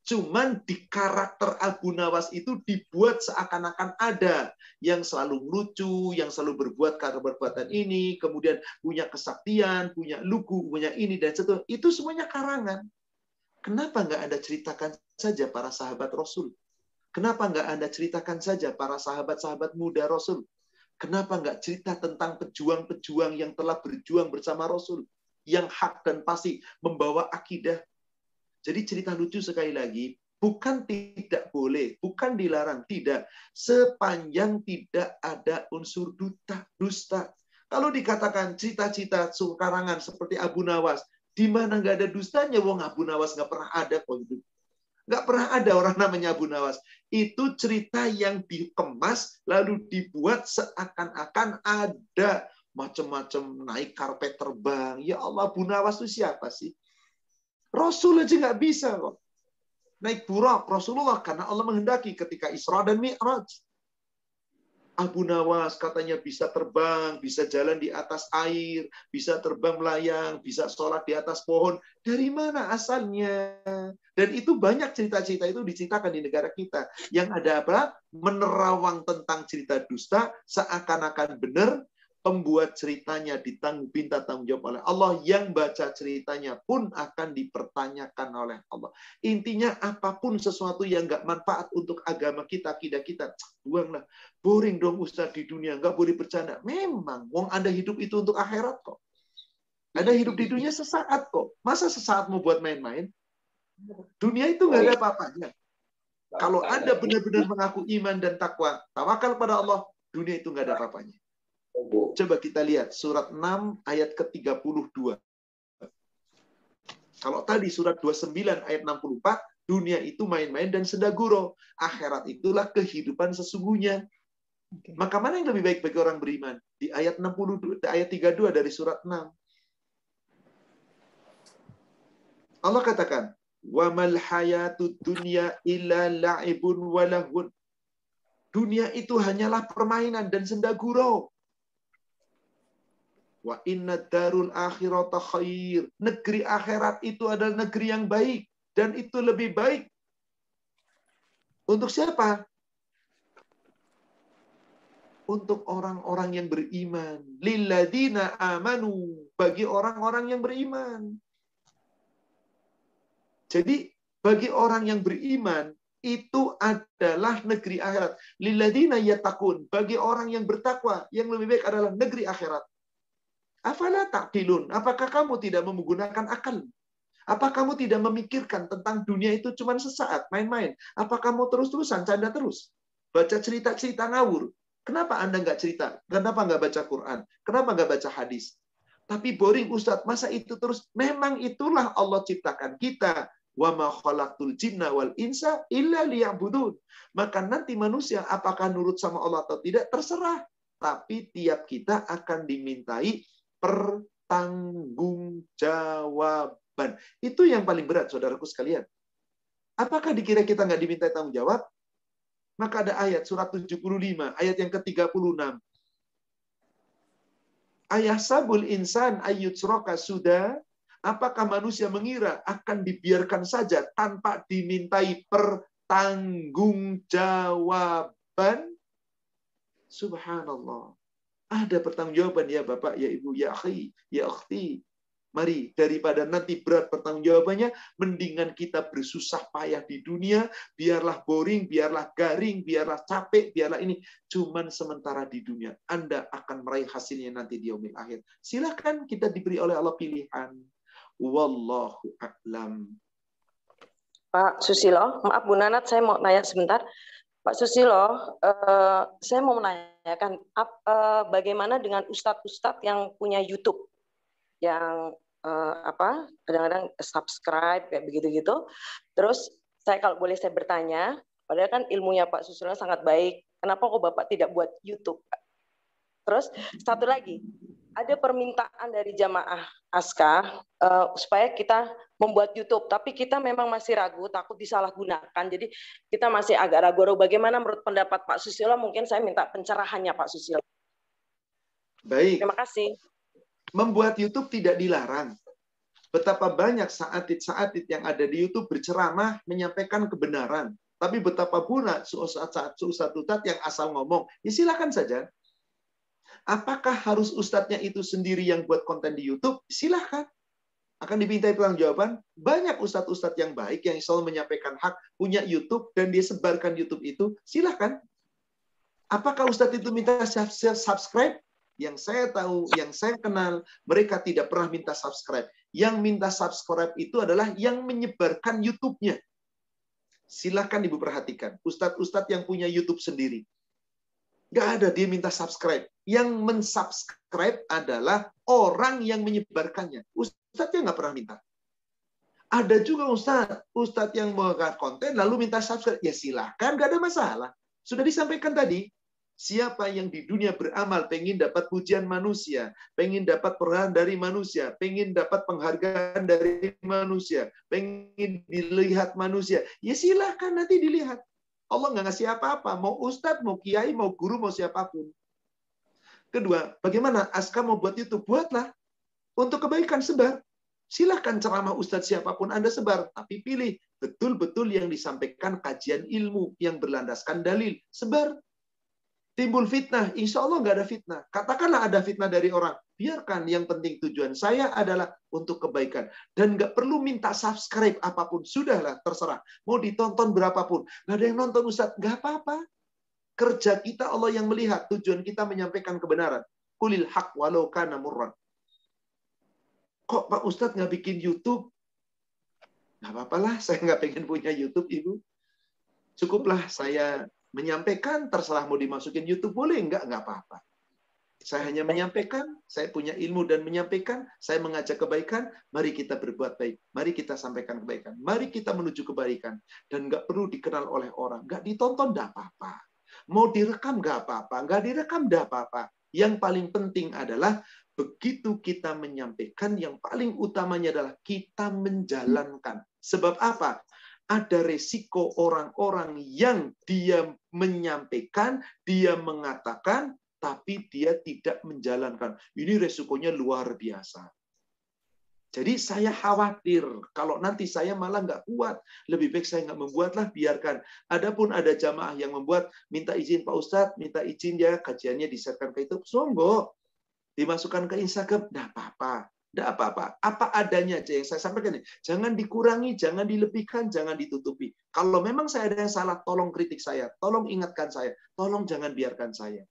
Cuman di karakter Abu Nawas itu dibuat seakan-akan ada yang selalu lucu, yang selalu berbuat karena perbuatan ini, kemudian punya kesaktian, punya lugu, punya ini dan seterusnya. Itu semuanya karangan. Kenapa nggak Anda ceritakan saja para sahabat Rasul? Kenapa nggak Anda ceritakan saja para sahabat-sahabat muda Rasul? Kenapa nggak cerita tentang pejuang-pejuang yang telah berjuang bersama Rasul? Yang hak dan pasti membawa akidah. Jadi cerita lucu sekali lagi, bukan tidak boleh, bukan dilarang, tidak. Sepanjang tidak ada unsur dusta. Kalau dikatakan cita-cita karangan seperti Abu Nawas, di mana nggak ada dustanya, wong Abu Nawas nggak pernah ada kok itu. Nggak pernah ada orang namanya Abu Nawas. Itu cerita yang dikemas, lalu dibuat seakan-akan ada macam-macam naik karpet terbang. Ya Allah, Abu Nawas itu siapa sih? Rasul aja nggak bisa kok. Naik burak Rasulullah karena Allah menghendaki ketika Isra dan Mi'raj. Abu Nawas katanya bisa terbang, bisa jalan di atas air, bisa terbang melayang, bisa sholat di atas pohon. Dari mana asalnya? Dan itu banyak cerita-cerita itu diceritakan di negara kita. Yang ada apa? Menerawang tentang cerita dusta, seakan-akan benar, pembuat ceritanya minta tanggung jawab oleh Allah, yang baca ceritanya pun akan dipertanyakan oleh Allah. Intinya apapun sesuatu yang nggak manfaat untuk agama kita, akidah kita, buanglah. Boring dong Ustaz di dunia, nggak boleh bercanda. Memang, wong Anda hidup itu untuk akhirat kok. Anda hidup di dunia sesaat kok. Masa sesaat mau buat main-main? Dunia itu nggak ada apa-apanya. Kalau Anda benar-benar mengaku iman dan takwa, tawakal pada Allah, dunia itu nggak ada apa-apanya. Coba kita lihat surat 6 ayat ke-32. Kalau tadi surat 29 ayat 64, dunia itu main-main dan sendaguro. Akhirat itulah kehidupan sesungguhnya. Maka mana yang lebih baik bagi orang beriman? Di ayat 62, ayat 32 dari surat 6. Allah katakan, "Wa mal hayatud dunya illa la'ibun wa lahun." Dunia itu hanyalah permainan dan sendaguro. Wa inna darul akhirata khair. Negeri akhirat itu adalah negeri yang baik. Dan itu lebih baik. Untuk siapa? Untuk orang-orang yang beriman. Lilladina amanu. Bagi orang-orang yang beriman. Jadi, bagi orang yang beriman, itu adalah negeri akhirat. Lilladina yattaqun. Bagi orang yang bertakwa, yang lebih baik adalah negeri akhirat. Afala ta'qilun? Apakah kamu tidak menggunakan akal? Apa kamu tidak memikirkan tentang dunia itu cuma sesaat, main-main? Apa kamu terus-terusan canda terus? Baca cerita-cerita ngawur. Kenapa Anda nggak cerita? Kenapa nggak baca Quran? Kenapa nggak baca hadis? Tapi boring Ustadz, masa itu terus? Memang itulah Allah ciptakan kita. Wa ma khalaqtul jinna wal insa illa liya'budun. Maka nanti manusia apakah nurut sama Allah atau tidak? Terserah. Tapi tiap kita akan dimintai pertanggungjawaban. Itu yang paling berat, saudaraku sekalian. Apakah dikira kita nggak diminta tanggung jawab? Maka ada ayat surat 75, ayat yang ke-36. Ayahsabul insan ayyutsraka sudah. Apakah manusia mengira akan dibiarkan saja tanpa dimintai pertanggungjawaban? Subhanallah. Ada pertanggungjawaban ya Bapak, ya Ibu, ya akhi, ya ukhti. Mari, daripada nanti berat pertanggungjawabannya, mendingan kita bersusah payah di dunia, biarlah boring, biarlah garing, biarlah capek, biarlah ini. Cuman sementara di dunia. Anda akan meraih hasilnya nanti di yaumil akhir. Silakan, kita diberi oleh Allah pilihan. Wallahu a'lam. Pak Susilo, maaf Bu Nanat, saya mau nanya sebentar. Pak Susilo, saya mau menanyakan bagaimana dengan ustadz-ustadz yang punya YouTube, yang kadang-kadang subscribe kayak begitu-gitu. Terus kalau boleh saya bertanya, padahal kan ilmunya Pak Susilo sangat baik, kenapa kok Bapak tidak buat YouTube? Terus satu lagi, ada permintaan dari jamaah ASKA supaya kita membuat YouTube, tapi kita memang masih ragu, takut disalahgunakan. Jadi kita masih agak ragu. Bagaimana menurut pendapat Pak Susilo? Mungkin saya minta pencerahannya Pak Susilo. Baik. Terima kasih. Membuat YouTube tidak dilarang. Betapa banyak saatid-saatid yang ada di YouTube berceramah menyampaikan kebenaran. Tapi betapa pula ustadz yang asal ngomong. Ya silakan saja. Apakah harus ustadznya itu sendiri yang buat konten di YouTube? Silakan. Akan dimintai pertanggungjawaban. Banyak ustadz-ustadz yang baik yang selalu menyampaikan hak, punya YouTube dan dia sebarkan YouTube itu. Silakan. Apakah ustadz itu minta subscribe? Yang saya tahu, yang saya kenal, mereka tidak pernah minta subscribe. Yang minta subscribe itu adalah yang menyebarkan YouTube-nya. Silakan Ibu perhatikan. Ustadz-ustadz yang punya YouTube sendiri. Nggak ada dia minta subscribe. Yang mensubscribe adalah orang yang menyebarkannya. Ustadznya nggak pernah minta. Ada juga ustadz yang mengangkat konten lalu minta subscribe. Ya silakan, nggak ada masalah. Sudah disampaikan tadi. Siapa yang di dunia beramal pengen dapat pujian manusia, pengen dapat perhatian dari manusia, pengen dapat penghargaan dari manusia, pengen dilihat manusia, ya silahkan nanti dilihat. Allah nggak ngasih apa-apa, mau ustadz, mau kiai, mau guru, mau siapapun. Kedua, bagaimana ASKA mau buat YouTube? Buatlah. Untuk kebaikan sebar. Silahkan ceramah ustadz siapapun Anda sebar, tapi pilih betul-betul yang disampaikan kajian ilmu yang berlandaskan dalil. Sebar. Timbul fitnah, insya Allah nggak ada fitnah. Katakanlah ada fitnah dari orang. Biarkan, yang penting tujuan saya adalah untuk kebaikan. Dan nggak perlu minta subscribe apapun. Sudahlah, terserah. Mau ditonton berapapun. Nggak ada yang nonton Ustadz. Nggak apa-apa. Kerja kita Allah yang melihat. Tujuan kita menyampaikan kebenaran. Qulil haq walau kana murran. Kok Pak Ustadz nggak bikin YouTube? Nggak apa-apalah, saya nggak pengen punya YouTube, Ibu. Cukuplah saya menyampaikan, terserah mau dimasukin YouTube boleh, enggak apa-apa. Saya hanya menyampaikan, saya punya ilmu dan menyampaikan, saya mengajak kebaikan, mari kita berbuat baik, mari kita sampaikan kebaikan, mari kita menuju kebaikan, dan enggak perlu dikenal oleh orang, enggak ditonton, enggak apa-apa. Mau direkam, enggak apa-apa, enggak direkam, enggak apa-apa. Yang paling penting adalah, begitu kita menyampaikan, yang paling utamanya adalah kita menjalankan. Sebab apa? Ada resiko orang-orang yang dia menyampaikan, dia mengatakan, tapi dia tidak menjalankan. Ini resikonya luar biasa. Jadi saya khawatir, kalau nanti saya malah nggak kuat. Lebih baik saya nggak membuatlah, biarkan. Adapun ada jamaah yang membuat, minta izin Pak Ustadz, minta izin ya, kajiannya disetkan ke YouTube, songgo. Dimasukkan ke Instagram, nggak apa-apa. Tidak apa-apa. Apa adanya aja yang saya sampaikan. Jangan dikurangi, jangan dilebihkan, jangan ditutupi. Kalau memang saya ada yang salah, tolong kritik saya. Tolong ingatkan saya. Tolong jangan biarkan saya.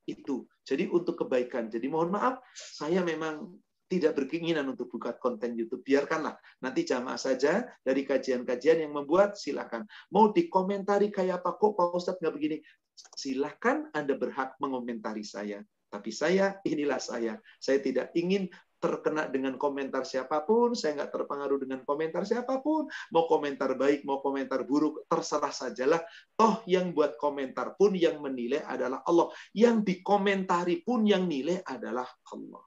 Itu. Jadi untuk kebaikan. Jadi mohon maaf, saya memang tidak berkeinginan untuk buka konten YouTube. Biarkanlah. Nanti jamaah saja dari kajian-kajian yang membuat, silakan. Mau dikomentari kayak apa, kok Pak Ustadz nggak begini? Silakan Anda berhak mengomentari saya. Tapi saya, inilah saya. Saya tidak ingin terkena dengan komentar siapapun, saya nggak terpengaruh dengan komentar siapapun, mau komentar baik, mau komentar buruk, terserah sajalah. Toh yang buat komentar pun yang menilai adalah Allah. Yang dikomentari pun yang nilai adalah Allah.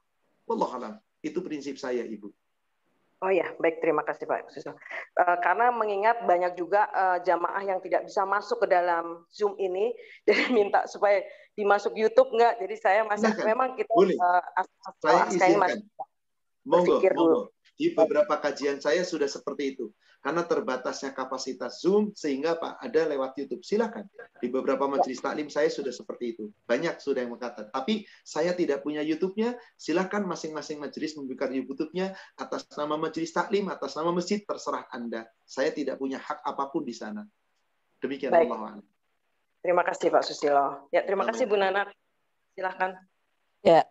Wallahualam. Itu prinsip saya, Ibu. Oh ya, baik, terima kasih Pak. Karena mengingat banyak juga jamaah yang tidak bisa masuk ke dalam Zoom ini, jadi minta supaya dimasuk YouTube enggak. Jadi saya masih memang kita saya izinkan. Monggo. Di beberapa kajian saya sudah seperti itu. karena terbatasnya kapasitas Zoom sehingga Pak ada lewat YouTube. Silakan. Di beberapa majelis taklim saya sudah seperti itu. Banyak sudah yang berkata. Tapi saya tidak punya YouTube-nya. Silakan masing-masing majelis membuka YouTube-nya atas nama majelis taklim, atas nama masjid, terserah Anda. Saya tidak punya hak apapun di sana. Demikian Allah. Terima kasih Pak Susilo. Ya, terima kasih Bu Nana. Silakan. Ya.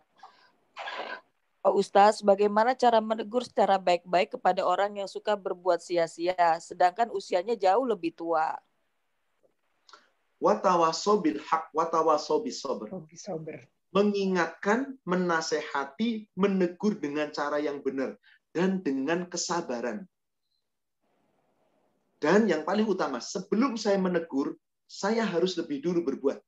Pak Ustadz, bagaimana cara menegur secara baik-baik kepada orang yang suka berbuat sia-sia, sedangkan usianya jauh lebih tua? Watawaso bil haq, watawaso bis sabr. Mengingatkan, menasehati, menegur dengan cara yang benar dan dengan kesabaran. Dan yang paling utama, sebelum saya menegur, saya harus lebih dulu berbuat.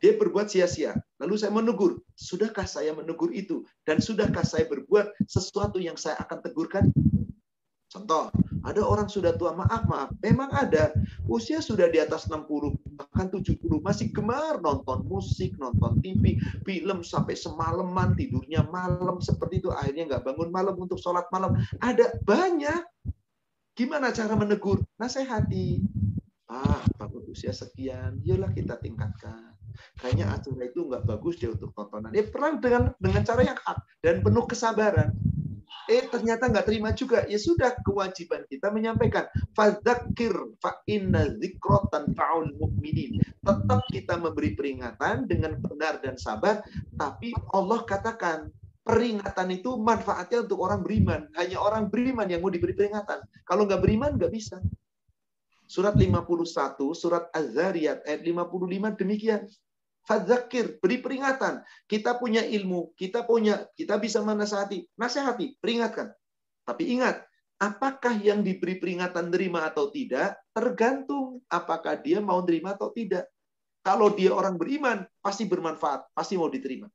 Dia berbuat sia-sia. Lalu saya menegur. Sudahkah saya menegur itu? Dan sudahkah saya berbuat sesuatu yang saya akan tegurkan? Contoh, ada orang sudah tua, maaf. Memang ada. Usia sudah di atas 60, bahkan 70. Masih gemar nonton musik, nonton TV, film sampai semalaman, tidurnya malam seperti itu. Akhirnya nggak bangun malam untuk sholat malam. Ada banyak. Gimana cara menegur? Nasihati. Pak usia sekian, yolah kita tingkatkan. Kayaknya acara itu nggak bagus deh untuk tontonan. Perang dengan cara yang hak dan penuh kesabaran. Ternyata nggak terima juga. Ya sudah, kewajiban kita menyampaikan. Fadzakir fa inna dzikra tanfa'ul mu'minin. Tetap kita memberi peringatan dengan benar dan sabar, tapi Allah katakan peringatan itu manfaatnya untuk orang beriman. Hanya orang beriman yang mau diberi peringatan. Kalau nggak beriman nggak bisa. Surat 51, surat Az-Zariyat ayat 55 demikian. Fadzakir, beri peringatan. Kita punya ilmu, kita bisa menasihati, nasihati, peringatkan. Tapi ingat, apakah yang diberi peringatan terima atau tidak, tergantung apakah dia mau terima atau tidak. Kalau dia orang beriman, pasti bermanfaat, pasti mau diterima.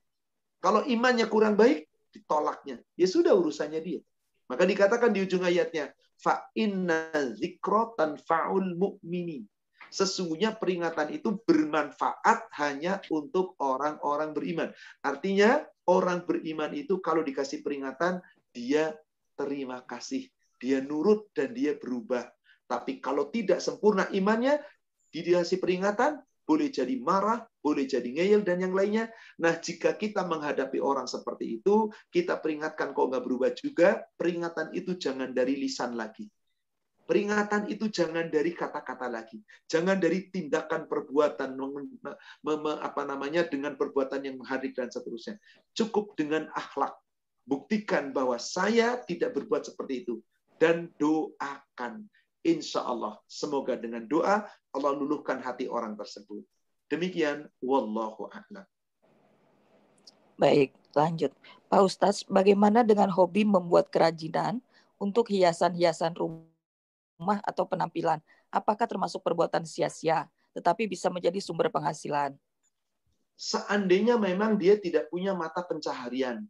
Kalau imannya kurang baik, ditolaknya. Ya sudah, urusannya dia. Maka dikatakan di ujung ayatnya, fa inna dzikra tanfa'ul mu'minin. Sesungguhnya peringatan itu bermanfaat hanya untuk orang-orang beriman. Artinya orang beriman itu kalau dikasih peringatan, dia terima kasih, dia nurut dan dia berubah. Tapi kalau tidak sempurna imannya, dikasih peringatan, boleh jadi marah, boleh jadi ngeyel dan yang lainnya. Nah, jika kita menghadapi orang seperti itu, kita peringatkan kok nggak berubah juga, peringatan itu jangan dari lisan lagi. Peringatan itu jangan dari kata-kata lagi. Jangan dari tindakan perbuatan dengan perbuatan yang menghadik dan seterusnya. Cukup dengan akhlak. Buktikan bahwa saya tidak berbuat seperti itu dan doakan. Insya Allah, semoga dengan doa Allah luluhkan hati orang tersebut. Demikian, wallahu a'lam. Baik, lanjut. Pak Ustadz, bagaimana dengan hobi membuat kerajinan untuk hiasan-hiasan rumah atau penampilan? Apakah termasuk perbuatan sia-sia, tetapi bisa menjadi sumber penghasilan? Seandainya memang dia tidak punya mata pencaharian,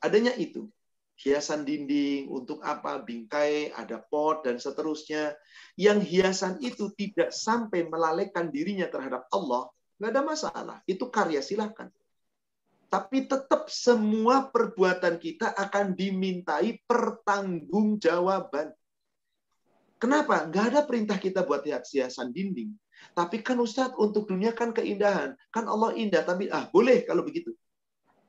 adanya itu. Hiasan dinding, untuk apa? Bingkai, ada pot, dan seterusnya. Yang hiasan itu tidak sampai melalaikan dirinya terhadap Allah, nggak ada masalah. Itu karya, silakan. Tapi tetap semua perbuatan kita akan dimintai pertanggungjawaban. Kenapa? Nggak ada perintah kita buat hiasan dinding. Tapi kan Ustadz, untuk dunia kan keindahan. Kan Allah indah, tapi boleh kalau begitu.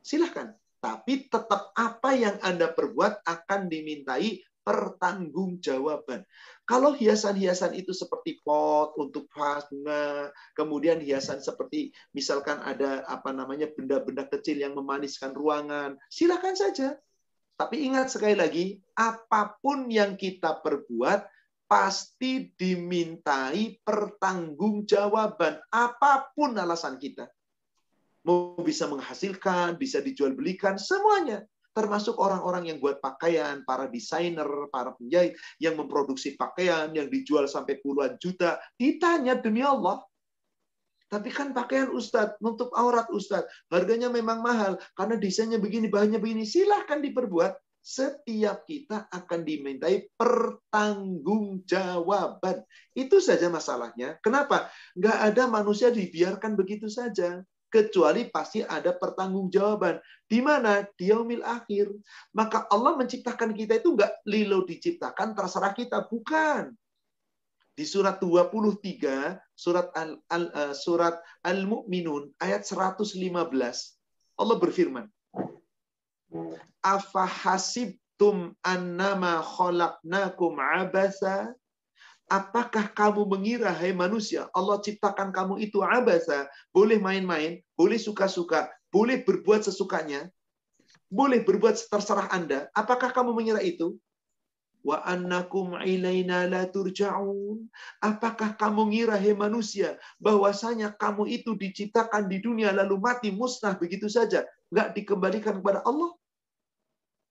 Silahkan. Tapi tetap apa yang Anda perbuat akan dimintai pertanggungjawaban. Kalau hiasan-hiasan itu seperti pot untuk vas bunga, kemudian hiasan seperti misalkan ada benda-benda kecil yang memaniskan ruangan, silakan saja. Tapi ingat sekali lagi, apapun yang kita perbuat pasti dimintai pertanggungjawaban, apapun alasan kita. Mau bisa menghasilkan, bisa dijual belikan, semuanya. Termasuk orang-orang yang buat pakaian, para desainer, para penjahit, yang memproduksi pakaian, yang dijual sampai puluhan juta. Ditanya demi Allah. Tapi kan pakaian Ustadz, nutup aurat Ustadz, harganya memang mahal, karena desainnya begini, bahannya begini. Silahkan diperbuat. Setiap kita akan dimintai pertanggungjawaban. Itu saja masalahnya. Kenapa? Nggak ada manusia dibiarkan begitu saja. kecuali pasti ada pertanggungjawaban. Di mana? Di yaumil akhir. Maka Allah menciptakan kita itu enggak lilo diciptakan terserah kita, bukan. Di surat 23, surat Al-Mu'minun ayat 115, Allah berfirman, "Afahasibtum annama khalaqnakum abasa?" Apakah kamu mengira, hai manusia, Allah ciptakan kamu itu abasa, boleh main-main, boleh suka-suka, boleh berbuat sesukanya, boleh berbuat terserah Anda? Apakah kamu mengira itu? Wa annakum ilaina la turja'un. Apakah kamu ngira, hai manusia, bahwasanya kamu itu diciptakan di dunia lalu mati musnah begitu saja, nggak dikembalikan kepada Allah?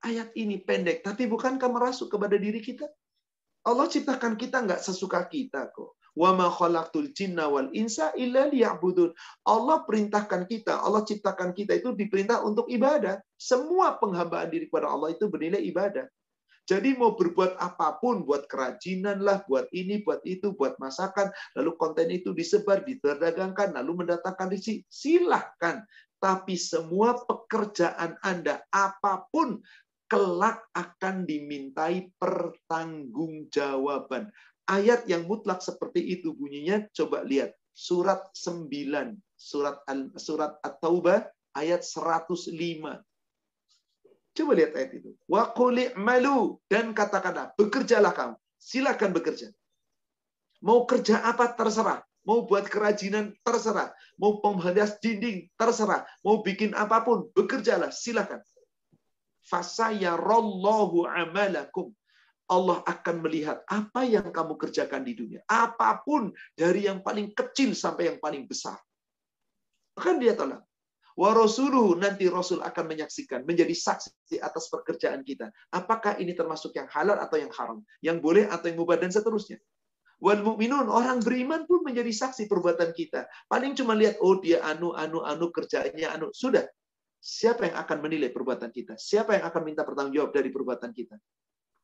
Ayat ini pendek, tapi bukankah merasuk kepada diri kita? Allah ciptakan kita nggak sesuka kita kok. Wa ma khalaqtul jinna wal insa illa liya'budun. Allah perintahkan kita, Allah ciptakan kita itu diperintah untuk ibadah. Semua penghambaan diri kepada Allah itu bernilai ibadah. Jadi mau berbuat apapun, buat kerajinan lah, buat ini, buat itu, buat masakan, lalu konten itu disebar, diperdagangkan, lalu mendatangkan rezeki, silahkan. Tapi semua pekerjaan Anda, apapun, kelak akan dimintai pertanggungjawaban. Ayat yang mutlak seperti itu bunyinya, coba lihat. Surat 9, surat At-Taubah, ayat 105. Coba lihat ayat itu. Wa qul i'malu, dan katakanlah, bekerjalah kamu. Silakan bekerja. Mau kerja apa terserah. Mau buat kerajinan terserah. Mau pemhias dinding terserah. Mau bikin apapun, bekerjalah, silakan. Fasayarallahu amalakum. Allah akan melihat apa yang kamu kerjakan di dunia. Apapun, dari yang paling kecil sampai yang paling besar. Akan dia tolak. Wa rasuluhu, nanti Rasul akan menyaksikan, menjadi saksi atas pekerjaan kita. Apakah ini termasuk yang halal atau yang haram, yang boleh atau yang mubah, dan seterusnya. Wal mu'minun, orang beriman pun menjadi saksi perbuatan kita. Paling cuma lihat, oh dia anu kerjaannya anu. Sudah. Siapa yang akan menilai perbuatan kita? Siapa yang akan minta pertanggungjawab dari perbuatan kita?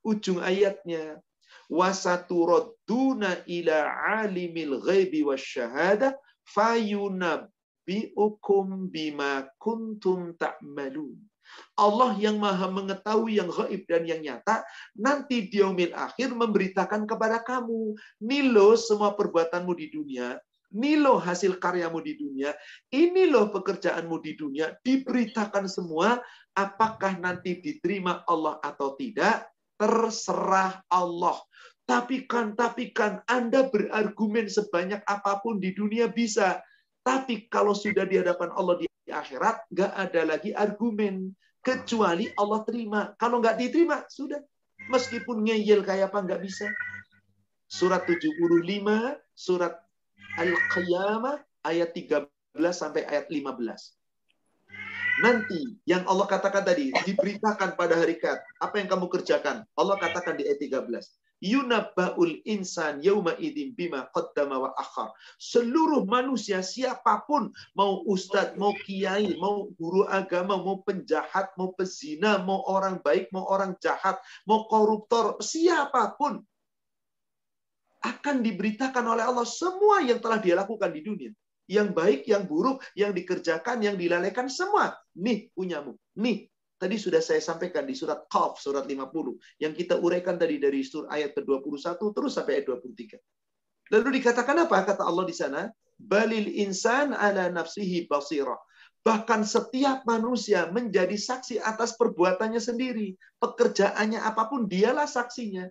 Ujung ayatnya, wasaturadduna ila alimil ghaibi wasyahadah fayunabbi'ukum bima kuntum ta'malun. Allah yang maha mengetahui yang gaib dan yang nyata, nanti di yaumil akhir memberitakan kepada kamu, nih loh semua perbuatanmu di dunia, ini loh hasil karyamu di dunia, ini loh pekerjaanmu di dunia, diberitakan semua. Apakah nanti diterima Allah atau tidak, terserah Allah. Tapi kan Anda berargumen sebanyak apapun di dunia bisa. Tapi kalau sudah di hadapan Allah di akhirat, nggak ada lagi argumen. Kecuali Allah terima. Kalau nggak diterima, sudah. Meskipun ngeyel kayak apa, nggak bisa. Surat 75, surat Al-Qiyamah ayat 13 sampai ayat 15. Nanti yang Allah katakan tadi, diberitakan pada hari kiamat, apa yang kamu kerjakan? Allah katakan di ayat 13. Yunabba'ul insan yauma idzin bima qaddama wa akhar. Seluruh manusia siapapun, mau ustadz, mau kiai, mau guru agama, mau penjahat, mau pezina, mau orang baik, mau orang jahat, mau koruptor, siapapun akan diberitakan oleh Allah semua yang telah dia lakukan di dunia. Yang baik, yang buruk, yang dikerjakan, yang dilalaikan, semua. Nih punyamu. Nih, tadi sudah saya sampaikan di surat Qaf, surat 50. Yang kita uraikan tadi dari ayat ke-21 terus sampai ayat 23. Lalu dikatakan apa? Kata Allah di sana, balil insan ala nafsihi basira. Bahkan setiap manusia menjadi saksi atas perbuatannya sendiri. Pekerjaannya apapun, dialah saksinya.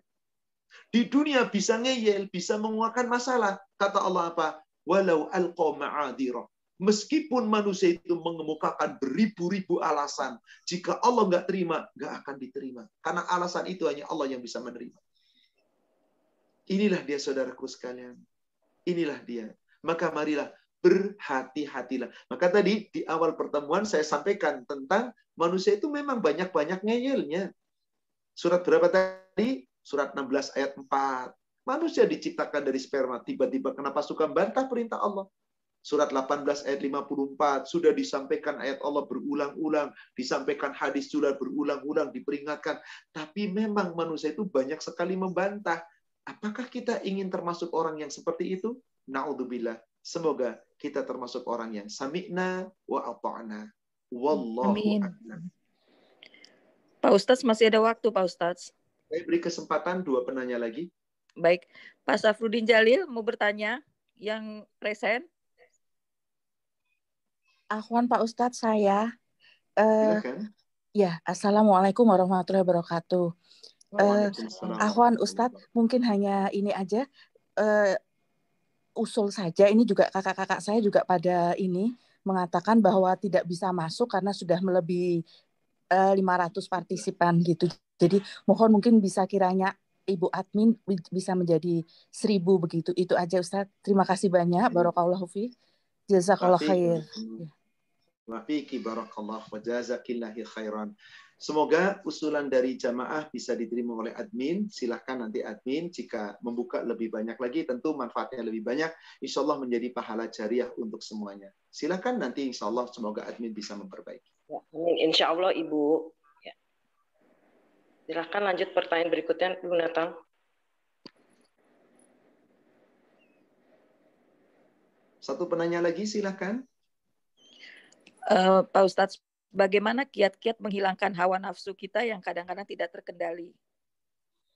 Di dunia bisa ngeyel, bisa mengeluarkan masalah. Kata Allah apa? Walau alqa ma'adhira. Meskipun manusia itu mengemukakan beribu-ribu alasan, jika Allah nggak terima, nggak akan diterima. Karena alasan itu hanya Allah yang bisa menerima. Inilah dia saudaraku sekalian. Inilah dia. Maka marilah berhati-hatilah. Maka tadi di awal pertemuan saya sampaikan tentang manusia itu memang banyak-banyak ngeyelnya. Surat berapa tadi? Surat 16 ayat 4. Manusia diciptakan dari sperma. Tiba-tiba kenapa suka bantah perintah Allah? Surat 18 ayat 54. Sudah disampaikan ayat Allah berulang-ulang. Disampaikan hadis sudah berulang-ulang. Diperingatkan. Tapi memang manusia itu banyak sekali membantah. Apakah kita ingin termasuk orang yang seperti itu? Na'udzubillah. Semoga kita termasuk orang yang sami'na wa ata'na. Wallahu a'lam. Pak Ustadz, masih ada waktu, Pak Ustadz. Saya beri kesempatan 2 penanya lagi. Baik, Pak Safrudin Jalil mau bertanya yang resen. Afwan Pak Ustadz, saya. Silakan. Ya, Assalamualaikum warahmatullahi wabarakatuh. Afwan Ustadz, mungkin hanya ini aja, usul saja. Ini juga kakak-kakak saya juga pada ini mengatakan bahwa tidak bisa masuk karena sudah melebihi 500 partisipan gitu. Jadi mohon mungkin bisa kiranya Ibu admin bisa menjadi 1000 begitu. Itu aja Ustadz. Terima kasih banyak. Barakallahu fi. Jazakallah khair. Wa fiki barakallah wa jazakillahi khairan. Semoga usulan dari jamaah bisa diterima oleh admin. Silahkan nanti admin jika membuka lebih banyak lagi, tentu manfaatnya lebih banyak. Insya Allah menjadi pahala jariah untuk semuanya. Silahkan nanti insya Allah semoga admin bisa memperbaiki. Ya, amin. Insya Allah Ibu. Ya. Silahkan lanjut pertanyaan berikutnya, Ibu Natang. Satu penanya lagi, silahkan. Pak Ustadz, bagaimana kiat-kiat menghilangkan hawa nafsu kita yang kadang-kadang tidak terkendali?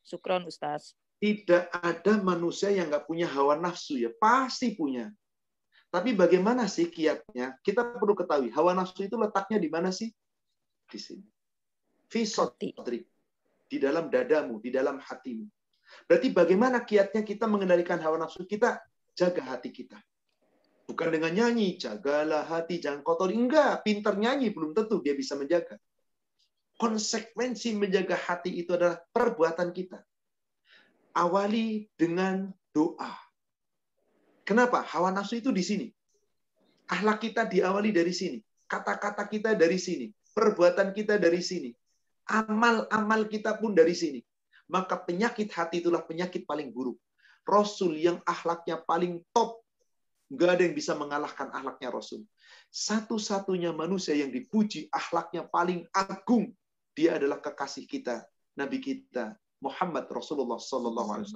Syukron, Ustadz. Tidak ada manusia yang nggak punya hawa nafsu ya, pasti punya. Tapi bagaimana sih kiatnya? Kita perlu ketahui, hawa nafsu itu letaknya di mana sih? Di sini. Fi sadrik. Di dalam dadamu, di dalam hatimu. Berarti bagaimana kiatnya kita mengendalikan hawa nafsu kita? Jaga hati kita. Bukan dengan nyanyi, jagalah hati, jangan kotori. Enggak, pintar nyanyi belum tentu dia bisa menjaga. Konsekuensi menjaga hati itu adalah perbuatan kita. Awali dengan doa. Kenapa? Hawa nafsu itu di sini. Akhlak kita diawali dari sini. Kata-kata kita dari sini. Perbuatan kita dari sini. Amal-amal kita pun dari sini. Maka penyakit hati itulah penyakit paling buruk. Rasul yang akhlaknya paling top, nggak ada yang bisa mengalahkan akhlaknya Rasul. Satu-satunya manusia yang dipuji akhlaknya paling agung, dia adalah kekasih kita, Nabi kita, Muhammad Rasulullah SAW.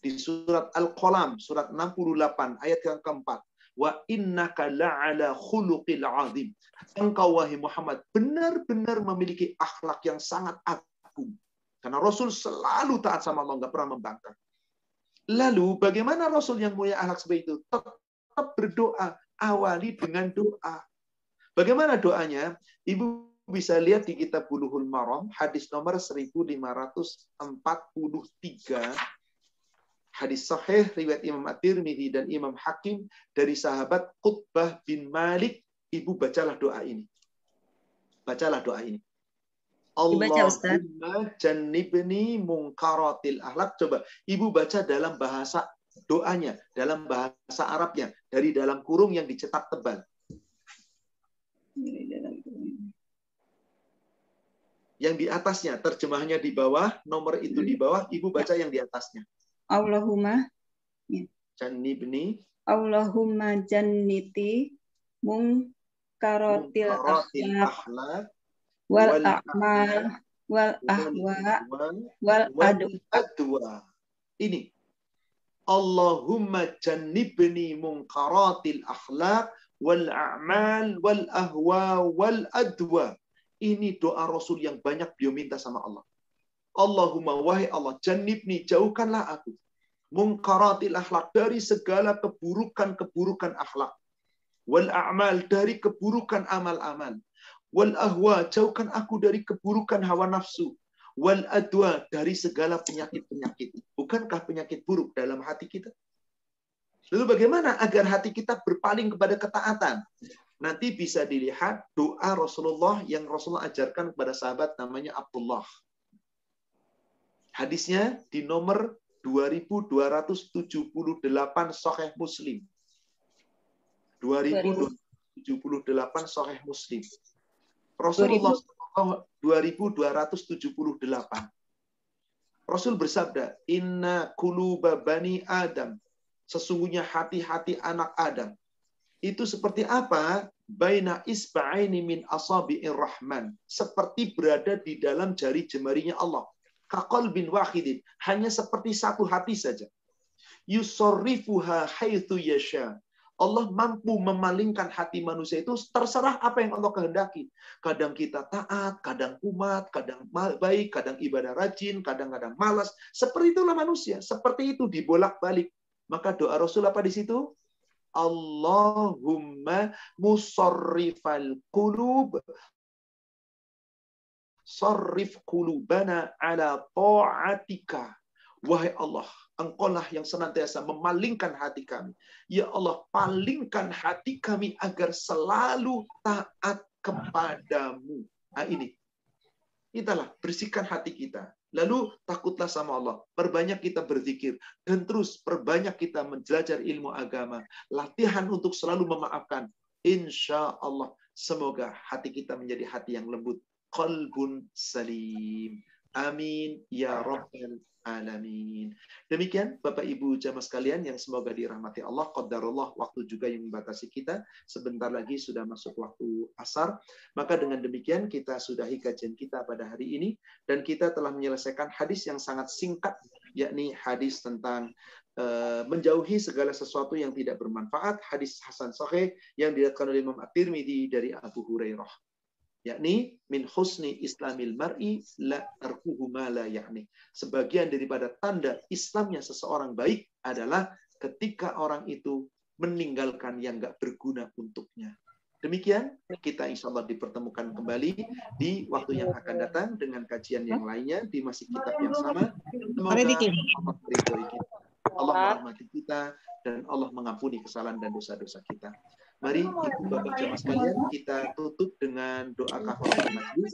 Di surat Al-Qalam, surat 68, ayat yang keempat. Wa innaka la'ala khuluqil azim. Engkau wahai Muhammad benar-benar memiliki akhlak yang sangat agung. Karena Rasul selalu taat sama Allah, nggak pernah membangkang. Lalu bagaimana Rasul yang mulia akhlak seperti itu? Tetap berdoa, awali dengan doa. Bagaimana doanya? Ibu bisa lihat di kitab Bulughul Maram, hadis nomor 1543. Hadis sahih riwayat Imam At-Tirmidzi dan Imam Hakim dari sahabat Qutbah bin Malik. Ibu bacalah doa ini. Bacalah doa ini. Allahumma jannibni munkaratil akhlak. Coba Ibu baca dalam bahasa doanya, dalam bahasa Arabnya, dari dalam kurung yang dicetak tebal. Yang di atasnya, terjemahnya di bawah, nomor itu di bawah, Ibu baca yang di atasnya. Allahumma jannibni. Allahumma janniti munkaratil akhlak wal a'mal wal ahwa wal adwa. Ini. Allahumma jannibni munkaratil akhlaq wal a'mal wal ahwa wal adwa. Ini doa Rasul yang banyak beliau minta sama Allah. Allahumma wahai Allah, jannibni, jauhkanlah aku. Munkaratil akhlaq, dari segala keburukan-keburukan akhlak. Wal a'mal, dari keburukan amal-amal. Wal ahwa, jauhkan aku dari keburukan hawa nafsu. Wal adwa, dari segala penyakit-penyakit. Bukankah penyakit buruk dalam hati kita? Lalu bagaimana agar hati kita berpaling kepada ketaatan? Nanti bisa dilihat doa Rasulullah yang Rasulullah ajarkan kepada sahabat namanya Abdullah. Hadisnya di nomor 2278 Sahih Muslim. 2278 Sahih Muslim. Rasulullah 2278. Rasul bersabda, "Inna quluba bani Adam." Sesungguhnya hati-hati anak Adam itu seperti apa? Baina isba'aini min asabi'ir rahman. Seperti berada di dalam jari jemarinya Allah. Kaqalbin wahidin. Hanya seperti satu hati saja. Yusarrifuha haitsu yasha. Allah mampu memalingkan hati manusia itu terserah apa yang Allah kehendaki. Kadang kita taat, kadang kumat, kadang baik, kadang ibadah rajin, kadang-kadang malas. Seperti itulah manusia. Seperti itu dibolak-balik. Maka doa Rasul apa di situ? Allahumma musarrifal qulub, sarrif qulubana ala ta'atika. Wahai Allah, Engkaulah yang senantiasa memalingkan hati kami. Ya Allah, palingkan hati kami agar selalu taat kepadamu. Nah ini. Itulah, bersihkan hati kita. Lalu takutlah sama Allah. Perbanyak kita berzikir. Dan terus perbanyak kita belajar ilmu agama. Latihan untuk selalu memaafkan. Insya Allah, semoga hati kita menjadi hati yang lembut. Qalbun salim. Amin. Ya Rabbal Alamin. Demikian Bapak Ibu jamaah sekalian yang semoga dirahmati Allah. Qadarullah, waktu juga yang membatasi kita. Sebentar lagi sudah masuk waktu asar. Maka dengan demikian kita sudahi kajian kita pada hari ini. Dan kita telah menyelesaikan hadis yang sangat singkat. Yakni hadis tentang menjauhi segala sesuatu yang tidak bermanfaat. Hadis Hasan Sahih yang diriwayatkan oleh Imam At-Tirmidzi dari Abu Hurairah. Yakni min husni islamil mar'i la tarkuhu ma la yakni. Sebagian daripada tanda Islamnya seseorang baik adalah ketika orang itu meninggalkan yang enggak berguna untuknya. Demikian kita insya Allah dipertemukan kembali di waktu yang akan datang dengan kajian yang lainnya di masih kitab yang sama. Semoga Allah meridhoi kita, Allah merahmati kita, dan Allah mengampuni kesalahan dan dosa-dosa kita. Mari Ibu Bapak jemaah sekalian kita tutup dengan doa kafaratul majlis.